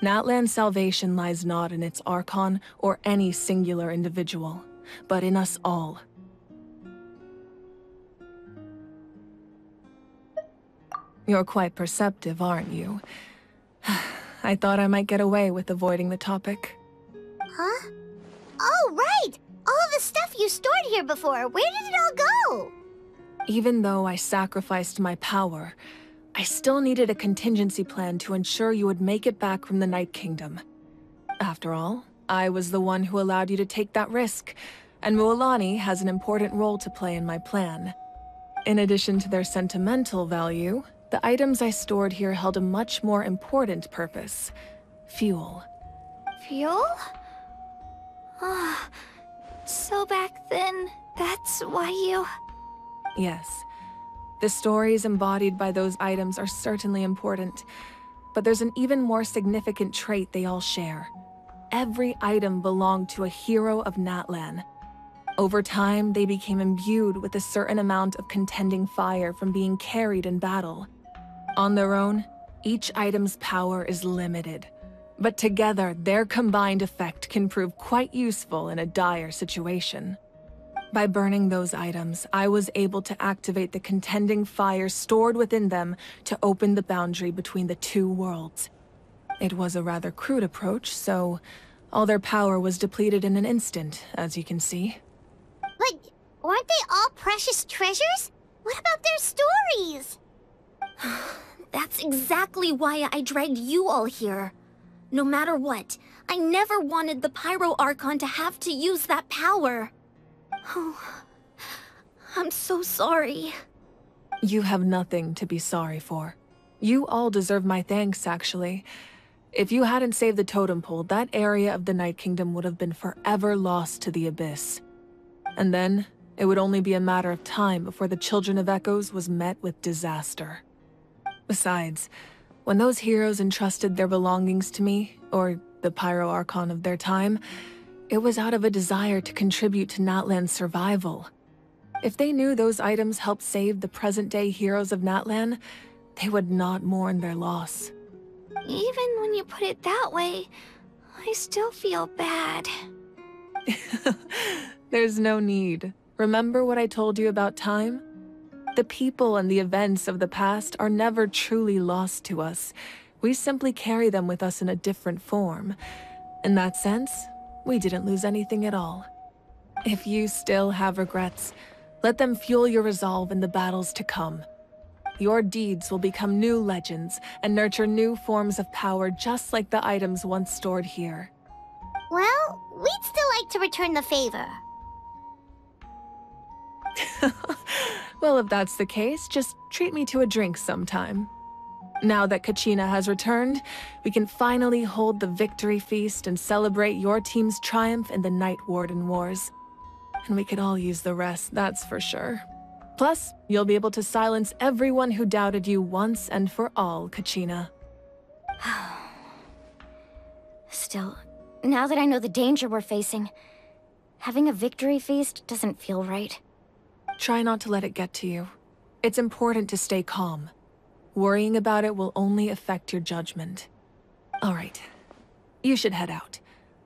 Natlan's salvation lies not in its Archon or any singular individual, but in us all. You're quite perceptive, aren't you? I thought I might get away with avoiding the topic. Huh? Oh, right! All of the stuff you stored here before, where did it all go? Even though I sacrificed my power, I still needed a contingency plan to ensure you would make it back from the Night Kingdom. After all, I was the one who allowed you to take that risk, and Mualani has an important role to play in my plan. In addition to their sentimental value, the items I stored here held a much more important purpose: fuel. Fuel? Ah, so back then, that's why you... Yes. The stories embodied by those items are certainly important, but there's an even more significant trait they all share. Every item belonged to a hero of Natlan. Over time, they became imbued with a certain amount of contending fire from being carried in battle. On their own, each item's power is limited, but together, their combined effect can prove quite useful in a dire situation. By burning those items, I was able to activate the contending fire stored within them to open the boundary between the two worlds. It was a rather crude approach, so all their power was depleted in an instant, as you can see. But weren't they all precious treasures? What about their stories? That's exactly why I dragged you all here. No matter what, I never wanted the Pyro Archon to have to use that power. Oh, I'm so sorry. You have nothing to be sorry for. You all deserve my thanks, actually. If you hadn't saved the totem pole, that area of the Night Kingdom would have been forever lost to the Abyss. And then, it would only be a matter of time before the Children of Echoes was met with disaster. Besides, when those heroes entrusted their belongings to me, or the Pyro Archon of their time, it was out of a desire to contribute to Natlan's survival. If they knew those items helped save the present-day heroes of Natlan, they would not mourn their loss. Even when you put it that way, I still feel bad. There's no need. Remember what I told you about time? The people and the events of the past are never truly lost to us. We simply carry them with us in a different form. In that sense, we didn't lose anything at all. If you still have regrets, let them fuel your resolve in the battles to come. Your deeds will become new legends and nurture new forms of power just like the items once stored here. Well, we'd still like to return the favor. Well, if that's the case, just treat me to a drink sometime. Now that Kachina has returned, we can finally hold the victory feast and celebrate your team's triumph in the Night Warden Wars. And we could all use the rest, that's for sure. Plus, you'll be able to silence everyone who doubted you once and for all, Kachina. Still, now that I know the danger we're facing, having a victory feast doesn't feel right. Try not to let it get to you. It's important to stay calm. Worrying about it will only affect your judgment. All right. You should head out.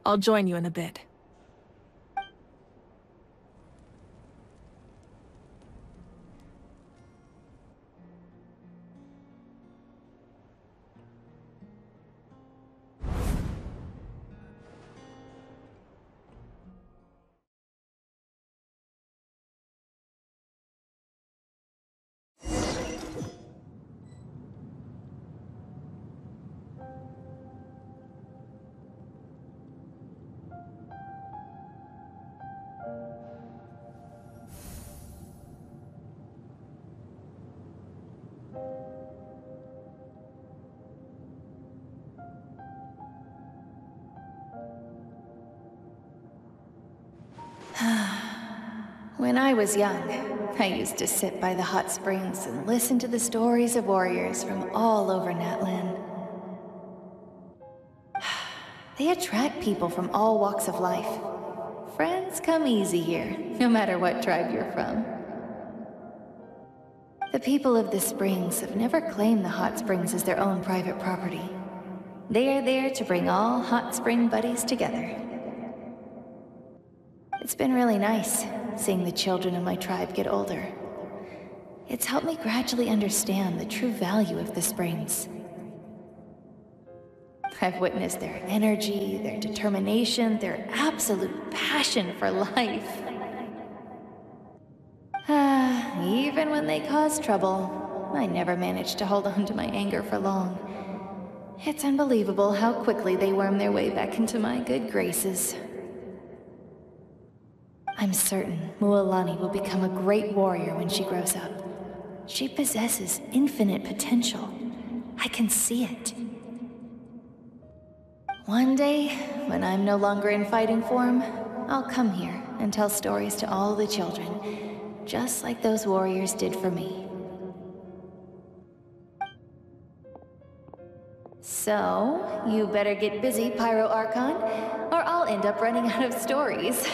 I'll join you in a bit. When I was young, I used to sit by the hot springs and listen to the stories of warriors from all over Natlan. They attract people from all walks of life. Friends come easy here, no matter what tribe you're from. The people of the springs have never claimed the hot springs as their own private property. They are there to bring all hot spring buddies together. It's been really nice, seeing the children of my tribe get older. It's helped me gradually understand the true value of the springs. I've witnessed their energy, their determination, their absolute passion for life. Even when they cause trouble, I never managed to hold on to my anger for long. It's unbelievable how quickly they worm their way back into my good graces. I'm certain Mualani will become a great warrior when she grows up. She possesses infinite potential. I can see it. One day, when I'm no longer in fighting form, I'll come here and tell stories to all the children, just like those warriors did for me. So, you better get busy, Pyro Archon, or I'll end up running out of stories.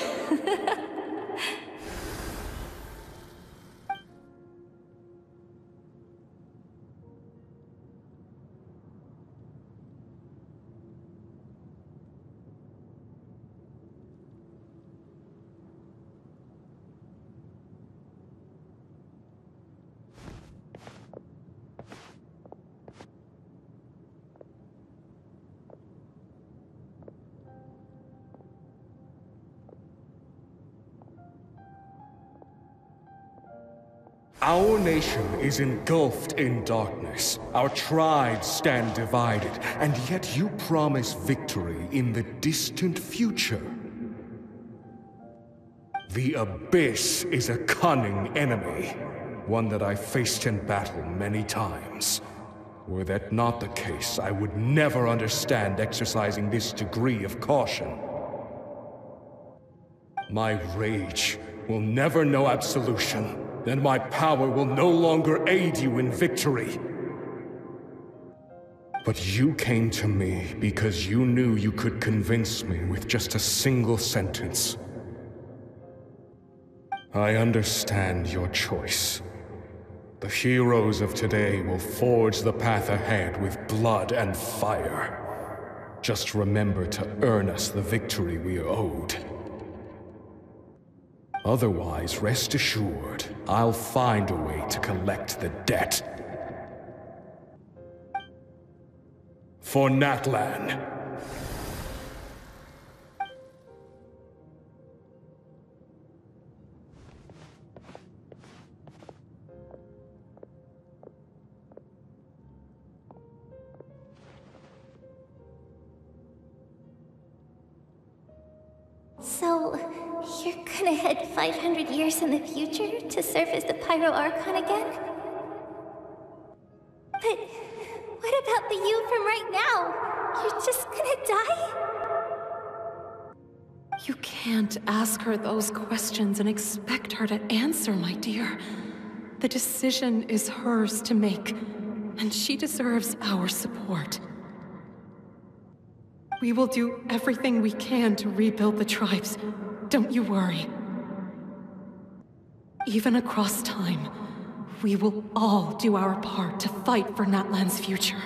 Our nation is engulfed in darkness. Our tribes stand divided, and yet you promise victory in the distant future. The Abyss is a cunning enemy, one that I faced in battle many times. Were that not the case, I would never understand exercising this degree of caution. My rage will never know absolution. Then my power will no longer aid you in victory. But you came to me because you knew you could convince me with just a single sentence. I understand your choice. The heroes of today will forge the path ahead with blood and fire. Just remember to earn us the victory we are owed. Otherwise, rest assured, I'll find a way to collect the debt. For Natlan. So, you're gonna head 500 years in the future to serve as the Pyro Archon again? But what about the you from right now? You're just gonna die? You can't ask her those questions and expect her to answer, my dear. The decision is hers to make, and she deserves our support. We will do everything we can to rebuild the tribes. Don't you worry. Even across time, we will all do our part to fight for Natlan's future.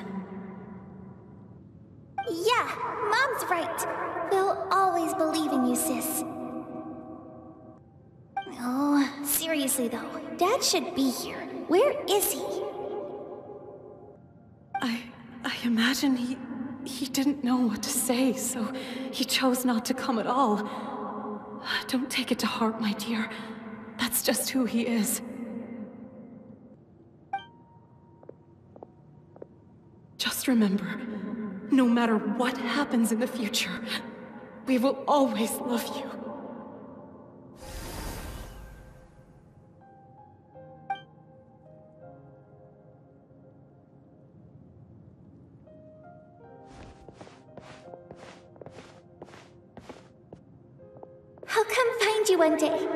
Yeah, Mom's right. We'll always believe in you, sis. Oh, seriously though, Dad should be here. Where is he? I imagine he didn't know what to say, so he chose not to come at all. Don't take it to heart, my dear. That's just who he is. Just remember, no matter what happens in the future, we will always love you. I'll come find you one day.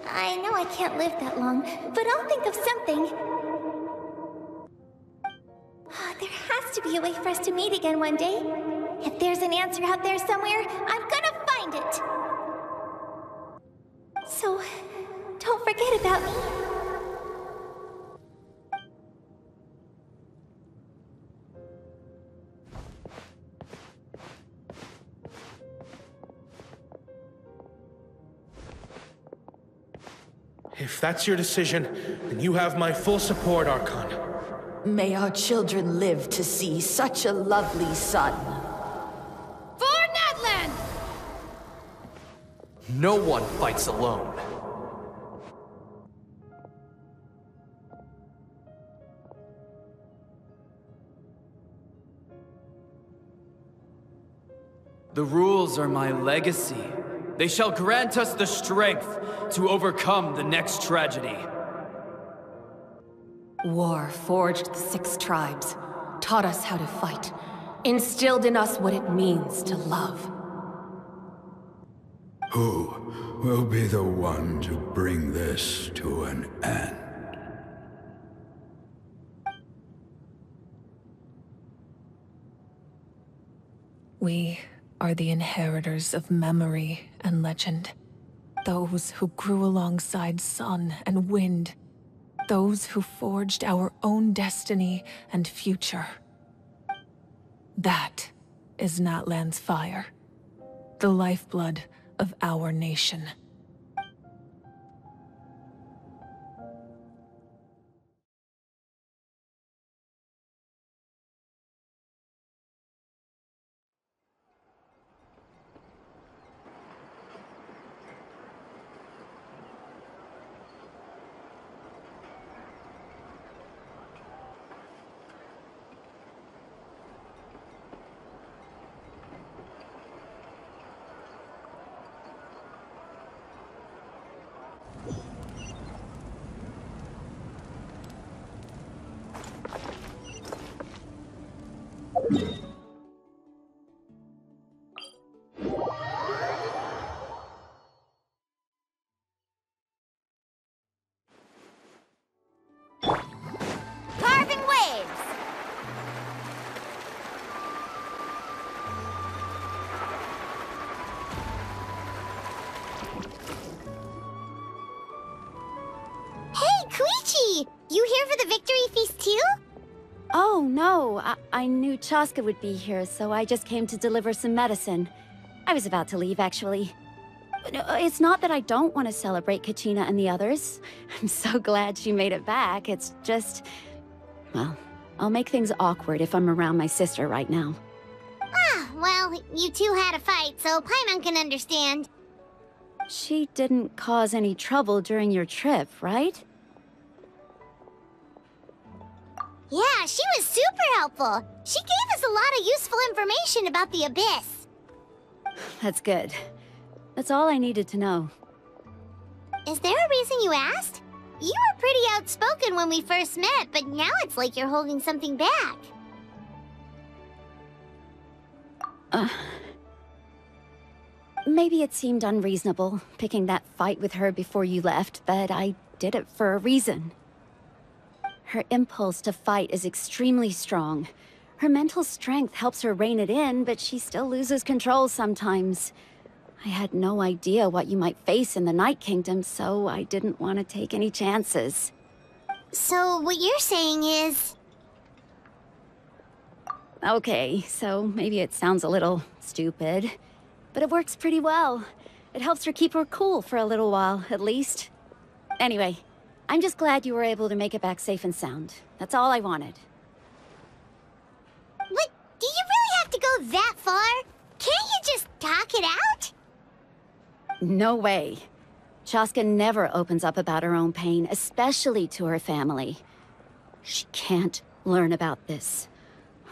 I know I can't live that long, but I'll think of something. There has to be a way for us to meet again one day. If there's an answer out there somewhere, I'm gonna find it. So, don't forget about me. If that's your decision, then you have my full support, Archon. May our children live to see such a lovely son. For Natlan! No one fights alone. The rules are my legacy. They shall grant us the strength to overcome the next tragedy. War forged the 6 tribes, taught us how to fight, instilled in us what it means to love. Who will be the one to bring this to an end? We are the inheritors of memory and legend. Those who grew alongside sun and wind. Those who forged our own destiny and future. That is Natlan's fire. The lifeblood of our nation. Carving waves! Hey, Koichi! You here for the victory feast too? Oh, no. I knew Chaska would be here, so I just came to deliver some medicine. I was about to leave, actually. No, it's not that I don't want to celebrate Kachina and the others. I'm so glad she made it back. It's just... well, I'll make things awkward if I'm around my sister right now. Ah, well, you two had a fight, so Paimon can understand. She didn't cause any trouble during your trip, right? Yeah, she was super helpful. She gave us a lot of useful information about the Abyss. That's good. That's all I needed to know. Is there a reason you asked? You were pretty outspoken when we first met, but now it's like you're holding something back. Maybe it seemed unreasonable, picking that fight with her before you left, but I did it for a reason. Her impulse to fight is extremely strong. Her mental strength helps her rein it in, but she still loses control sometimes. I had no idea what you might face in the Night Kingdom, so I didn't want to take any chances. So what you're saying is... Okay, so maybe it sounds a little stupid, but it works pretty well. It helps her keep her cool for a little while, at least. Anyway, I'm just glad you were able to make it back safe and sound. That's all I wanted. What? Do you really have to go that far? Can't you just talk it out? No way. Chaska never opens up about her own pain, especially to her family. She can't learn about this,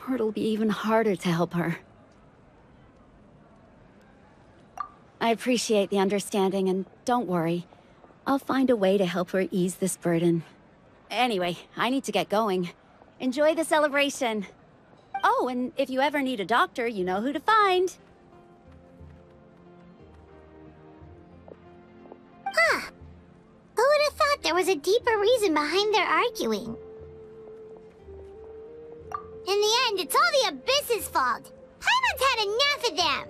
or it'll be even harder to help her. I appreciate the understanding, and don't worry. I'll find a way to help her ease this burden. Anyway, I need to get going. Enjoy the celebration. Oh, and if you ever need a doctor, you know who to find. Huh. Who would have thought there was a deeper reason behind their arguing? In the end, it's all the Abyss's fault. Paimon's had enough of them.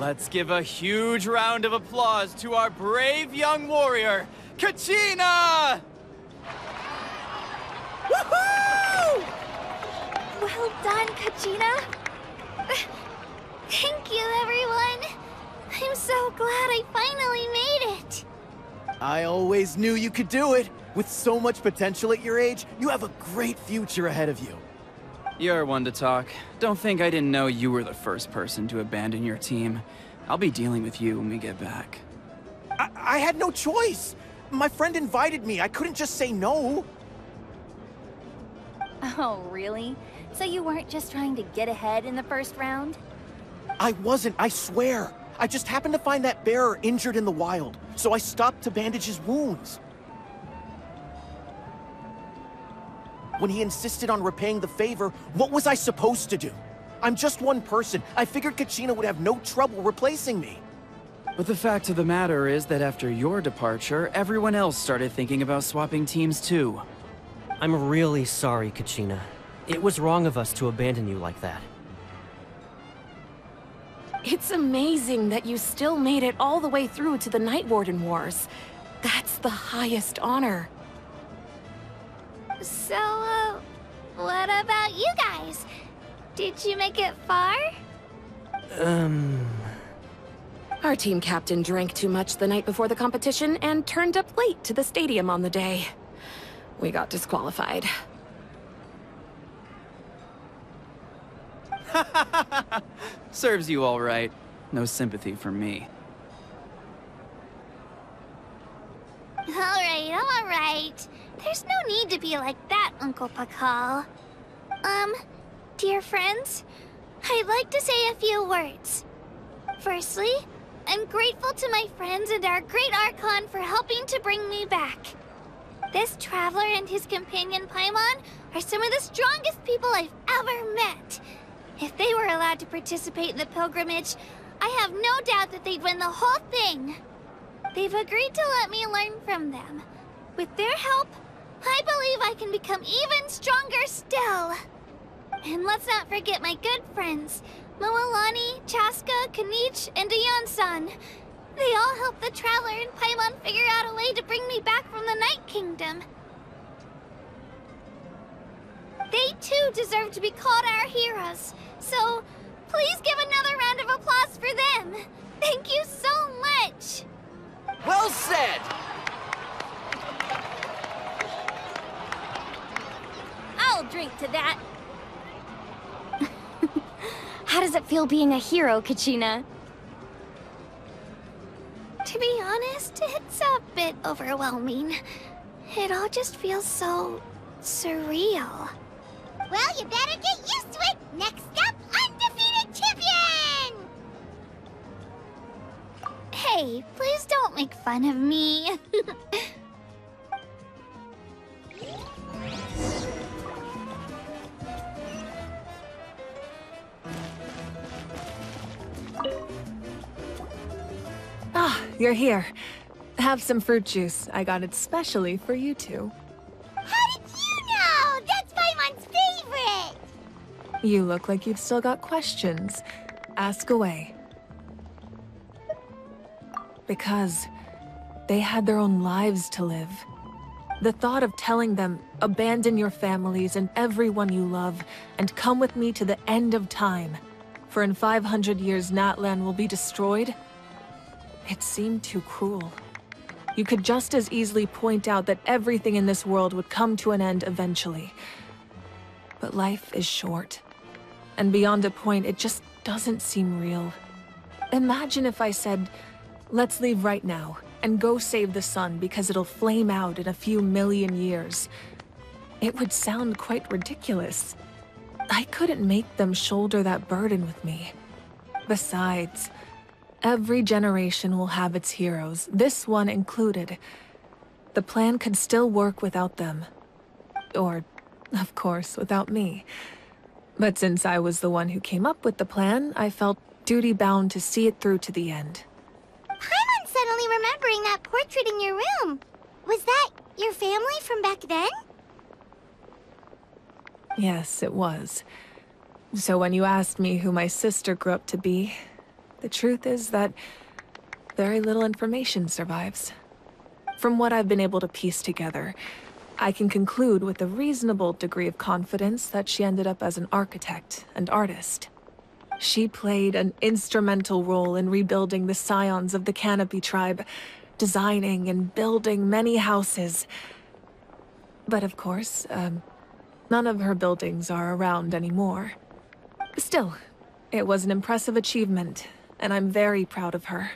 Let's give a huge round of applause to our brave young warrior, Kachina! Woohoo! Well done, Kachina. Thank you, everyone. I'm so glad I finally made it. I always knew you could do it. With so much potential at your age, you have a great future ahead of you. You're one to talk. Don't think I didn't know you were the first person to abandon your team. I'll be dealing with you when we get back. I had no choice. My friend invited me. I couldn't just say no. Oh, really? So you weren't just trying to get ahead in the first round? I wasn't, I swear. I just happened to find that bearer injured in the wild, so I stopped to bandage his wounds. When he insisted on repaying the favor, what was I supposed to do? I'm just one person. I figured Kachina would have no trouble replacing me. But the fact of the matter is that after your departure, everyone else started thinking about swapping teams too. I'm really sorry, Kachina. It was wrong of us to abandon you like that. It's amazing that you still made it all the way through to the Night Warden Wars. That's the highest honor. So, what about you guys? Did you make it far? Our team captain drank too much the night before the competition and turned up late to the stadium on the day. We got disqualified. Serves you all right. No sympathy for me. All right. There's no need to be like that, Uncle Pakal. Dear friends, I'd like to say a few words. Firstly, I'm grateful to my friends and our great Archon for helping to bring me back. This traveler and his companion Paimon are some of the strongest people I've ever met. If they were allowed to participate in the pilgrimage, I have no doubt that they'd win the whole thing. They've agreed to let me learn from them. With their help, I believe I can become even stronger still. And let's not forget my good friends, Moalani, Chaska, Kanich, and Ayan-san. They all helped the Traveler and Paimon figure out a way to bring me back from the Night Kingdom. They too deserve to be called our heroes, so please give another round of applause for them. Thank you so much! Well said! I'll drink to that. How does it feel being a hero, Kachina? To be honest, it's a bit overwhelming. It all just feels so surreal. Well, you better get used to it! Next up, undefeated champion! Hey, please don't make fun of me. Ah, you're here. Have some fruit juice. I got it specially for you two. How did you know? That's Paimon's favorite! You look like you've still got questions. Ask away. Because they had their own lives to live. The thought of telling them, abandon your families and everyone you love, and come with me to the end of time, for in 500 years Natlan will be destroyed, it seemed too cruel. You could just as easily point out that everything in this world would come to an end eventually. But life is short. And beyond a point, it just doesn't seem real. Imagine if I said, let's leave right now, and go save the sun because it'll flame out in a few million years. It would sound quite ridiculous. I couldn't make them shoulder that burden with me. Besides, every generation will have its heroes, this one included. The plan could still work without them. Or, of course, without me. But since I was the one who came up with the plan, I felt duty-bound to see it through to the end. Paimon's suddenly remembering that portrait in your room. Was that your family from back then? Yes, it was. So when you asked me who my sister grew up to be, the truth is that very little information survives. From what I've been able to piece together, I can conclude with a reasonable degree of confidence that she ended up as an architect and artist. She played an instrumental role in rebuilding the scions of the Canopy tribe, designing and building many houses. But of course, none of her buildings are around anymore. Still, it was an impressive achievement, and I'm very proud of her.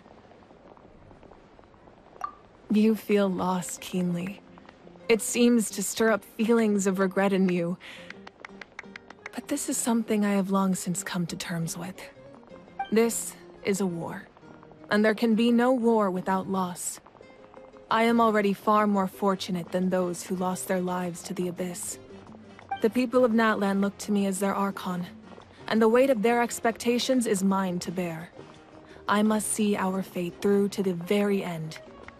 You feel loss keenly. It seems to stir up feelings of regret in you. But this is something I have long since come to terms with. This is a war, and there can be no war without loss. I am already far more fortunate than those who lost their lives to the Abyss. The people of Natlan look to me as their Archon, and the weight of their expectations is mine to bear. I must see our fate through to the very end,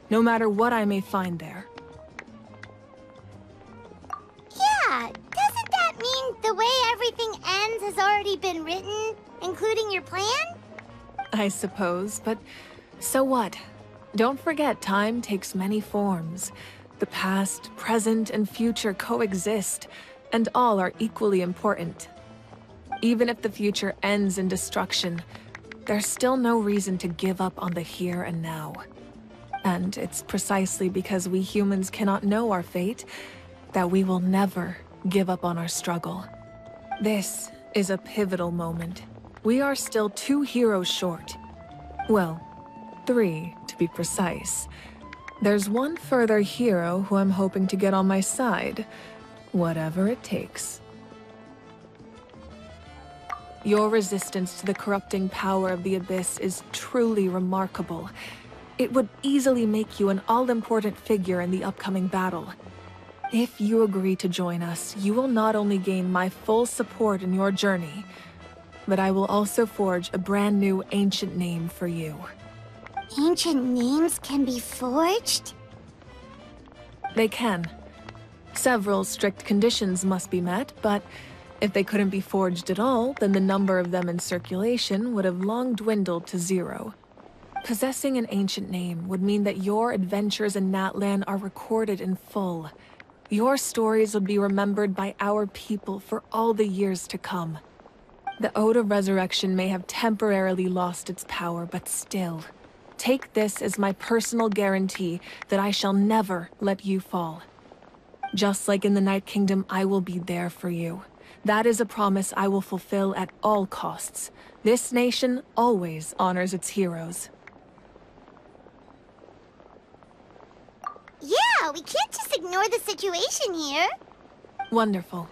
no matter what I may find there. Yeah, doesn't that mean the way everything ends has already been written, including your plan? I suppose, but so what? Don't forget, time takes many forms. The past, present, and future coexist, and all are equally important. Even if the future ends in destruction, there's still no reason to give up on the here and now. And it's precisely because we humans cannot know our fate that we will never give up on our struggle. This is a pivotal moment. We are still 2 heroes short. Well, 3 to be precise. There's one further hero who I'm hoping to get on my side, whatever it takes. Your resistance to the corrupting power of the Abyss is truly remarkable. It would easily make you an all-important figure in the upcoming battle. If you agree to join us, you will not only gain my full support in your journey, but I will also forge a brand new ancient name for you. Ancient names can be forged? They can. Several strict conditions must be met, but if they couldn't be forged at all, then the number of them in circulation would have long dwindled to 0. Possessing an ancient name would mean that your adventures in Natlan are recorded in full. Your stories would be remembered by our people for all the years to come. The Ode of Resurrection may have temporarily lost its power, but still, take this as my personal guarantee that I shall never let you fall. Just like in the Night Kingdom, I will be there for you. That is a promise I will fulfill at all costs. This nation always honors its heroes. Yeah, we can't just ignore the situation here. Wonderful.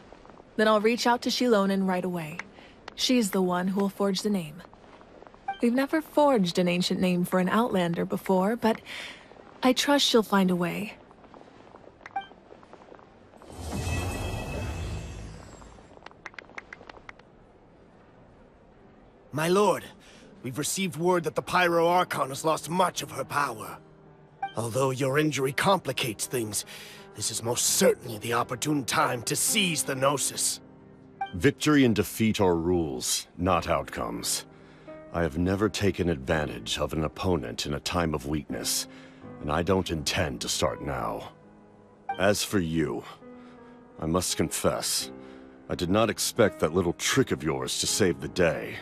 Then I'll reach out to Shilonen right away. She's the one who will forge the name. We've never forged an ancient name for an Outlander before, but I trust she'll find a way. My lord, we've received word that the Pyro Archon has lost much of her power. Although your injury complicates things, this is most certainly the opportune time to seize the Gnosis. Victory and defeat are rules, not outcomes. I have never taken advantage of an opponent in a time of weakness, and I don't intend to start now. As for you, I must confess, I did not expect that little trick of yours to save the day.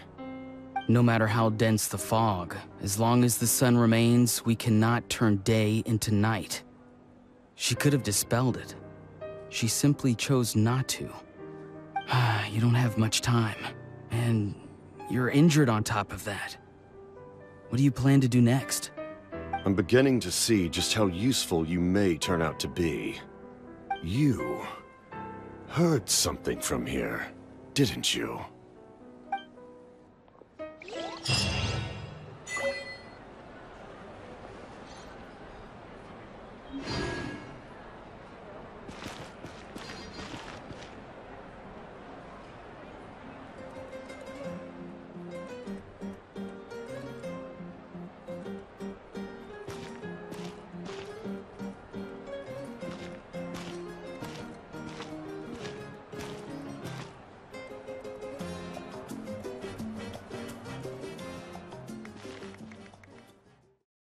No matter how dense the fog, as long as the sun remains, we cannot turn day into night. She could have dispelled it. She simply chose not to. You don't have much time, and you're injured on top of that. What do you plan to do next? I'm beginning to see just how useful you may turn out to be. You heard something from here, didn't you?